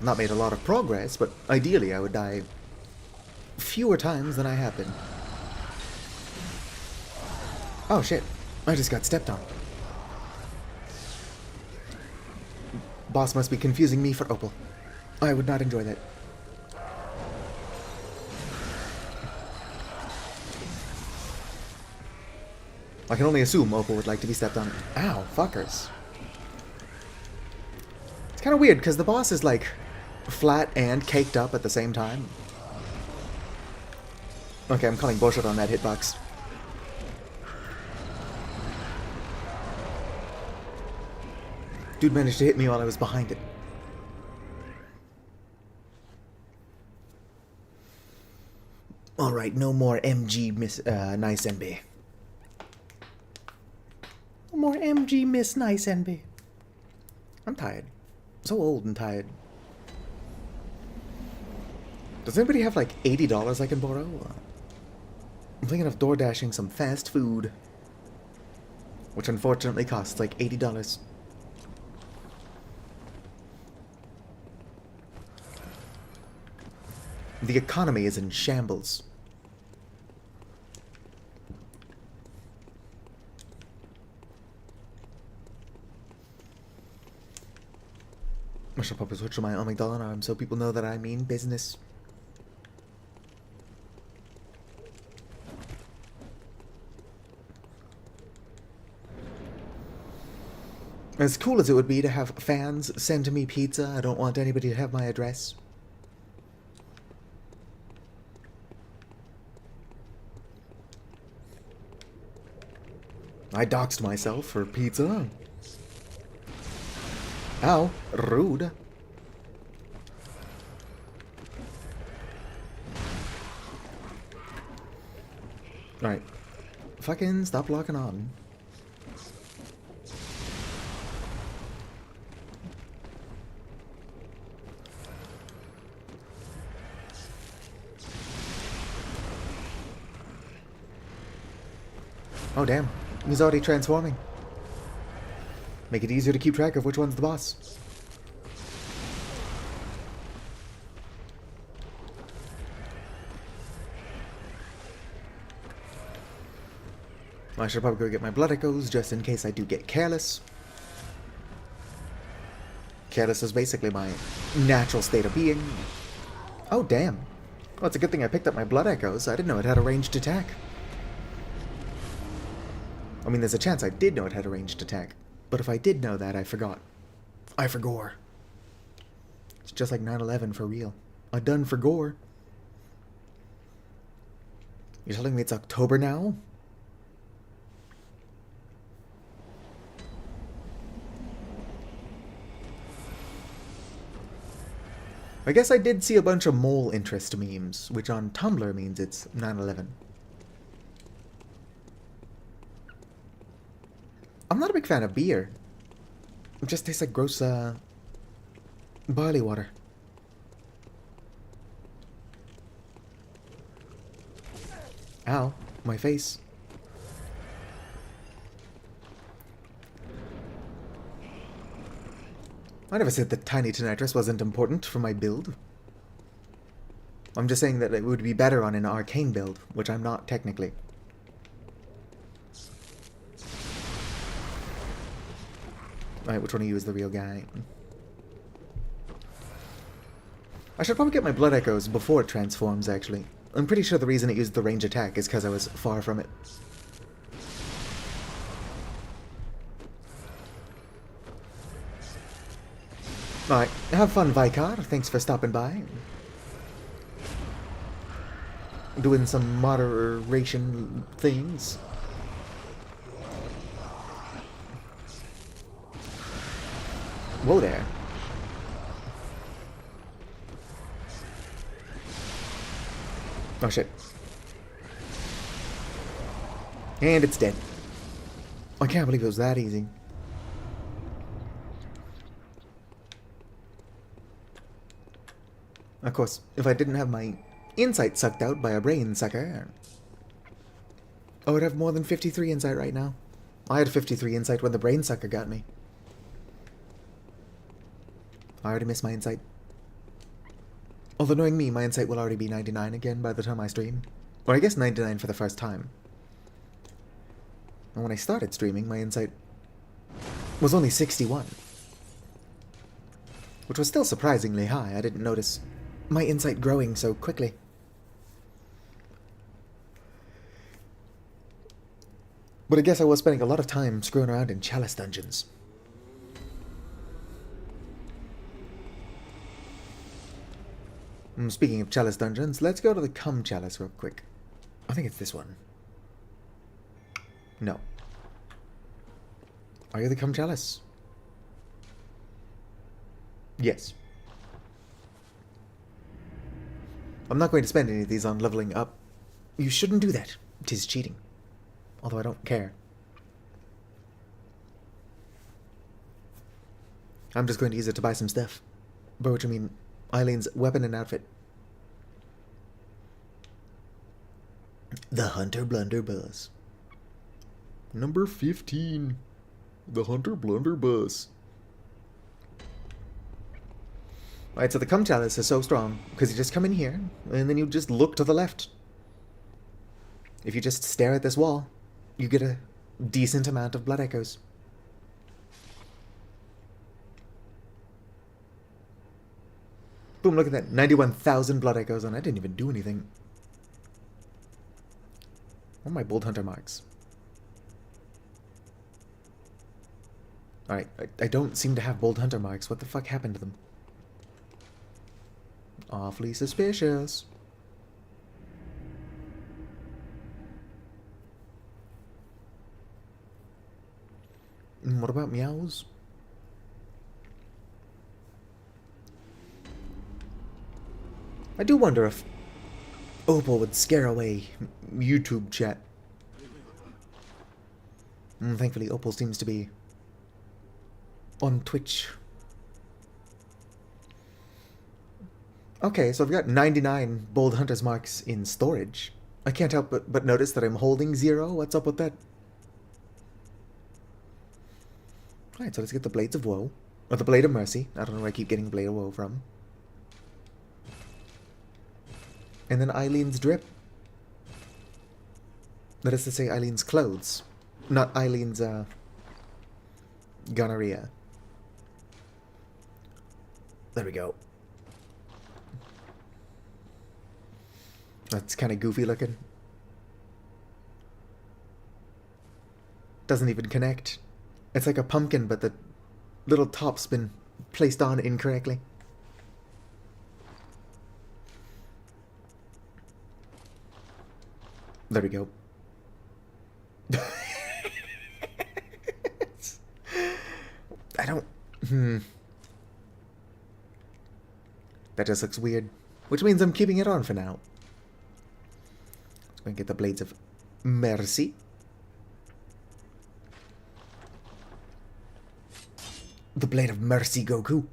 Not made a lot of progress, but ideally I would die fewer times than I have been. Oh shit. I just got stepped on. Boss must be confusing me for Opal. I would not enjoy that. I can only assume Opal would like to be stepped on. Ow, fuckers. It's kind of weird, because the boss is, like, flat and caked up at the same time. Okay, I'm calling bullshit on that hitbox. Dude managed to hit me while I was behind it. Alright, no more MG Miss Nice NB. No more MG Miss Nice NB. I'm tired. So old and tired. Does anybody have like $80 I can borrow? I'm thinking of door dashing some fast food. Which unfortunately costs like $80. The economy is in shambles. I should probably switch to my $1 arm so people know that I mean business. As cool as it would be to have fans send me pizza, I don't want anybody to have my address. I doxed myself for pizza. Ow, rude. Alright. Fucking stop locking on. Oh damn, he's already transforming. Make it easier to keep track of which one's the boss. I should probably go get my blood echoes just in case I do get careless. Careless is basically my natural state of being. Oh damn. Well, it's a good thing I picked up my blood echoes. I didn't know it had a ranged attack. I mean, there's a chance I did know it had a ranged attack. But if I did know that, I forgot. I forgore. It's just like 9/11 for real. I done forgore. You're telling me it's October now? I guess I did see a bunch of mole interest memes, which on Tumblr means it's 9/11. I'm not a big fan of beer. It just tastes like gross, barley water. Ow, my face. I never said that tiny tinnitus wasn't important for my build. I'm just saying that it would be better on an arcane build, which I'm not technically. Alright, which one of you is the real guy? I should probably get my blood echoes before it transforms, actually. I'm pretty sure the reason it used the range attack is because I was far from it. Alright, have fun, Vicar. Thanks for stopping by. Doing some moderation things. Whoa there. Oh shit. And it's dead. I can't believe it was that easy. Of course, if I didn't have my insight sucked out by a brain sucker, I would have more than 53 insight right now. I had 53 insight when the brain sucker got me. I already missed my insight. Although knowing me, my insight will already be 99 again by the time I stream. Or I guess 99 for the first time. And when I started streaming, my insight was only 61. Which was still surprisingly high. I didn't notice my insight growing so quickly. But I guess I was spending a lot of time screwing around in chalice dungeons. Speaking of chalice dungeons, let's go to the cum chalice real quick. I think it's this one. No. Are you the cum chalice? Yes. I'm not going to spend any of these on leveling up. You shouldn't do that. 'Tis cheating. Although I don't care. I'm just going to use it to buy some stuff. By which I mean Eileen's weapon and outfit. The Hunter Blunderbuss. Number 15. The Hunter Blunderbuss. Alright, so the cum chalice is so strong, because you just come in here, and then you just look to the left. If you just stare at this wall, you get a decent amount of blood echoes. Boom, look at that. 91,000 blood echoes, and I didn't even do anything. What are my bold hunter marks? Alright, I don't seem to have bold hunter marks. What the fuck happened to them? Awfully suspicious. What about meows? I do wonder if Opal would scare away YouTube chat. Thankfully, Opal seems to be on Twitch. Okay, so I've got 99 Bold Hunter's marks in storage. I can't help but notice that I'm holding 0. What's up with that? Alright, so let's get the Blades of Woe. Or the Blade of Mercy. I don't know where I keep getting Blade of Woe from. And then Eileen's Drip. That is to say, Eileen's clothes. Not Eileen's, gonorrhea. There we go. That's kind of goofy looking. Doesn't even connect. It's like a pumpkin, but the little top's been placed on incorrectly. There we go. I don't... That just looks weird. Which means I'm keeping it on for now. Let's go and get the Blades of Mercy. The Blade of Mercy, Goku.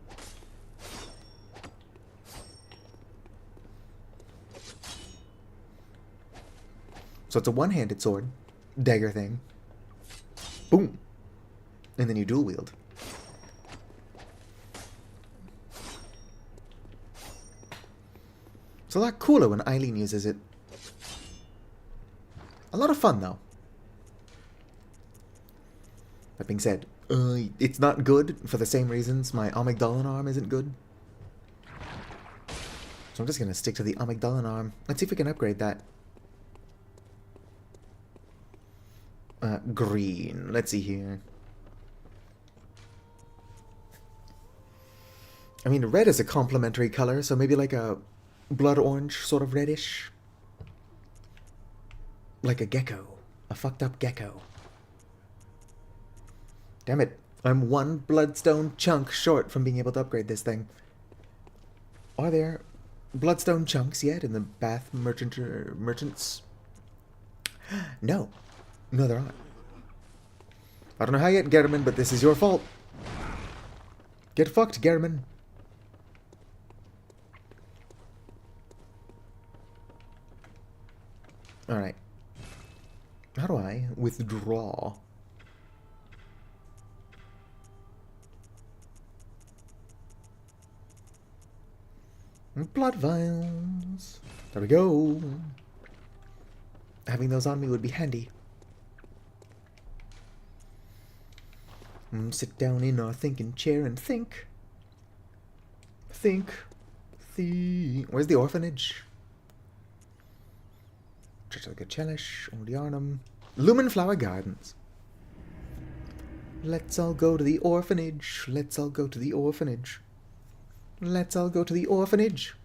So it's a one-handed sword. Dagger thing. Boom. And then you dual wield. It's a lot cooler when Eileen uses it. A lot of fun, though. That being said, it's not good for the same reasons my Amygdalin arm isn't good. So I'm just going to stick to the Amygdalin arm. Let's see if we can upgrade that. Green. Let's see here. I mean, red is a complementary color, so maybe like a blood orange, sort of reddish. Like a gecko. A fucked up gecko. Damn it. I'm one bloodstone chunk short from being able to upgrade this thing. Are there bloodstone chunks yet in the Bath merchants? No. No, there aren't. I don't know how yet, German, but this is your fault. Get fucked, German. Alright. How do I withdraw? Blood vials. There we go. Having those on me would be handy. Sit down in our thinking chair and think. Think. Where's the orphanage? Church of the Chelish, Odiarnum. Lumen Flower Gardens. Let's all go to the orphanage. Let's all go to the orphanage. Let's all go to the orphanage.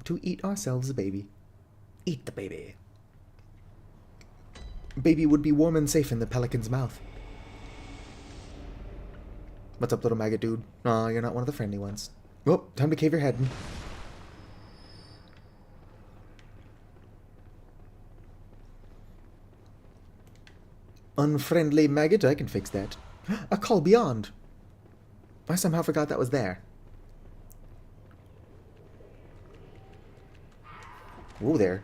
To eat ourselves a baby. Eat the baby. Baby would be warm and safe in the pelican's mouth. What's up, little maggot dude? Aw, you're not one of the friendly ones. Oh, time to cave your head in. Unfriendly maggot, I can fix that. A call beyond. I somehow forgot that was there. Whoa there.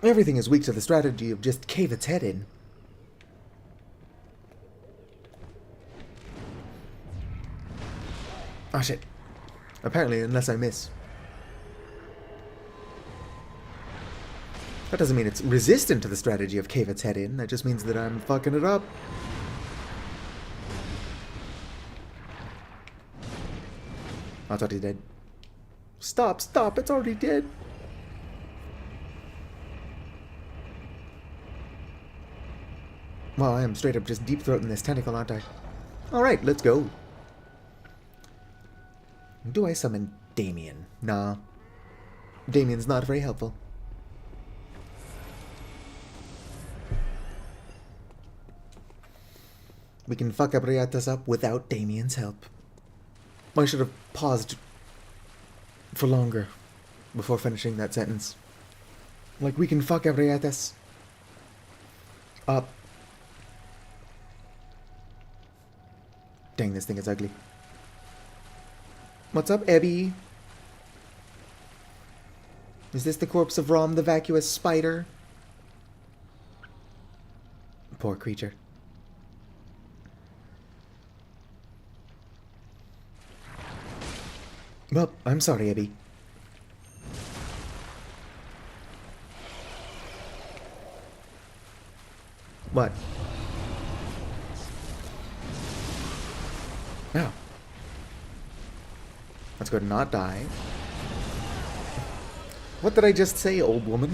Everything is weak to the strategy of just cave its head in. Ah, shit. Apparently, unless I miss. That doesn't mean it's resistant to the strategy of cave its head in. That just means that I'm fucking it up. Oh, it's already dead. Stop, stop, it's already dead. Well, I am straight up just deep-throating this tentacle, aren't I? Alright, let's go. Do I summon Damien? Nah. Damien's not very helpful. We can fuck Abriatas up without Damien's help. I should have paused for longer before finishing that sentence. Like, we can fuck Abriatas up. Dang, this thing is ugly. What's up, Ebby? Is this the corpse of Rom the vacuous spider? Poor creature. Well, I'm sorry, Ebby. What? No. Let's go to not die. What did I just say, old woman?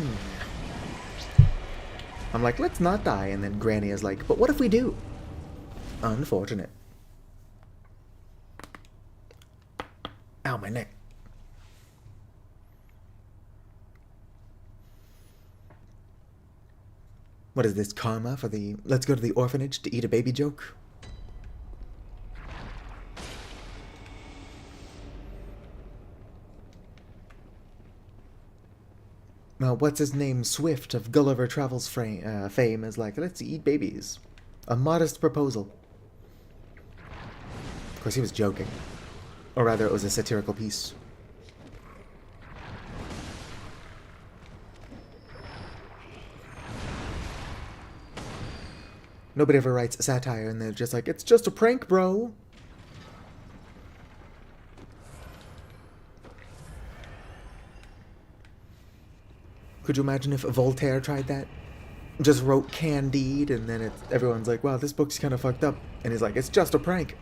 I'm like, let's not die, and then Granny is like, but what if we do? Unfortunate. Ow, my neck. What is this, karma for the let's go to the orphanage to eat a baby joke? Well, what's his name? Swift of Gulliver Travels fame is like, let's eat babies. A modest proposal. Of course, he was joking. Or rather, it was a satirical piece. Nobody ever writes satire and they're just like, it's just a prank, bro. Could you imagine if Voltaire tried that? Just wrote Candide, and then everyone's like, wow, this book's kind of fucked up. And he's like, it's just a prank.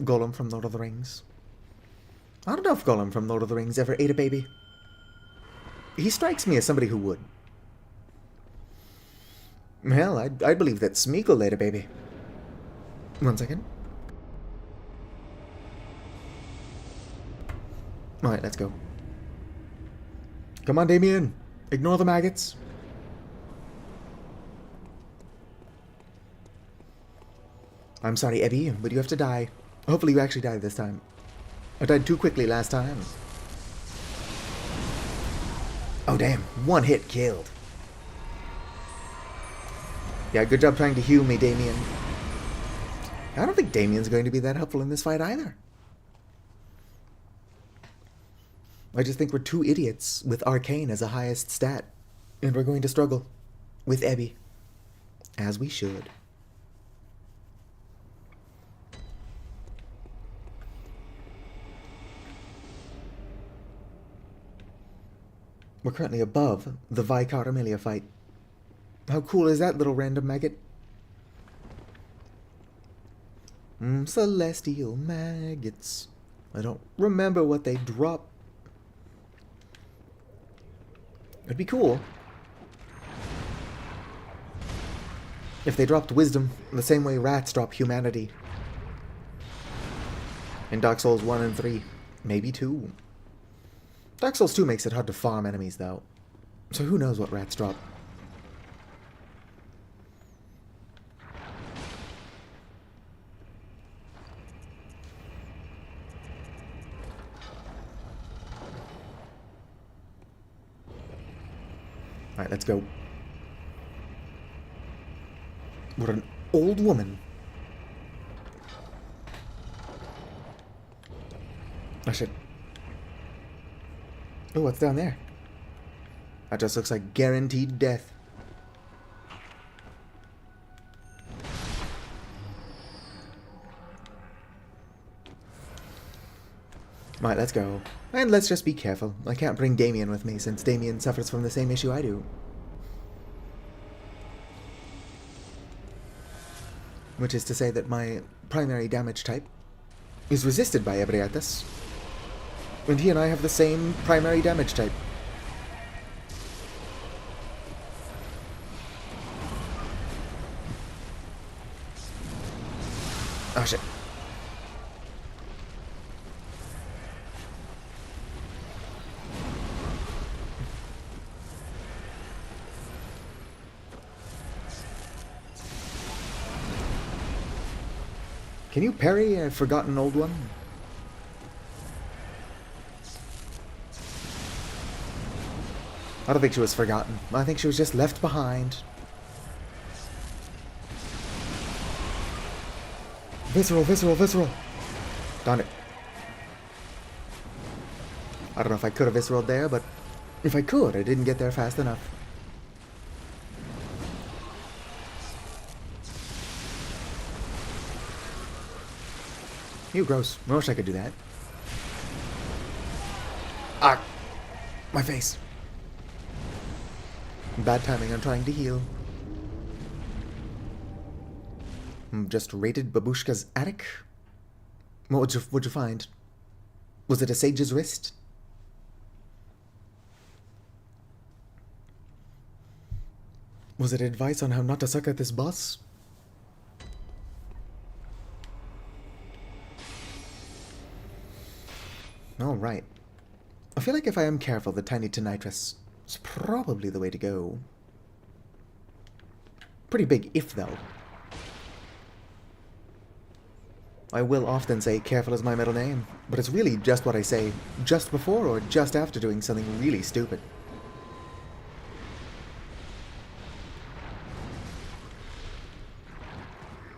Gollum from Lord of the Rings. I don't know if Gollum from Lord of the Rings ever ate a baby. He strikes me as somebody who would. Hell, I'd believe that Smeagol ate a baby. 1 second. Alright, let's go. Come on, Damien. Ignore the maggots. I'm sorry, Ebby, but you have to die. Hopefully you actually die this time. I died too quickly last time. Oh, damn. 1 hit killed. Yeah, good job trying to heal me, Damien. I don't think Damien's going to be that helpful in this fight either. I just think we're 2 idiots with Arcane as a highest stat. And we're going to struggle with Ebby. As we should. We're currently above the Vicar Amelia fight. How cool is that, little random maggot? Celestial maggots. I don't remember what they drop. It'd be cool if they dropped wisdom the same way rats drop humanity. In Dark Souls 1 and 3. Maybe 2. Dark Souls 2 makes it hard to farm enemies, though. So who knows what rats drop. Alright, let's go. What an old woman. Oh shit. Oh, what's down there? That just looks like guaranteed death. Right, let's go. And let's just be careful. I can't bring Damien with me since Damien suffers from the same issue I do. Which is to say that my primary damage type is resisted by Ebriatas. And he and I have the same primary damage type. Oh shit. Can you parry a forgotten old one? I don't think she was forgotten. I think she was just left behind. Visceral, visceral, visceral. Darn it. I don't know if I could have visceraled there, but if I could, I didn't get there fast enough. You gross. I wish I could do that. Ah! My face. Bad timing, I'm trying to heal. Just raided Babushka's attic? What'd you find? Was it a sage's wrist? Was it advice on how not to suck at this boss? Alright. I feel like if I am careful, the tiny tonitrus is probably the way to go. Pretty big if, though. I will often say careful is my middle name, but it's really just what I say just before or just after doing something really stupid.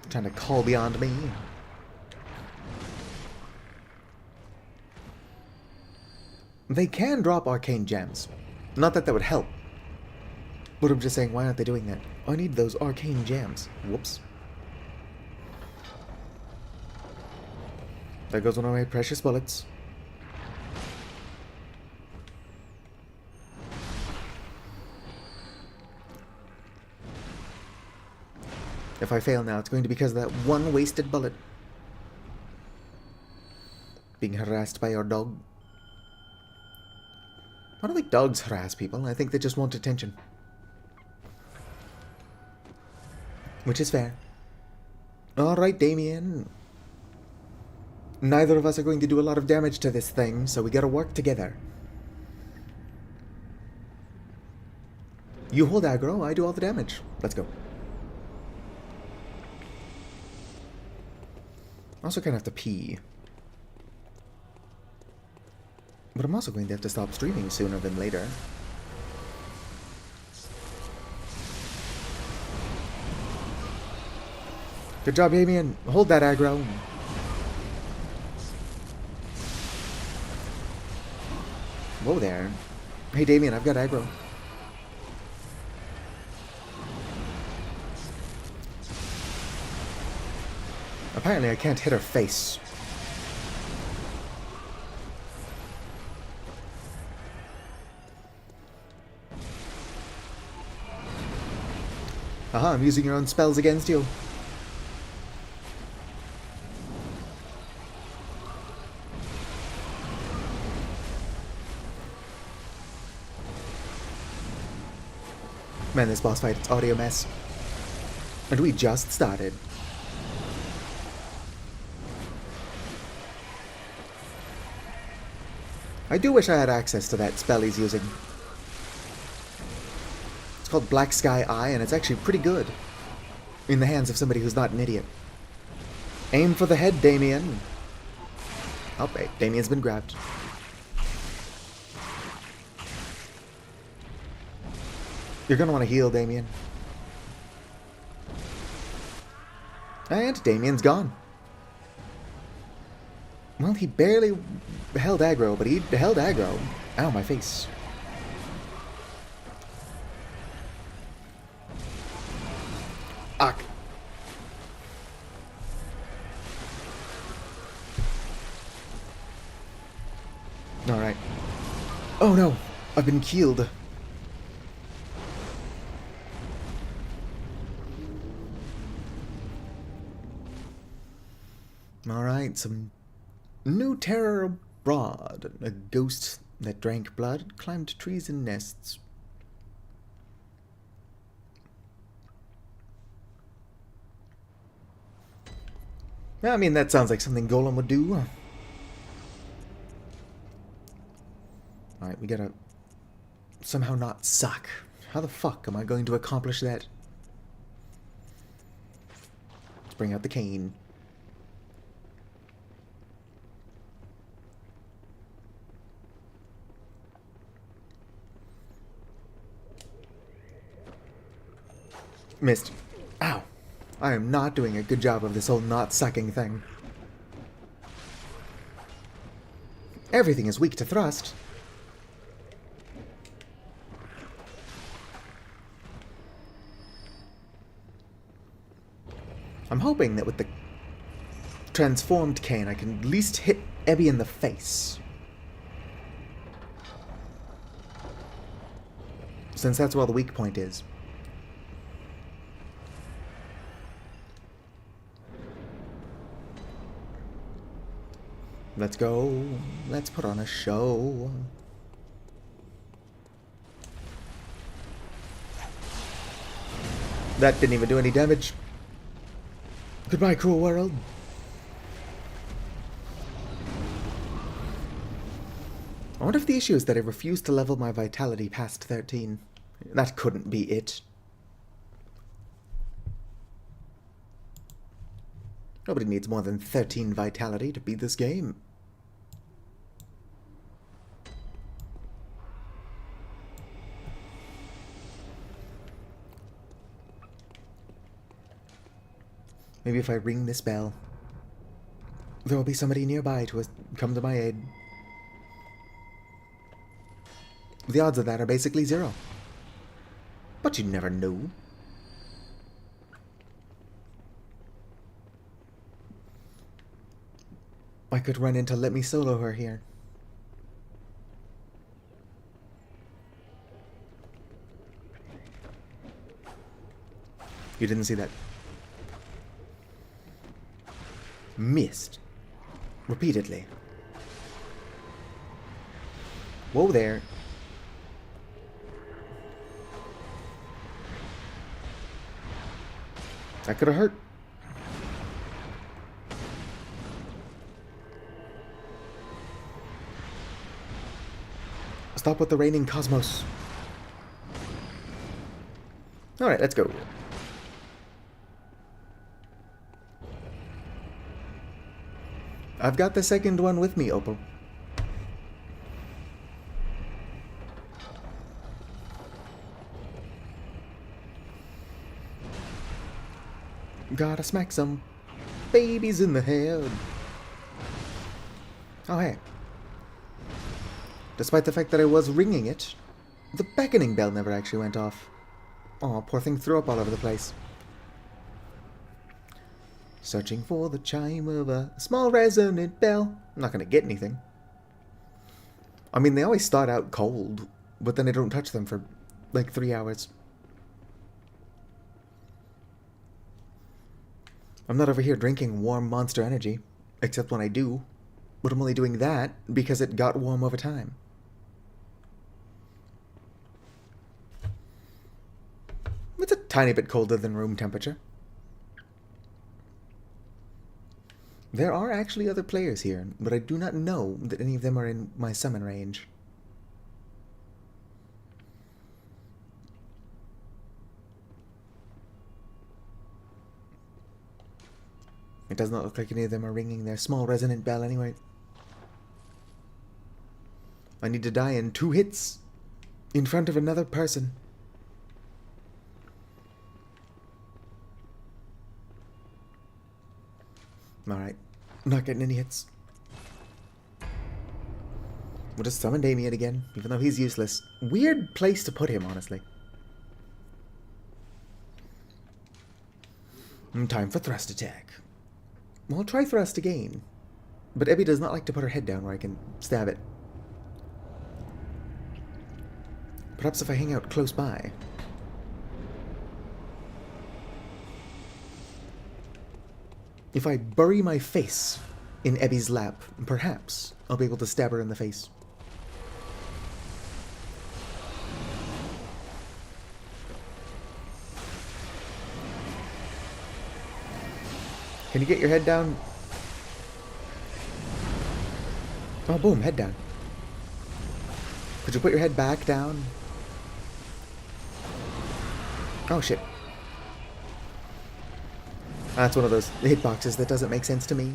Trying to call beyond me. They can drop arcane gems. Not that that would help. But I'm just saying, why aren't they doing that? I need those arcane gems. Whoops. There goes one of my precious bullets. If I fail now, it's going to be because of that one wasted bullet. Being harassed by your dog. I don't think dogs harass people. I think they just want attention. Which is fair. Alright, Damien. Neither of us are going to do a lot of damage to this thing, so we gotta work together. You hold aggro, I do all the damage. Let's go. Also kind of have to pee. But I'm also going to have to stop streaming sooner than later. Good job, Damien. Hold that aggro. Whoa there. Hey, Damien, I've got aggro. Apparently I can't hit her face. Aha, I'm using your own spells against you. Man, this boss fight, it's already a mess. And we just started. I do wish I had access to that spell he's using. It's called Black Sky Eye, and it's actually pretty good. In the hands of somebody who's not an idiot. Aim for the head, Damien. Oh, hey, Damien's been grabbed. You're gonna want to heal, Damien. And Damien's gone. Well, he barely held aggro, but he held aggro. Ow, my face. Ack. Alright. Oh no, I've been killed. Alright, some new terror abroad. A ghost that drank blood, climbed trees and nests. I mean, that sounds like something Golem would do. Alright, we gotta somehow not suck. How the fuck am I going to accomplish that? Let's bring out the cane. Missed. Ow. I am not doing a good job of this whole knot sucking thing. Everything is weak to thrust. I'm hoping that with the transformed cane, I can at least hit Ebby in the face. Since that's where the weak point is. Let's go. Let's put on a show. That didn't even do any damage. Goodbye, cruel world. I wonder if the issue is that I refuse to level my vitality past 13. That couldn't be it. Nobody needs more than 13 vitality to beat this game. Maybe if I ring this bell, there will be somebody nearby to come to my aid. The odds of that are basically 0. But you never know. I could run into Let Me Solo Her here. You didn't see that. Missed. Repeatedly. Whoa there. That could have hurt. Stop with the raining cosmos. Alright, let's go. I've got the second one with me, Opal. Gotta smack some babies in the head. Oh, hey. Despite the fact that I was ringing it, the beckoning bell never actually went off. Aw, poor thing threw up all over the place. Searching for the chime of a small resonant bell. I'm not gonna get anything. I mean, they always start out cold, but then I don't touch them for like 3 hours. I'm not over here drinking warm Monster Energy, except when I do, but I'm only doing that because it got warm over time. It's a tiny bit colder than room temperature. There are actually other players here, but I do not know that any of them are in my summon range. It does not look like any of them are ringing their small resonant bell anyway. I need to die in 2 hits in front of another person. Alright, not getting any hits. We'll just summon Damien again, even though he's useless. Weird place to put him, honestly. Time for thrust attack. Well, I'll try thrust again. But Ebby does not like to put her head down where I can stab it. Perhaps if I hang out close by. If I bury my face in Ebby's lap, perhaps I'll be able to stab her in the face. Can you get your head down? Oh, boom, head down. Could you put your head back down? Oh, shit. That's one of those hitboxes that doesn't make sense to me.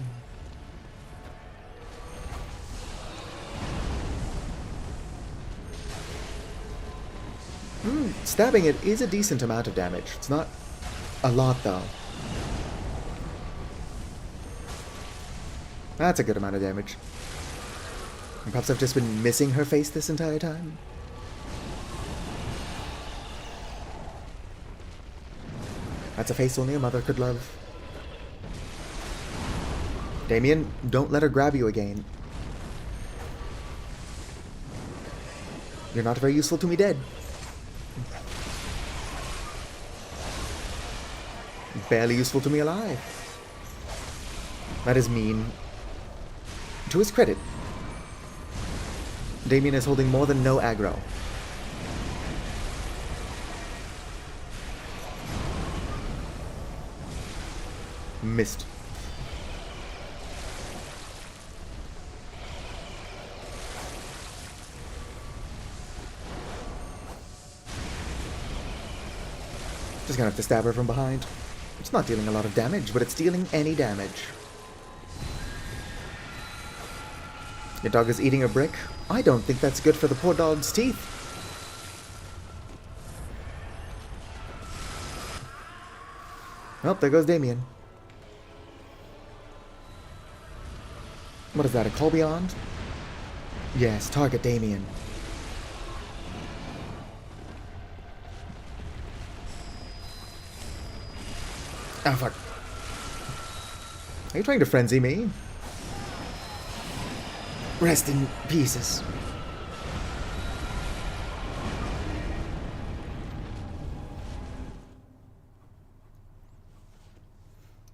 Stabbing it is a decent amount of damage. It's not a lot, though. That's a good amount of damage. And perhaps I've just been missing her face this entire time. That's a face only a mother could love. Damien, don't let her grab you again. You're not very useful to me dead. Barely useful to me alive. That is mean. To his credit, Damien is holding more than no aggro. Missed. Just gonna have to stab her from behind. It's not dealing a lot of damage, but it's dealing any damage. Your dog is eating a brick? I don't think that's good for the poor dog's teeth. Well, there goes Damien. What is that, a call beyond? Yes, target Damien. Ah, fuck. Are you trying to frenzy me? Rest in pieces.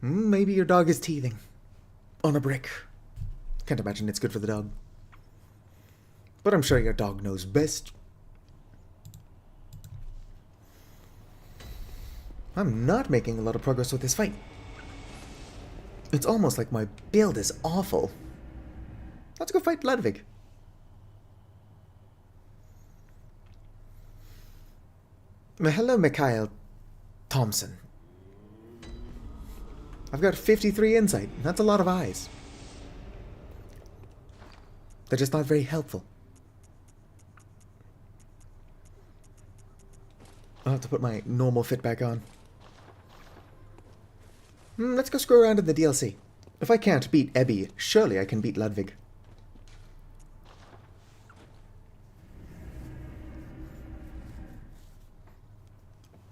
Maybe your dog is teething. On a brick. Can't imagine it's good for the dog. But I'm sure your dog knows best. I'm not making a lot of progress with this fight. It's almost like my build is awful. Let's go fight Ludwig. Hello, Mikhail Thompson. I've got 53 insight. That's a lot of eyes. They're just not very helpful. I'll have to put my normal fit back on. Let's go screw around in the DLC. If I can't beat Ebby, surely I can beat Ludwig.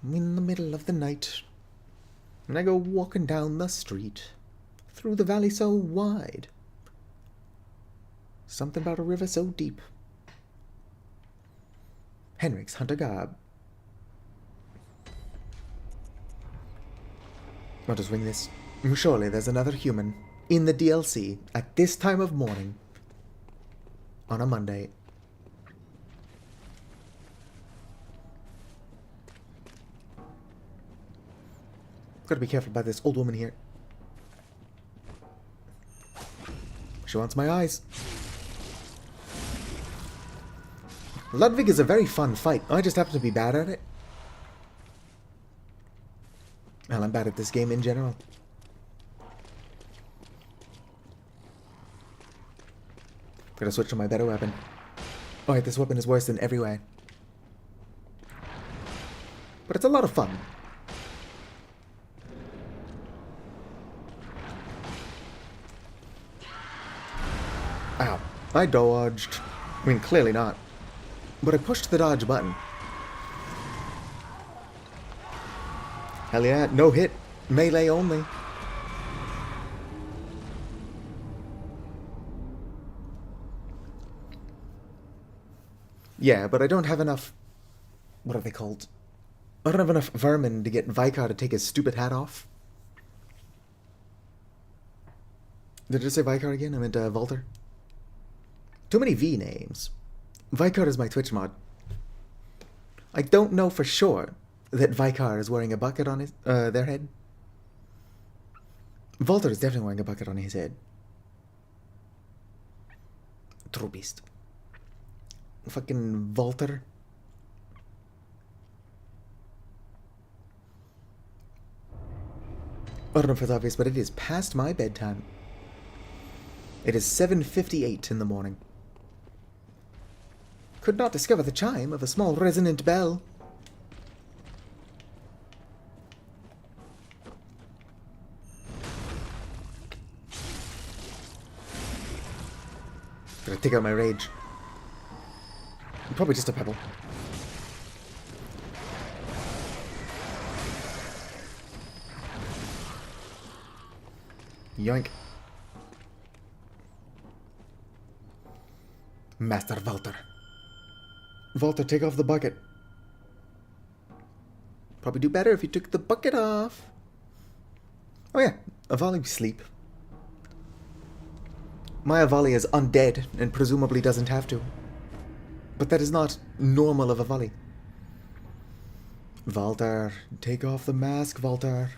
In the middle of the night, and I go walking down the street, through the valley so wide. Something about a river so deep. Henrik's Hunter Garb. I'll just wing this. Surely there's another human in the DLC at this time of morning on a Monday. Gotta be careful about this old woman here. She wants my eyes. Ludwig is a very fun fight. I just happen to be bad at it. Well, I'm bad at this game in general. Gotta switch to my better weapon. Alright, this weapon is worse in every way. But it's a lot of fun. Ow. I dodged. I mean, clearly not. But I pushed the dodge button. Hell yeah, no hit. Melee only. Yeah, but I don't have enough... What are they called? I don't have enough vermin to get Vikar to take his stupid hat off. Did I say Vikar again? I meant Volter. Too many V names. Vikar is my Twitch mod. I don't know for sure that Vikar is wearing a bucket on his their head. Volter is definitely wearing a bucket on his head. True beast. Fucking Volter. I don't know if it's obvious, but it is past my bedtime. It is 7:58 in the morning. Could not discover the chime of a small resonant bell. Gotta take out my rage. Probably just a pebble. Yoink. Master Walter. Walter, take off the bucket. Probably do better if you took the bucket off. Oh yeah, Avali sleep. My Avali is undead and presumably doesn't have to. But that is not normal of Avali. Walter, take off the mask, Walter.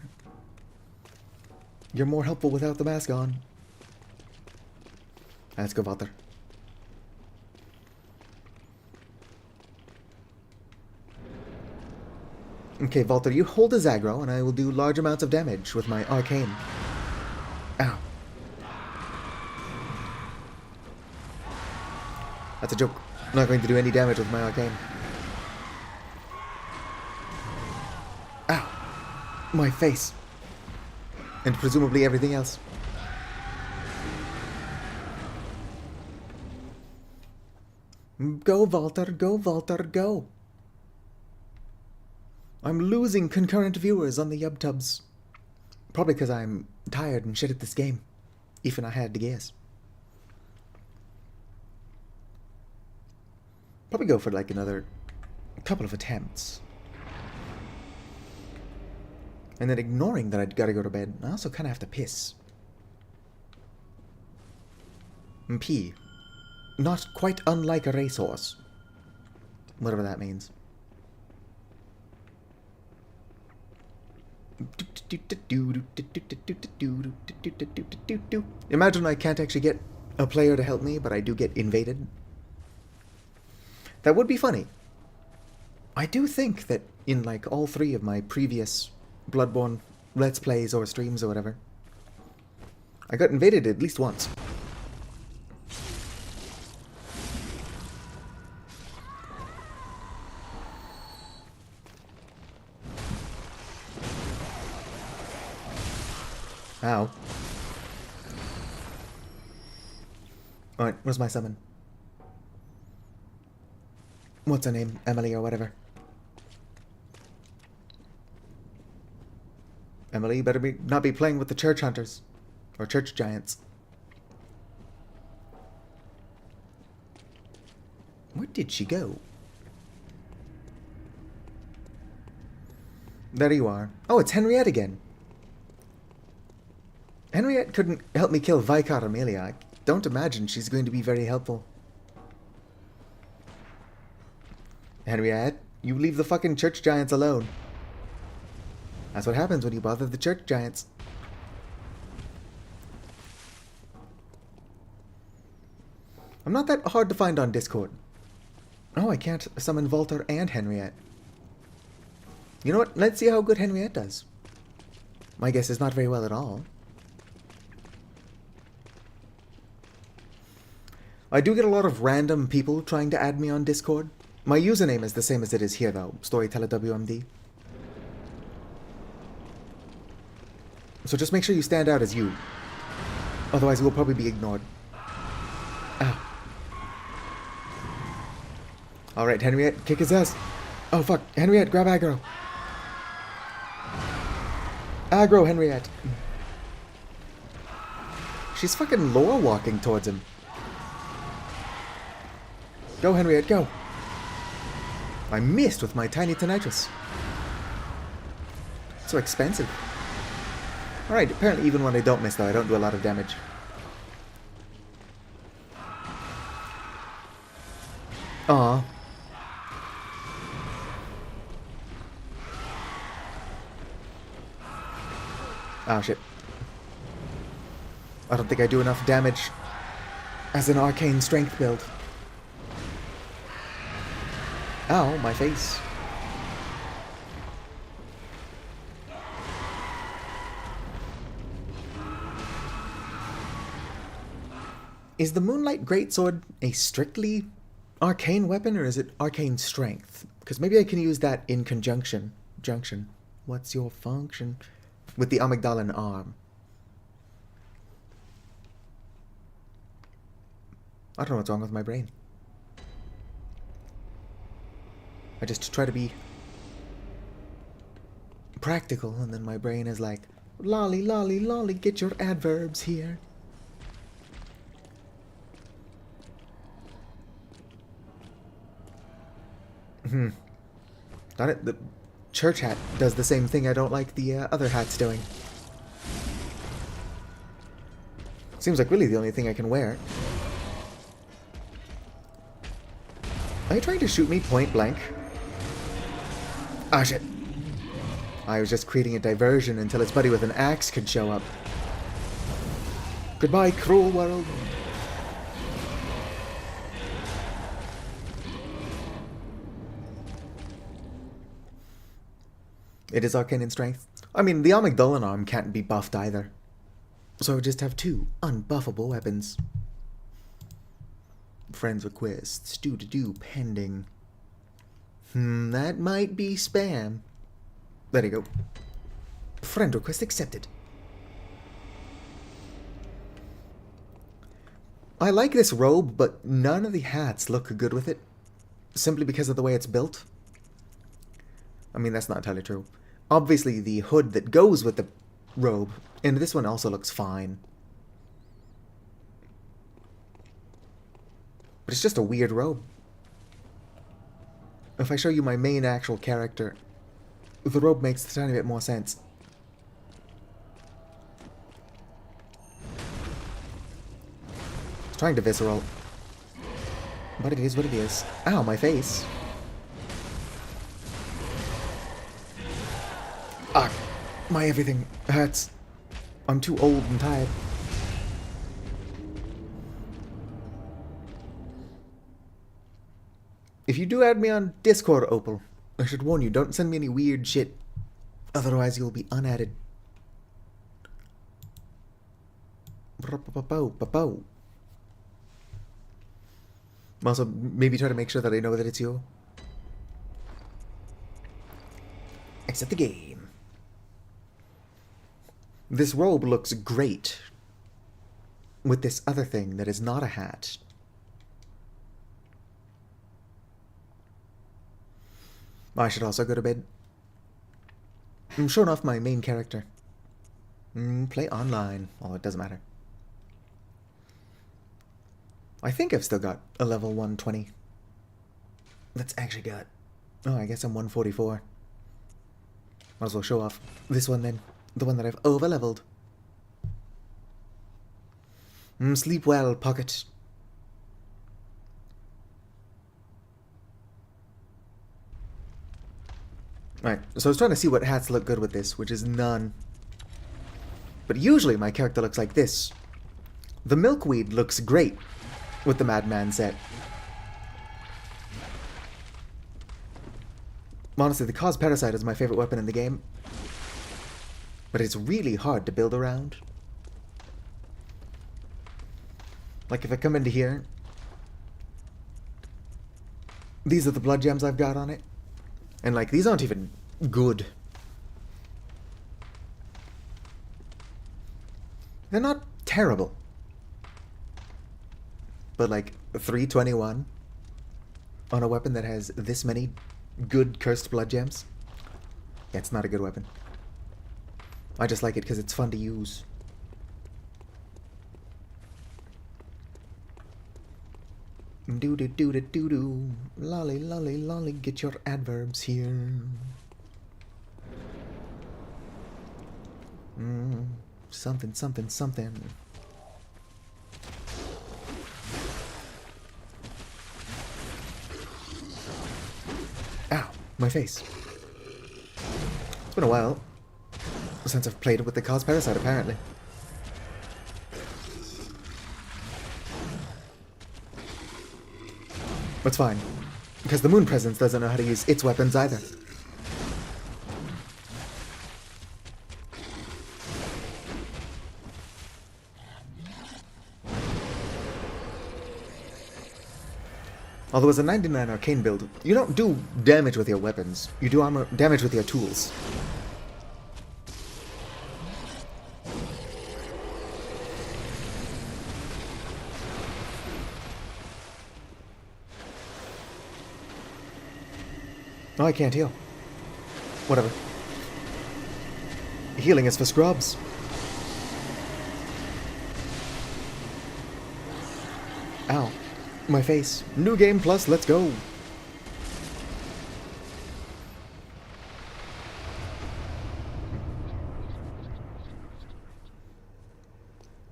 You're more helpful without the mask on. Let's go, Walter. Okay, Walter, you hold his aggro, and I will do large amounts of damage with my arcane. Ow. That's a joke. I'm not going to do any damage with my arcane. Ow. My face. And presumably everything else. Go, Walter, go. I'm losing concurrent viewers on the YubTubs. Probably because I'm tired and shit at this game. Even I had to guess. Probably go for like another couple of attempts. And then ignoring that I'd gotta go to bed, I also kinda have to piss. And pee. Not quite unlike a racehorse. Whatever that means. Imagine I can't actually get a player to help me, but I do get invaded. That would be funny. I do think that in like all three of my previous Bloodborne Let's Plays or streams or whatever, I got invaded at least once. Ow. Alright, where's my summon? What's her name? Emily or whatever. Emily, you better not be playing with the church hunters. Or church giants. Where did she go? There you are. Oh, it's Henriette again. Henriette couldn't help me kill Vicar Amelia. I don't imagine she's going to be very helpful. Henriette, you leave the fucking church giants alone. That's what happens when you bother the church giants. I'm not that hard to find on Discord. Oh, I can't summon Walter and Henriette. You know what? Let's see how good Henriette does. My guess is not very well at all. I do get a lot of random people trying to add me on Discord. My username is the same as it is here, though. StorytellerWMD. So just make sure you stand out as you. Otherwise, you will probably be ignored. Ow. Alright, Henriette, kick his ass. Oh, fuck. Henriette, grab aggro. Aggro, Henriette. She's fucking lore walking towards him. Go, Henriette, go. I missed with my tiny tinnitus. So expensive. Alright, apparently even when I don't miss, though, I don't do a lot of damage. Aww. Oh, shit. I don't think I do enough damage as an arcane strength build. Ow, my face. Is the Moonlight Greatsword a strictly arcane weapon, or is it arcane strength? Because maybe I can use that in conjunction. Junction. What's your function? With the Amygdalan arm. I don't know what's wrong with my brain. I just try to be practical, and then my brain is like, lolly, lolly, lolly, get your adverbs here. Darn it, the church hat does the same thing I don't like the other hats doing. Seems like really the only thing I can wear. Are you trying to shoot me point blank? Ah, shit. I was just creating a diversion until its buddy with an axe could show up. Goodbye, cruel world. It is arcane in strength. I mean, the Amygdalin arm can't be buffed either. So I would just have 2 unbuffable weapons. Friends requests, do pending. That might be spam. There you go. Friend request accepted. I like this robe, but none of the hats look good with it. Simply because of the way it's built. I mean, that's not entirely true. Obviously, the hood that goes with the robe, and this one also looks fine. But it's just a weird robe. If I show you my main actual character, the robe makes a tiny bit more sense. It's trying to visceral. But it is what it is. Ow, my face. Ah, my everything hurts. I'm too old and tired. If you do add me on Discord, Opal, I should warn you, don't send me any weird shit. Otherwise, you'll be unadded. Also, maybe try to make sure that I know that it's you. Exit the game. This robe looks great with this other thing that is not a hat. I should also go to bed. I'm showing off my main character. Play online. Oh, it doesn't matter. I think I've still got a level 120. That's actually got... Oh, I guess I'm 144. Might as well show off this one then. The one that I've over-leveled. Sleep well, Pocket. Alright, so I was trying to see what hats look good with this, which is none. But usually my character looks like this. The Milkweed looks great with the Madman set. Honestly, the Cause Parasite is my favorite weapon in the game. But it's really hard to build around. Like if I come into here, these are the blood gems I've got on it. And like, these aren't even good. They're not terrible. But like, 321 on a weapon that has this many good cursed blood gems? Yeah, it's not a good weapon. I just like it because it's fun to use. Do-do-do-do-do-do. Lolly, lolly, lolly, get your adverbs here. Something, something, something. Ow, my face. It's been a while since I've played with the Cause Parasite, apparently. That's fine, because the Moon Presence doesn't know how to use its weapons either. Although as a 99 arcane build, you don't do damage with your weapons, you do damage with your tools. Oh, I can't heal. Whatever. Healing is for scrubs. Ow. My face. New game plus, let's go.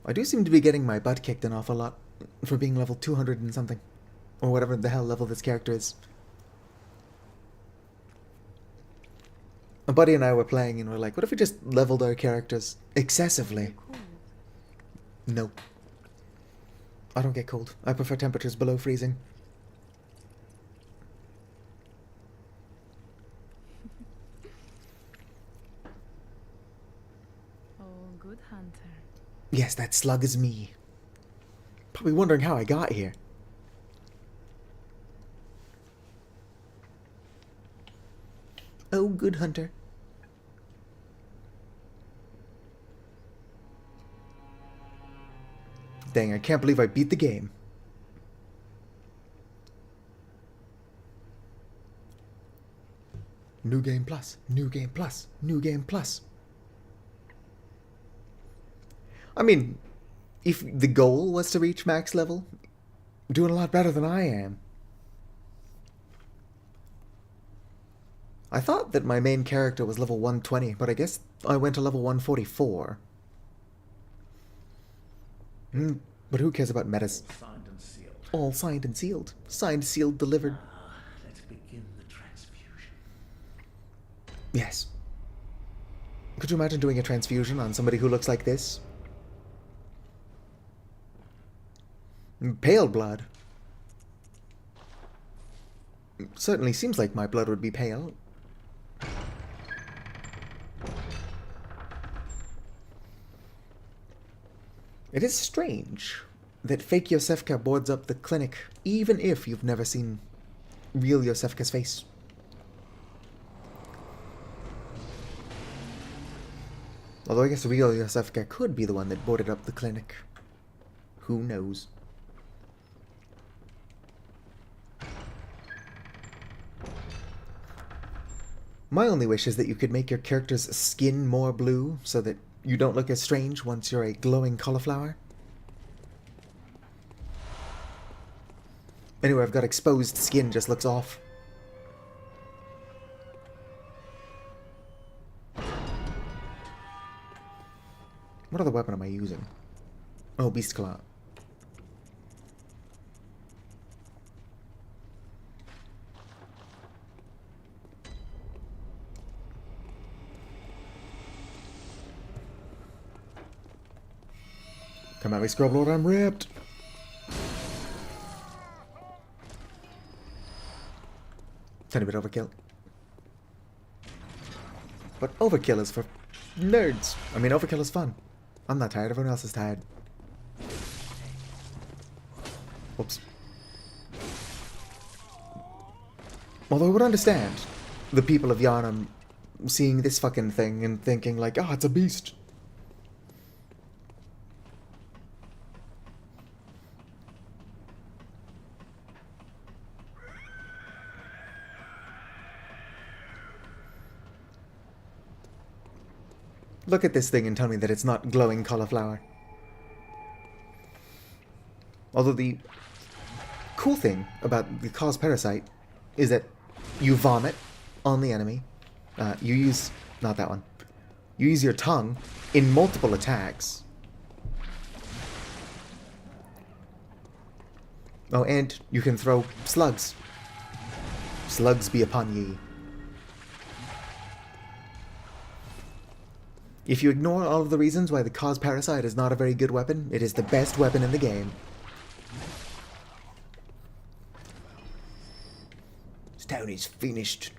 I do seem to be getting my butt kicked an awful lot for being level 200 and something. Or whatever the hell level this character is. A buddy and I were playing and we're like, what if we just leveled our characters excessively? No. I don't get cold. I prefer temperatures below freezing. Oh, good hunter. Yes, that slug is me. Probably wondering how I got here. Oh, good hunter. Dang, I can't believe I beat the game. New game plus, new game plus, new game plus. I mean, if the goal was to reach max level, I'm doing a lot better than I am. I thought that my main character was level 120, but I guess I went to level 144. But who cares about metas? Signed and sealed. All signed and sealed. Signed, sealed, delivered. Let's begin the transfusion. Yes. Could you imagine doing a transfusion on somebody who looks like this? Pale blood. Certainly seems like my blood would be pale. It is strange that fake Yosefka boards up the clinic, even if you've never seen real Yosefka's face. Although I guess real Yosefka could be the one that boarded up the clinic. Who knows? My only wish is that you could make your character's skin more blue, so that you don't look as strange once you're a glowing cauliflower. Anyway, I've got exposed skin, just looks off. What other weapon am I using? Oh, Beast Claw. Come at me, Scrub Lord, I'm ripped! Tiny bit overkill. But overkill is for nerds. I mean, overkill is fun. I'm not tired, everyone else is tired. Oops. Although I would understand the people of Yharnam seeing this fucking thing and thinking like, oh, it's a beast. Look at this thing and tell me that it's not glowing cauliflower. Although the cool thing about the cause parasite is that you vomit on the enemy. You use... not that one. You use your tongue in multiple attacks. Oh, and you can throw slugs. Slugs be upon ye. If you ignore all of the reasons why the cause parasite is not a very good weapon, it is the best weapon in the game. This town is finished.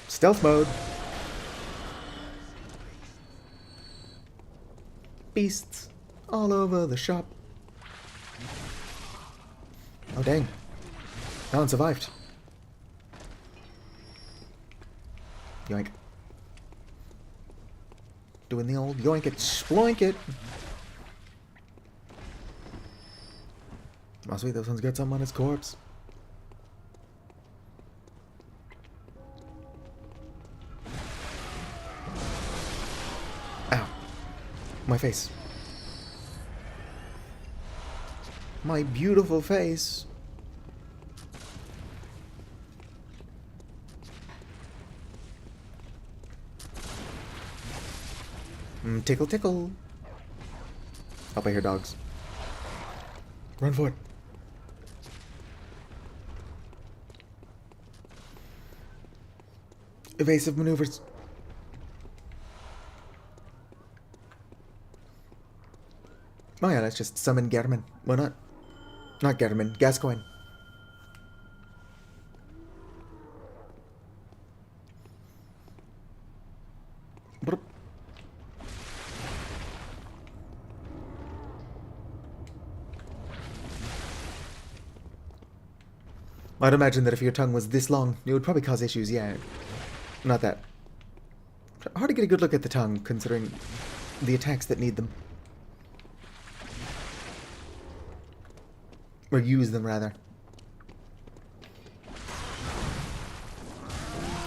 Stealth mode. Beasts all over the shop. Oh dang. That one survived. Yoink. Doing the old yoink it, sploink it. Oh sweet, this one's got something on his corpse. My face. My beautiful face. Tickle, tickle. Up I hear dogs. Run for it. Evasive maneuvers. Oh yeah, let's just summon German. Why not? Not German, Gascoigne. Brr. I'd imagine that if your tongue was this long, it would probably cause issues, yeah. Not that. Hard to get a good look at the tongue, considering the attacks that need them. Or use them, rather.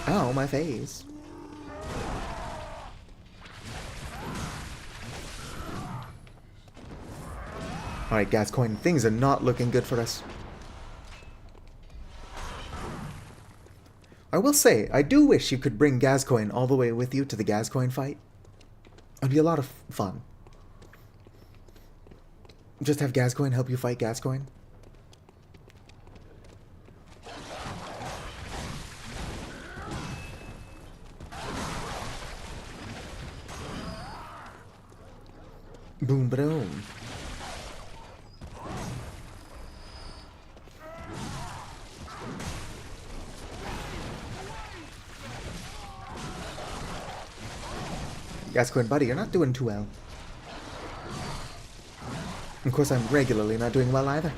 Ow, my face. Alright, Gascoigne, things are not looking good for us. I will say, I do wish you could bring Gascoigne all the way with you to the Gascoigne fight. It'd be a lot of fun. Just have Gascoigne help you fight Gascoigne. Boom, boom. Gascoigne, buddy, you're not doing too well. Of course, I'm regularly not doing well either.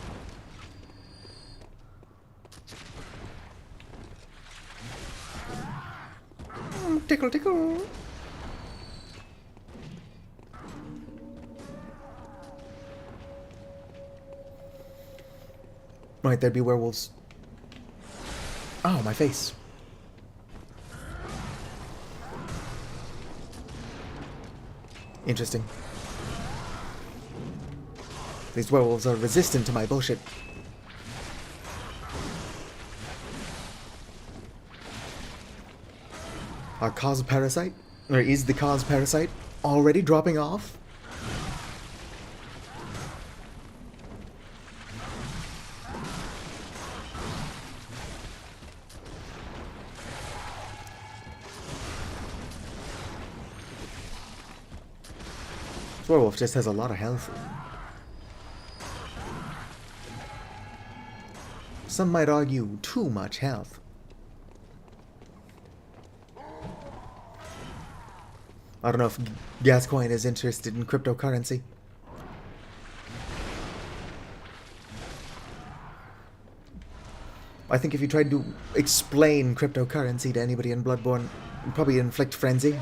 Tickle, tickle. Right, there'd be werewolves. Oh, my face. Interesting. These werewolves are resistant to my bullshit. Our cause parasite? Or is the cause parasite already dropping off? This werewolf just has a lot of health. Some might argue too much health. I don't know if Gascoigne is interested in cryptocurrency. I think if you tried to explain cryptocurrency to anybody in Bloodborne, you'd probably inflict frenzy.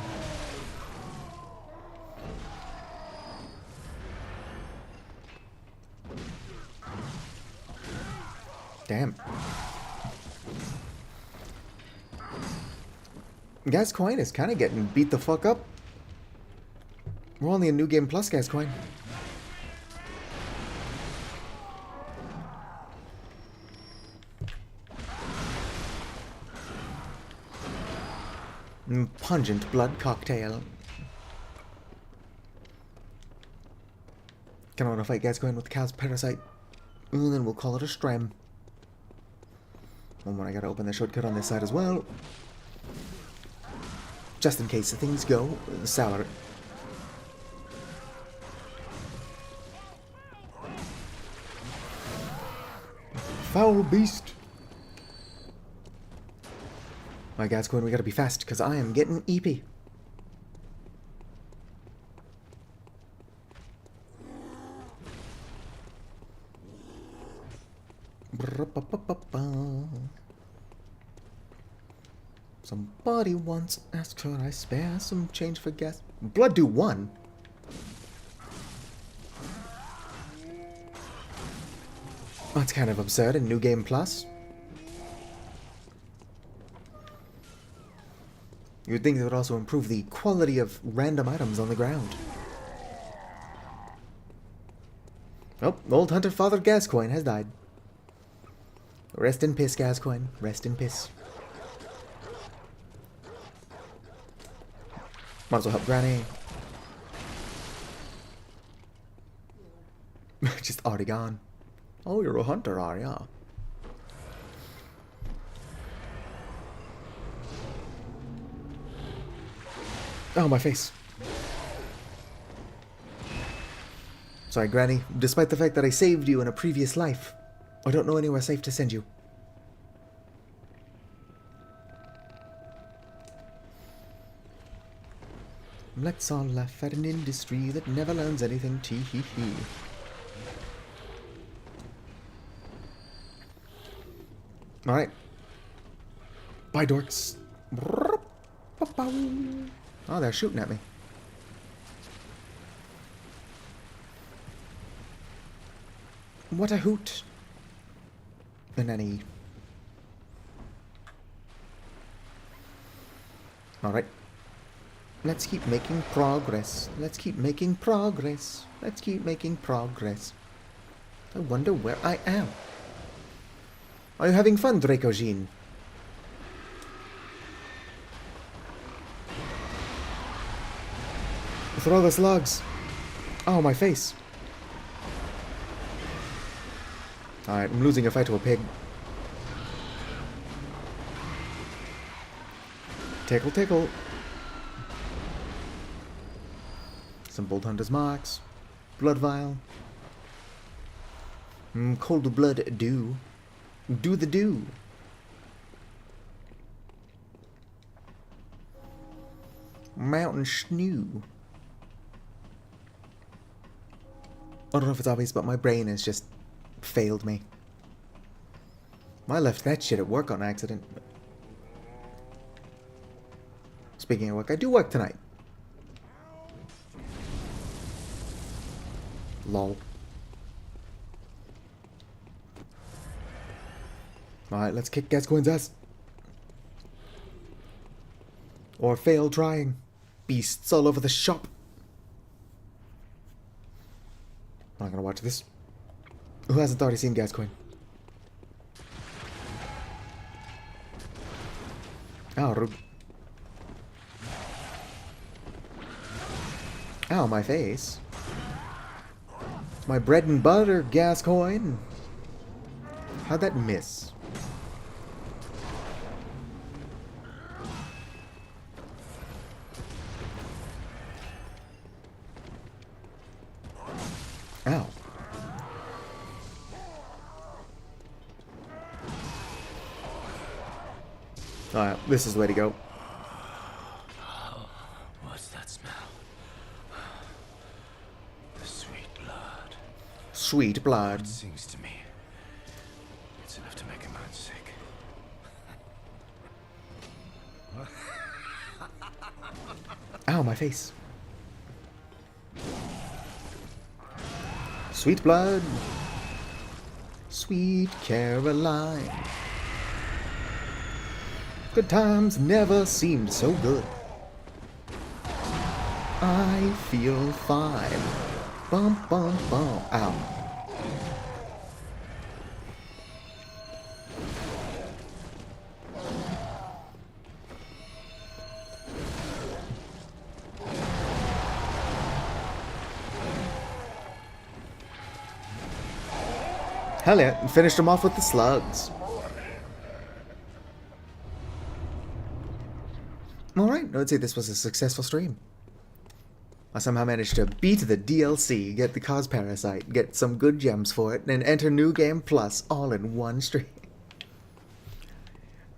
Damn. Gascoigne is kind of getting beat the fuck up. We're only in New Game Plus, Gascoigne. Pungent blood cocktail. Can I want to fight Gascoigne with the cow's parasite? And then we'll call it a stram. And when I gotta open the shortcut on this side as well. Just in case things go sour. Foul beast. My Gascoigne, we gotta be fast, because I am getting eepy. Somebody once asked, could I spare some change for gas? Blood do 1. That's kind of absurd in New Game Plus. You would think it would also improve the quality of random items on the ground. Oh, old hunter Father Gascoigne has died. Rest in piss, Gascoigne. Rest in piss. Might as well help Granny. Just already gone. Oh, you're a hunter, are ya? Oh, my face. Sorry, Granny. Despite the fact that I saved you in a previous life, I don't know anywhere safe to send you. Let's all laugh at an industry that never learns anything. Tee hee hee. Alright. Bye, dorks. Oh, they're shooting at me. What a hoot. And any. Alright. Let's keep making progress. Let's keep making progress. Let's keep making progress. I wonder where I am. Are you having fun, Draco Jean? Throw the slugs. Oh, my face. Alright, I'm losing a fight to a pig. Tickle, tickle. Some Bolt Hunter's marks. Blood vial. Cold blood dew. Do the do. Mountain Snew. I don't know if it's obvious, but my brain has just failed me. I left that shit at work on accident. Speaking of work, I do work tonight. Lol. Alright, let's kick Gascoigne's ass. Or fail trying. Beasts all over the shop. I'm not gonna watch this. Who hasn't already seen Gascoigne? Ow, rude. Ow, my face. My bread and butter, Gascoigne. How'd that miss? Ow. Alright, this is the way to go. What's that smell? The sweet blood. Sweet blood. It sings to me. It's enough to make a man sick. Ow, my face. Sweet blood. Sweet Caroline. Good times never seemed so good. I feel fine. Bum, bum, bum. Ow. Hell yeah, and finished him off with the slugs. Alright, I would say this was a successful stream. I somehow managed to beat the DLC, get the Cause Parasite, get some good gems for it, and enter New Game Plus all in one stream.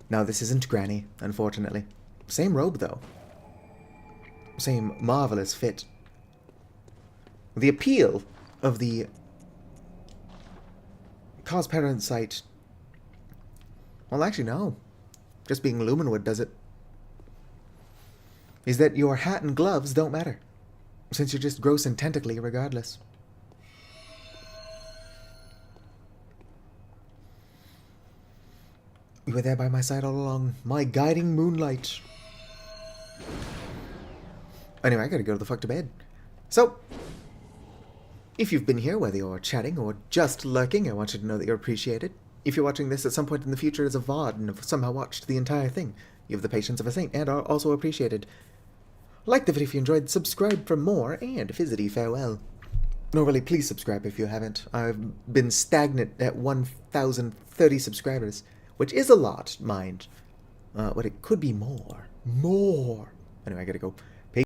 Now this isn't Granny, unfortunately. Same robe though. Same marvelous fit. The appeal of the Cause Parasite... Well, actually, no. Just being Lumenwood does it. Is that your hat and gloves don't matter, since you're just gross and tentacly regardless. You were there by my side all along, my guiding moonlight. Anyway, I gotta go the fuck to bed. So, If you've been here, whether you're chatting or just lurking, I want you to know that you're appreciated. If you're watching this at some point in the future as a VOD and have somehow watched the entire thing, you have the patience of a saint and are also appreciated. Like the video if you enjoyed, subscribe for more, and visit farewell. No, really, please subscribe if you haven't. I've been stagnant at 1,030 subscribers, which is a lot, mind. But it could be more. More! Anyway, I gotta go.